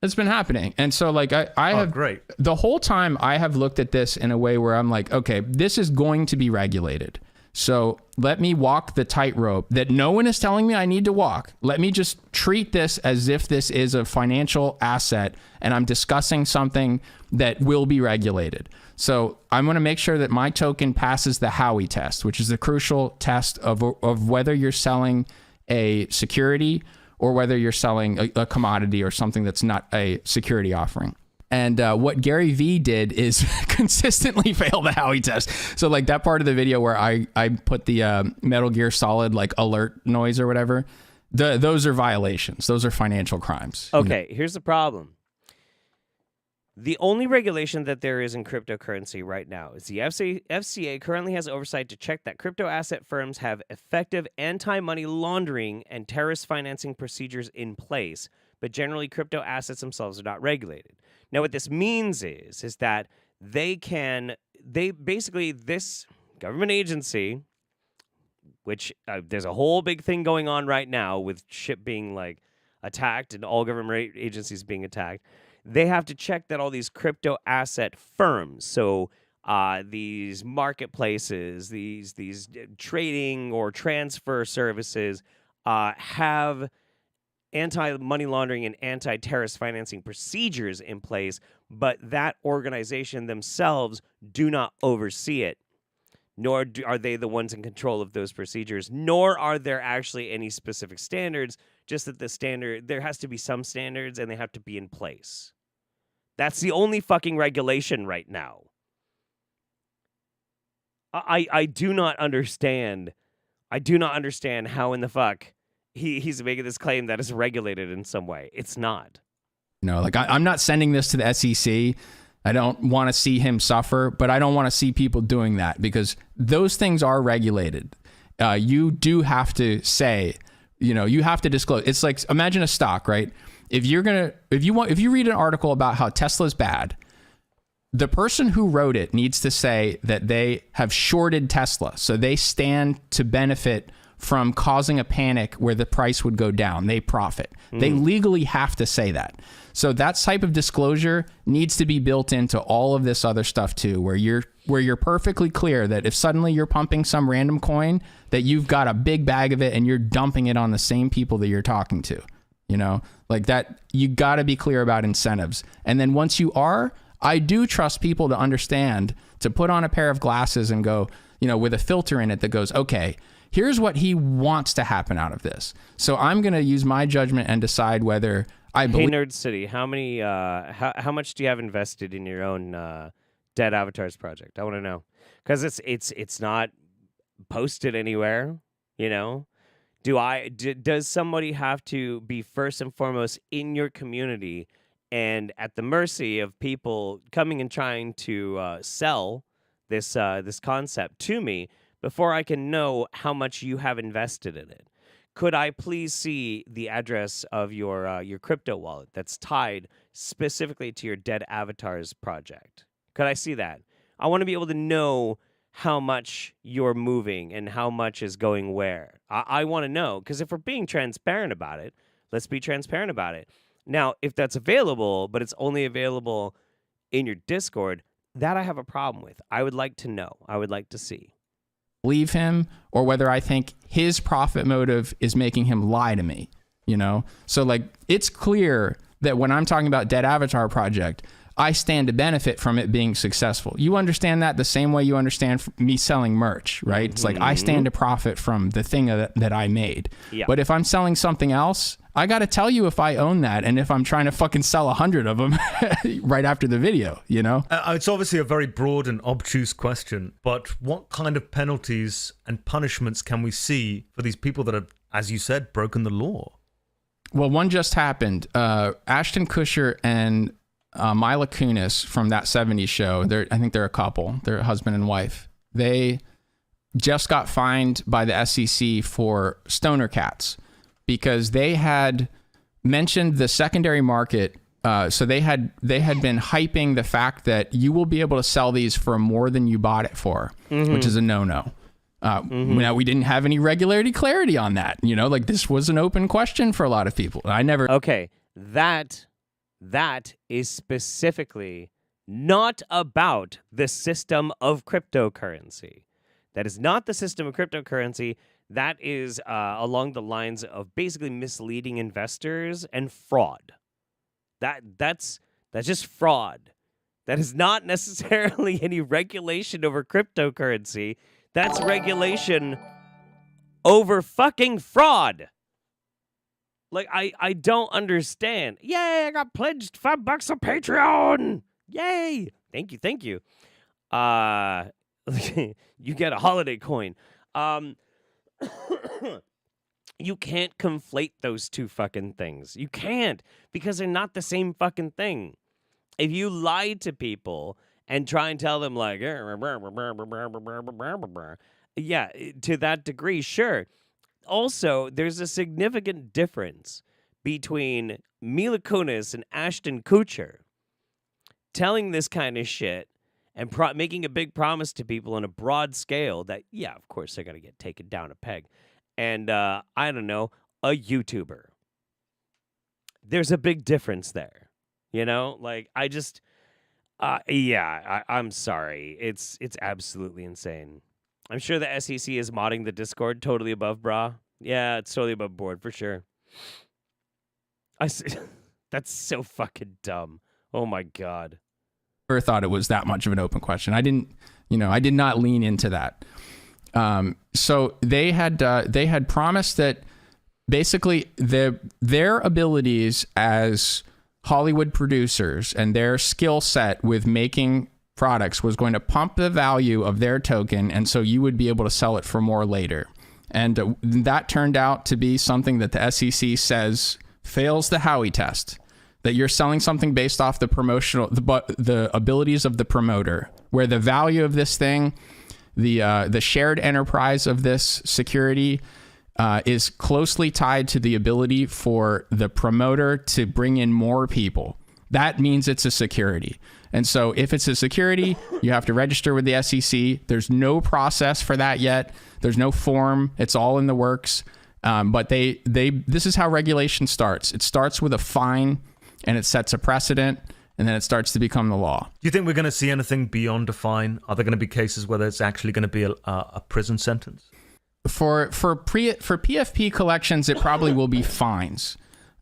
It's been happening. And so, like, I have, great. The whole time I have looked at this in a way where I'm like, okay, this is going to be regulated. So let me walk the tightrope that no one is telling me I need to walk. Let me just treat this as if this is a financial asset and I'm discussing something that will be regulated. So I'm going to make sure that my token passes the Howey test, which is the crucial test of whether you're selling a security or whether you're selling a commodity or something that's not a security offering. And what Gary Vee did is consistently fail the Howey test. So like that part of the video where I put the Metal Gear Solid like alert noise or whatever, those are violations. Those are financial crimes. Okay, here's the problem. The only regulation that there is in cryptocurrency right now is the FCA currently has oversight to check that crypto asset firms have effective anti-money laundering and terrorist financing procedures in place, but generally crypto assets themselves are not regulated. Now, what this means is that this government agency, which there's a whole big thing going on right now with shit being like attacked and all government agencies being attacked. They have to check that all these crypto asset firms, so these marketplaces, these trading or transfer services, have anti-money laundering and anti-terrorist financing procedures in place, but that organization themselves do not oversee it, nor are they the ones in control of those procedures, nor are there actually any specific standards, just that there has to be some standards and they have to be in place. That's the only fucking regulation right now. I do not understand. I do not understand how in the fuck he's making this claim that is regulated in some way. It's not. No, like I'm not sending this to the SEC. I don't want to see him suffer, but I don't want to see people doing that because those things are regulated. You do have to say, you have to disclose. It's like, imagine a stock, right? If you read an article about how Tesla's bad, the person who wrote it needs to say that they have shorted Tesla, so they stand to benefit from causing a panic where the price would go down. They profit. They legally have to say that. So that type of disclosure needs to be built into all of this other stuff too, where you're perfectly clear that if suddenly you're pumping some random coin, that you've got a big bag of it and you're dumping it on the same people that you're talking to. You know, like that, you got to be clear about incentives. And then once you are, I do trust people to understand, to put on a pair of glasses and go, you know, with a filter in it that goes, okay, here's what he wants to happen out of this. So I'm going to use my judgment and decide whether I believe. Hey, Nerd City, how many, how much do you have invested in your own Dead Avatars project? I want to know, because it's not posted anywhere. You know, does somebody have to be first and foremost in your community and at the mercy of people coming and trying to sell this concept to me before I can know how much you have invested in it? Could I please see the address of your crypto wallet that's tied specifically to your Dead Avatars project? Could I see that? I want to be able to know how much you're moving and how much is going where. I want to know, because if we're being transparent about it, let's be transparent about it. Now, if that's available, but it's only available in your Discord, that I have a problem with. I would like to know. I would like to see. Believe him, or whether I think his profit motive is making him lie to me, you know? So like, it's clear that when I'm talking about Dead Avatar Project, I stand to benefit from it being successful. You understand that the same way you understand me selling merch, right? It's like, I stand to profit from the thing that I made. Yeah. But if I'm selling something else, I got to tell you if I own that and if I'm trying to fucking sell 100 of them right after the video, you know? It's obviously a very broad and obtuse question, but what kind of penalties and punishments can we see for these people that have, as you said, broken the law? Well, one just happened. Ashton Kutcher and Mila Kunis from That 70s Show, I think they're a couple. They're a husband and wife. They just got fined by the SEC for stoner cats because they had mentioned the secondary market. So they had been hyping the fact that you will be able to sell these for more than you bought it for, which is a no-no. Now, we didn't have any regularity clarity on that. You know, like, this was an open question for a lot of people. I never. Okay, that is specifically not about the system of cryptocurrency. That is not the system of cryptocurrency. That is along the lines of basically misleading investors and fraud. That's just fraud. That is not necessarily any regulation over cryptocurrency. That's regulation over fucking fraud. Like, I don't understand. Yay, I got pledged $5 on Patreon. Yay. Thank you. You get a holiday coin. You can't conflate those two fucking things. You can't, because they're not the same fucking thing. If you lie to people and try and tell them like, yeah, to that degree, sure. Also, there's a significant difference between Mila Kunis and Ashton Kutcher telling this kind of shit and making a big promise to people on a broad scale that, yeah, of course, they're going to get taken down a peg. And, I don't know, a YouTuber. There's a big difference there. You know? Like, I just, I'm sorry. It's absolutely insane. I'm sure the SEC is modding the Discord totally above, brah. Yeah, it's totally above board, for sure. That's so fucking dumb. Oh, my God. Never thought it was that much of an open question. I did not lean into that. So they had promised that basically their abilities as Hollywood producers and their skill set with making products was going to pump the value of their token, and so you would be able to sell it for more later. And that turned out to be something that the SEC says fails the Howey test. That you're selling something based off the abilities of the promoter, where the value of this thing, the shared enterprise of this security, is closely tied to the ability for the promoter to bring in more people. That means it's a security. And so if it's a security, you have to register with the SEC. There's no process for that yet. There's no form. It's all in the works. But this is how regulation starts. It starts with a fine, and it sets a precedent, and then it starts to become the law. Do you think we're going to see anything beyond a fine? Are there going to be cases where there's actually going to be a prison sentence? For PFP collections, it probably will be fines.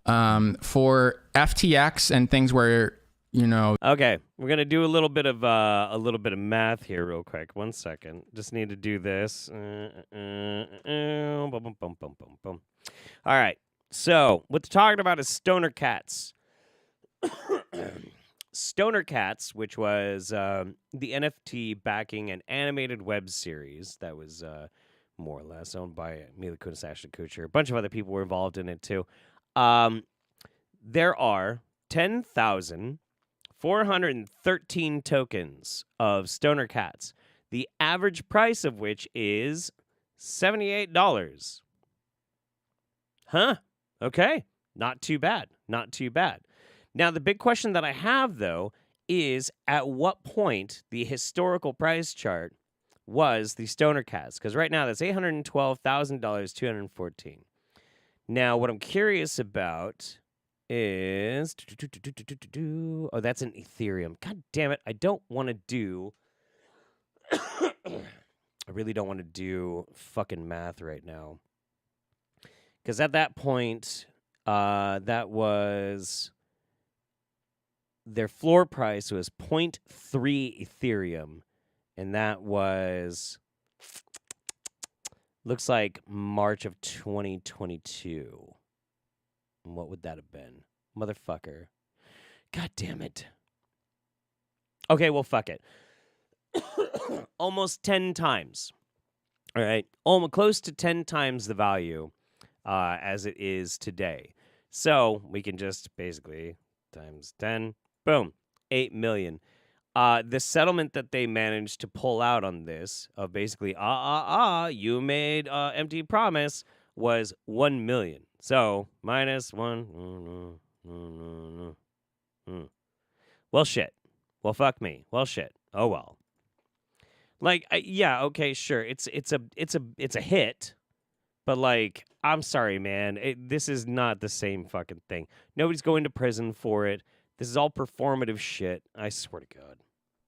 For FTX and things where, you know. Okay, we're gonna do a little bit of math here, real quick. 1 second. Just need to do this. Boom, boom, boom, boom, boom, boom. All right. So what they're talking about is Stoner Cats. Stoner Cats, which was the NFT backing an animated web series that was more or less owned by Mila Kunis, Ashton Kutcher. A bunch of other people were involved in it too. There are 10,413 tokens of Stoner Cats, the average price of which is $78. Huh? Okay. Not too bad. Not too bad. Now, the big question that I have, though, is at what point the historical price chart was the Stoner Cats? Because right now that's $812,000, 214. Now, what I'm curious about is... Oh, that's an Ethereum. God damn it. I don't want to do... I really don't want to do fucking math right now. Because at that point, that was... Their floor price was 0.3 Ethereum. And that was... Looks like March of 2022. What would that have been? Motherfucker. God damn it. Okay, well, fuck it. Almost 10 times. All right. Almost close to 10 times the value as it is today. So we can just basically times 10. Boom. 8 million. The settlement that they managed to pull out on this of basically, you made empty promise was 1 million. So minus 1. Well, shit. Well, fuck me. Well, shit. Oh well. Like, yeah, okay, sure. It's a hit, but like, I'm sorry, man. This is not the same fucking thing. Nobody's going to prison for it. This is all performative shit. I swear to God.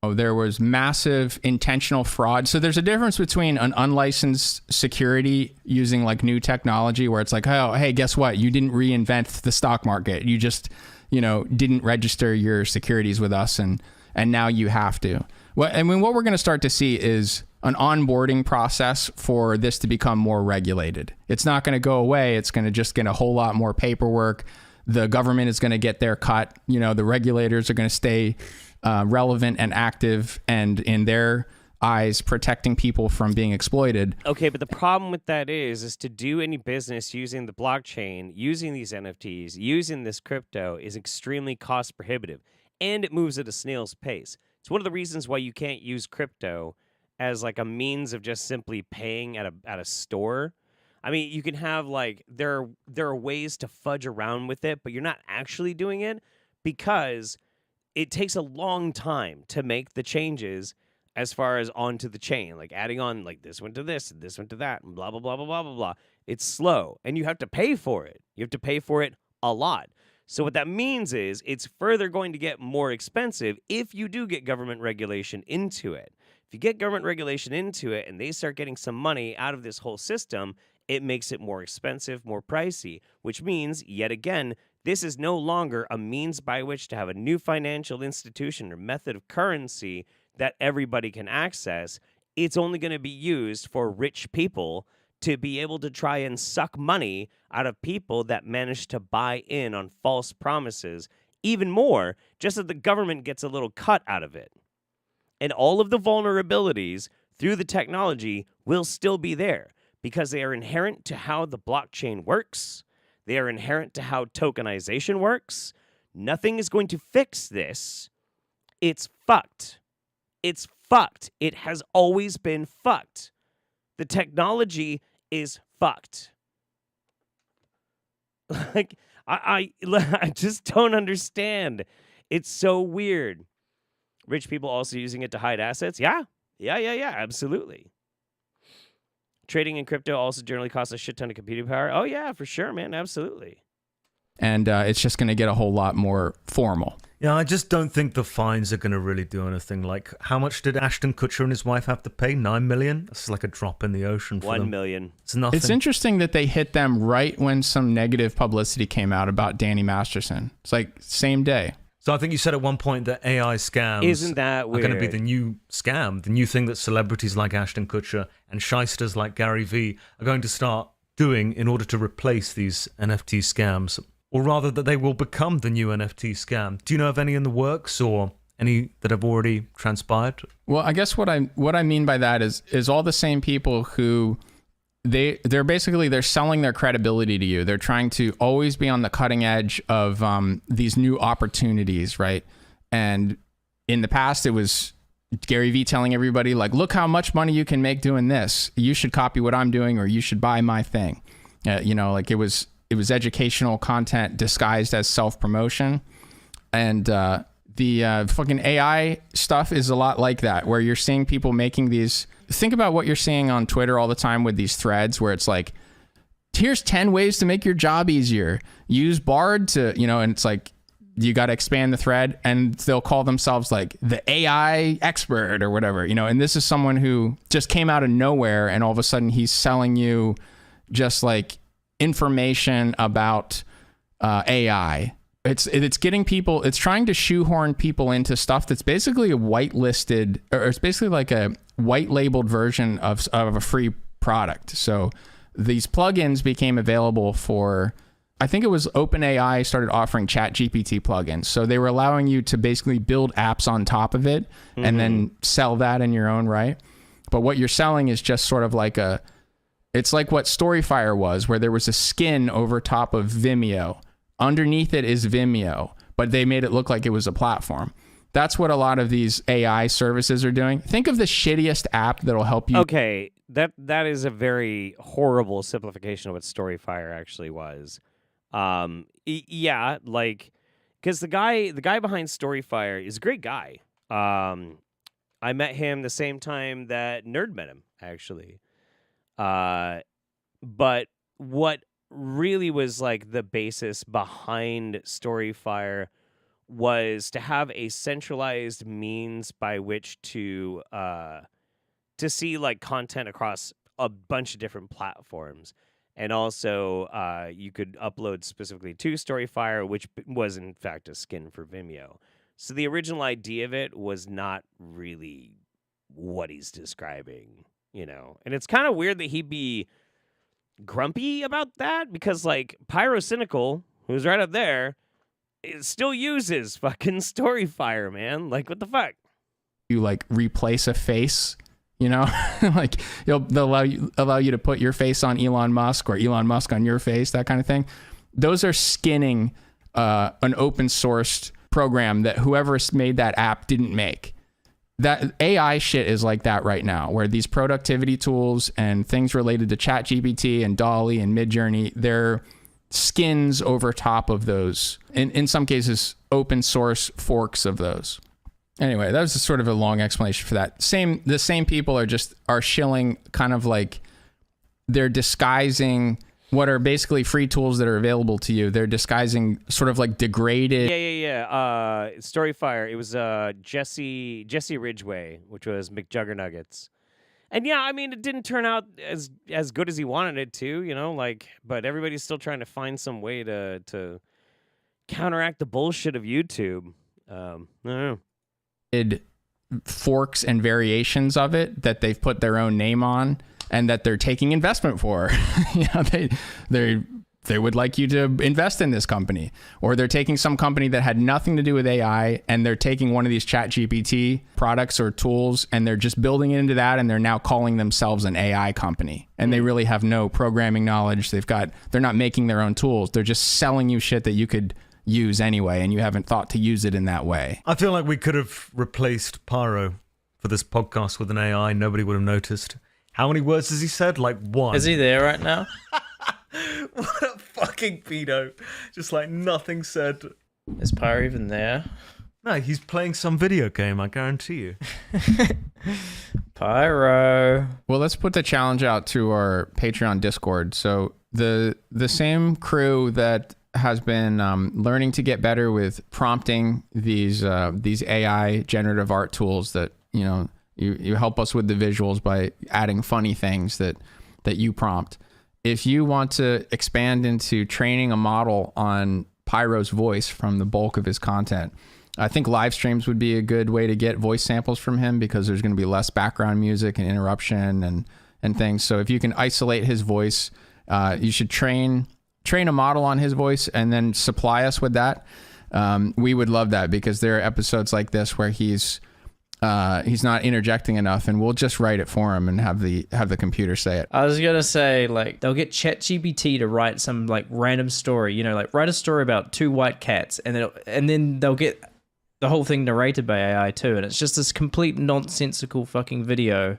Oh, there was massive intentional fraud. So there's a difference between an unlicensed security using like new technology where it's like, oh, hey, guess what? You didn't reinvent the stock market. You just, didn't register your securities with us and now you have to. Well, I mean, what we're going to start to see is an onboarding process for this to become more regulated. It's not going to go away. It's going to just get a whole lot more paperwork. The government is going to get their cut. The regulators are going to stay relevant and active and in their eyes protecting people from being exploited. Okay, but the problem with that is to do any business using the blockchain, using these NFTs, using this crypto is extremely cost prohibitive, and it moves at a snail's pace. It's one of the reasons why you can't use crypto as like a means of just simply paying at a store. I mean, you can have like there are ways to fudge around with it, but you're not actually doing it because it takes a long time to make the changes as far as onto the chain, like adding on like this went to this and this went to that and blah, blah, blah, blah, blah, blah, blah. It's slow and you have to pay for it. You have to pay for it a lot. So what that means is it's further going to get more expensive if you do get government regulation into it. If you get government regulation into it and they start getting some money out of this whole system, it makes it more expensive, more pricey, which means, yet again, this is no longer a means by which to have a new financial institution or method of currency that everybody can access. It's only going to be used for rich people to be able to try and suck money out of people that manage to buy in on false promises even more, just so the government gets a little cut out of it. And all of the vulnerabilities through the technology will still be there because they are inherent to how the blockchain works. They are inherent to how tokenization works. Nothing is going to fix this. It's fucked. It's fucked. It has always been fucked. The technology is fucked. Like, I just don't understand. It's so weird. Rich people also using it to hide assets? Yeah, absolutely. Trading in crypto also generally costs a shit ton of computing power. Oh, yeah, for sure, man, absolutely. And it's just going to get a whole lot more formal. Yeah, I just don't think the fines are going to really do anything. Like, how much did Ashton Kutcher and his wife have to pay? 9 million? That's like a drop in the ocean for them. 1 million. It's nothing. It's interesting that they hit them right when some negative publicity came out about Danny Masterson. It's like same day. So I think you said at one point that AI scams Isn't that are going to be weird? the new scam, the new thing that celebrities like Ashton Kutcher and shysters like Gary Vee are going to start doing in order to replace these NFT scams. Or rather, that they will become the new NFT scam. Do you know of any in the works or any that have already transpired? Well, I guess what I mean by that is all the same people who they're selling their credibility to you. They're trying to always be on the cutting edge of these new opportunities, right? And in the past, it was Gary Vee telling everybody, like, look how much money you can make doing this. You should copy what I'm doing, or you should buy my thing. Like it was educational content disguised as self-promotion. And the fucking AI stuff is a lot like that, where you're seeing people making these. Think about what you're seeing on Twitter all the time with these threads where it's like, here's 10 ways to make your job easier. Use Bard to, and it's like, you got to expand the thread, and they'll call themselves like the AI expert or whatever, and this is someone who just came out of nowhere, and all of a sudden he's selling you just like information about AI. It's getting people, it's trying to shoehorn people into stuff that's basically a whitelisted, or it's basically like a white labeled version of a free product. So these plugins became available for, I think it was OpenAI started offering ChatGPT plugins. So they were allowing you to basically build apps on top of it and then sell that in your own right. But what you're selling is just sort of like it's like what Storyfire was, where there was a skin over top of Vimeo. Underneath it is Vimeo, but they made it look like it was a platform. That's what a lot of these AI services are doing. Think of the shittiest app that'll help you. Okay, that is a very horrible simplification of what Storyfire actually was. Yeah, like, because the guy behind Storyfire is a great guy. I met him the same time that Nerd met him, actually. But what really was like the basis behind Storyfire was to have a centralized means by which to see like content across a bunch of different platforms. And also you could upload specifically to Storyfire, which was in fact a skin for Vimeo. So the original idea of it was not really what he's describing, And it's kind of weird that he'd be grumpy about that, because like Pyrocynical, who's right up there, it still uses fucking Storyfire, man. Like, what the fuck? You like replace a face, like they'll allow you to put your face on Elon Musk or Elon Musk on your face, that kind of thing. Those are skinning an open sourced program that whoever made that app didn't make. That AI shit is like that right now, where these productivity tools and things related to ChatGPT and DALL-E and Midjourney, they're skins over top of those. In some cases, open source forks of those. Anyway, that was just sort of a long explanation for that. The same people are shilling kind of like, they're disguising what are basically free tools that are available to you. They're disguising sort of like degraded. Yeah. Storyfire. It was Jesse Ridgway, which was McJuggernuggets. And yeah, I mean, it didn't turn out as good as he wanted it to, but everybody's still trying to find some way to counteract the bullshit of YouTube. I don't know. Forks and variations of it that they've put their own name on and that they're taking investment for. They would like you to invest in this company, or they're taking some company that had nothing to do with AI and they're taking one of these ChatGPT products or tools and they're just building it into that, and they're now calling themselves an AI company, and they really have no programming knowledge. They're not making their own tools. They're just selling you shit that you could use anyway, and you haven't thought to use it in that way. I feel like we could have replaced Pyro for this podcast with an AI. Nobody would have noticed. How many words has he said? Like one. Is he there right now? What a fucking pedo. Just like nothing said. Is Pyro even there? No, he's playing some video game, I guarantee you. Pyro. Well, let's put the challenge out to our Patreon Discord. So the same crew that has been learning to get better with prompting these AI generative art tools that, you know, you help us with the visuals by adding funny things that you prompt. If you want to expand into training a model on Pyro's voice from the bulk of his content, I think live streams would be a good way to get voice samples from him, because there's going to be less background music and interruption and things. So if you can isolate his voice, you should train a model on his voice and then supply us with that. We would love that, because there are episodes like this where he's not interjecting enough, and we'll just write it for him and have the computer say it. I was gonna say, like, they'll get ChatGPT to write some like random story, you know, like write a story about 2 white cats, and then they'll get the whole thing narrated by AI too, and it's just this complete nonsensical fucking video.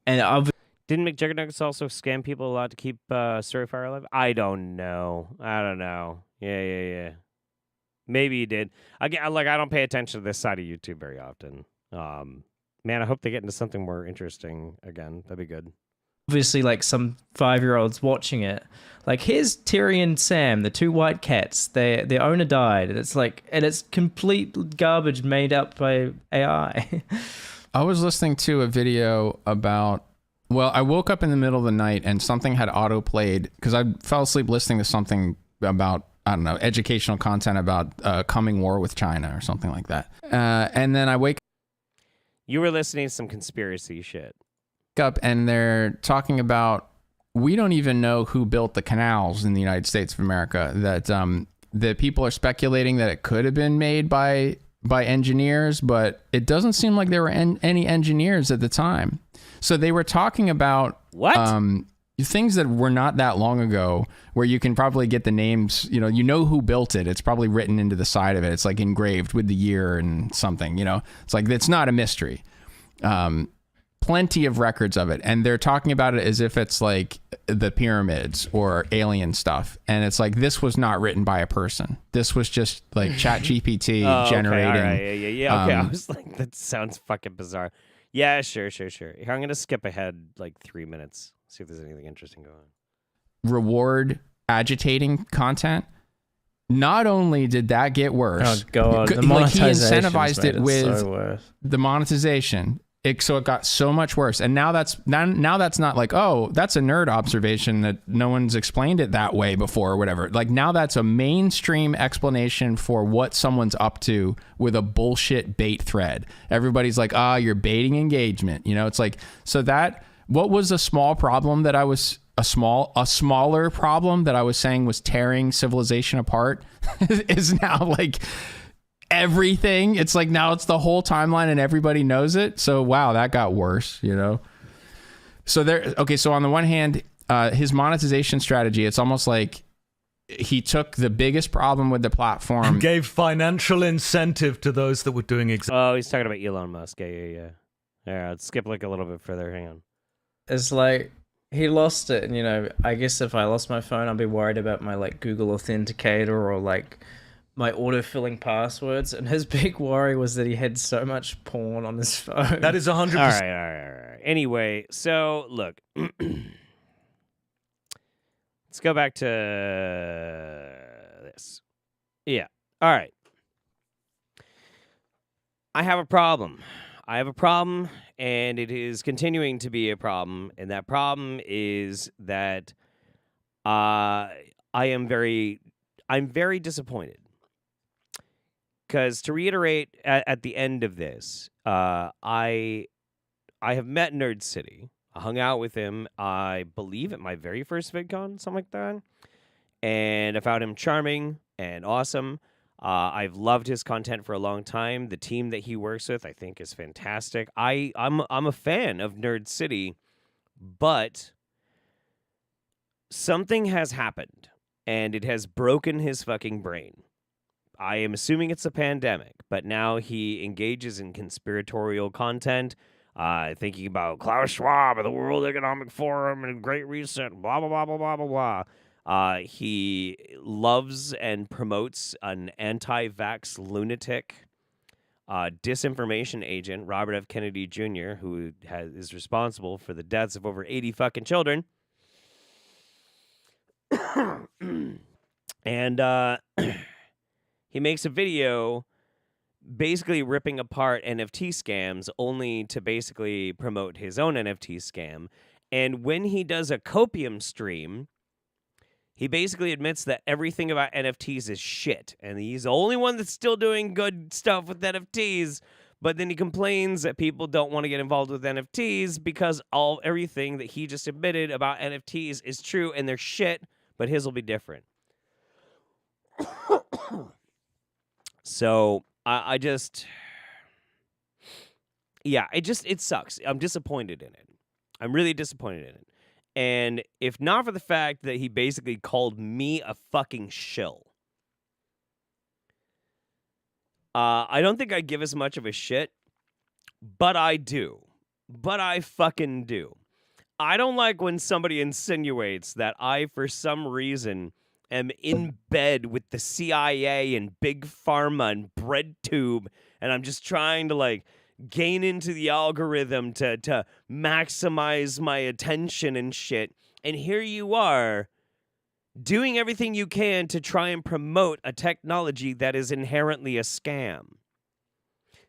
And didn't McJuggernuggets also scam people a lot to keep Storyfire alive? I don't know. Yeah. Maybe he did. I don't pay attention to this side of YouTube very often. Man, I hope they get into something more interesting again. That'd be good. Obviously, like, some 5-year-olds watching it, like, here's Terry and Sam, the 2 white cats. Their owner died, and it's complete garbage made up by AI. I was listening to a video about, well, I woke up in the middle of the night and something had auto-played, because I fell asleep listening to something about, I don't know, educational content about coming war with China or something like that. And then I wake You were listening to some conspiracy shit. up and they're talking about, we don't even know who built the canals in the United States of America, that people are speculating that it could have been made by engineers, but it doesn't seem like there were any engineers at the time. So they were talking about things that were not that long ago, where you can probably get the names, you know who built it. It's probably written into the side of it. It's like engraved with the year and something, it's like, it's not a mystery. Plenty of records of it. And they're talking about it as if it's like the pyramids or alien stuff. And it's like, this was not written by a person. This was just like ChatGPT generating. Okay, all right. Yeah. Okay, I was like, that sounds fucking bizarre. Yeah, sure. Here, I'm going to skip ahead like 3 minutes. See if there's anything interesting going on. Reward agitating content. Not only did that get worse, oh god, the like he monetization incentivized it with so the monetization. So it got so much worse, and now that's not like, oh, that's a nerd observation that no one's explained it that way before or whatever. Like, now that's a mainstream explanation for what someone's up to with a bullshit bait thread. Everybody's like, you're baiting engagement. It's like, so that what was a small problem that I was a smaller problem that I was saying was tearing civilization apart is now like everything. It's like, now it's the whole timeline and everybody knows it. So wow, that got worse, So on the one hand, his monetization strategy, it's almost like he took the biggest problem with the platform and gave financial incentive to those that were doing exactly. Oh, he's talking about Elon Musk. Yeah. Let's skip like a little bit further. Hang on. It's like, he lost it, and I guess if I lost my phone, I'd be worried about my like Google Authenticator or like my auto-filling passwords. And his big worry was that he had so much porn on his phone. That is 100%. All right. Anyway, so look, let's go back to this. Yeah. All right. I have a problem, and it is continuing to be a problem. And that problem is that I'm very disappointed. Because to reiterate, at the end of this, I have met Nerd City. I hung out with him, I believe, at my very first VidCon, something like that. And I found him charming and awesome. I've loved his content for a long time. The team that he works with, I think, is fantastic. I'm a fan of Nerd City, but something has happened, and it has broken his fucking brain. I am assuming it's a pandemic, but now he engages in conspiratorial content, thinking about Klaus Schwab and the World Economic Forum and Great Reset, blah, blah, blah, blah, blah, blah, He loves and promotes an anti-vax lunatic, disinformation agent, Robert F. Kennedy Jr., who is responsible for the deaths of over 80 fucking children. And he makes a video basically ripping apart NFT scams only to basically promote his own NFT scam. And when he does a copium stream, he basically admits that everything about NFTs is shit. And he's the only one that's still doing good stuff with NFTs. But then he complains that people don't want to get involved with NFTs because everything that he just admitted about NFTs is true and they're shit, but his will be different. So I just, yeah, it sucks. I'm disappointed in it. I'm really disappointed in it. And if not for the fact that he basically called me a fucking shill, I don't think I give as much of a shit, but I do. But I fucking do. I don't like when somebody insinuates that I, for some reason, am in bed with the CIA and Big Pharma and BreadTube, and I'm just trying to, like, gain into the algorithm to maximize my attention and shit. And here you are doing everything you can to try and promote a technology that is inherently a scam.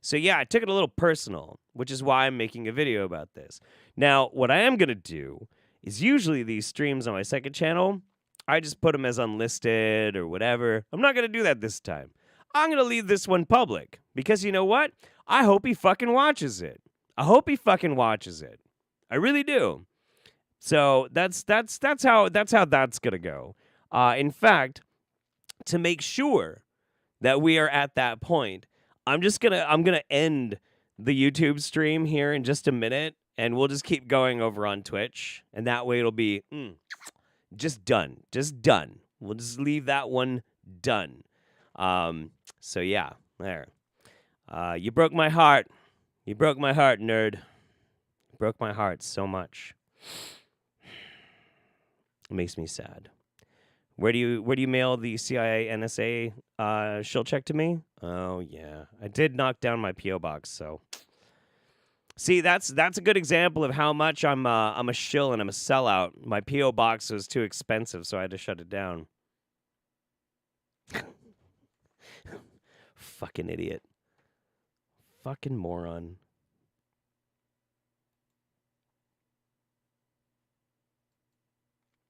So yeah, I took it a little personal, which is why I'm making a video about this. Now, what I am going to do is usually these streams on my second channel, I just put them as unlisted or whatever. I'm not going to do that this time. I'm going to leave this one public because you know what? I hope he fucking watches it. I hope he fucking watches it. I really do. So that's how that's gonna go. In fact, to make sure that we are at that point, I'm gonna end the YouTube stream here in just a minute, and we'll just keep going over on Twitch, and that way it'll be just done. We'll just leave that one done. So yeah, there. You broke my heart. You broke my heart, nerd. You broke my heart so much. It makes me sad. Where do you mail the CIA NSA shill check to me? Oh yeah, I did knock down my PO box. So see, that's a good example of how much I'm a shill and I'm a sellout. My PO box was too expensive, so I had to shut it down. Fucking idiot. Fucking moron.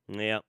Yep.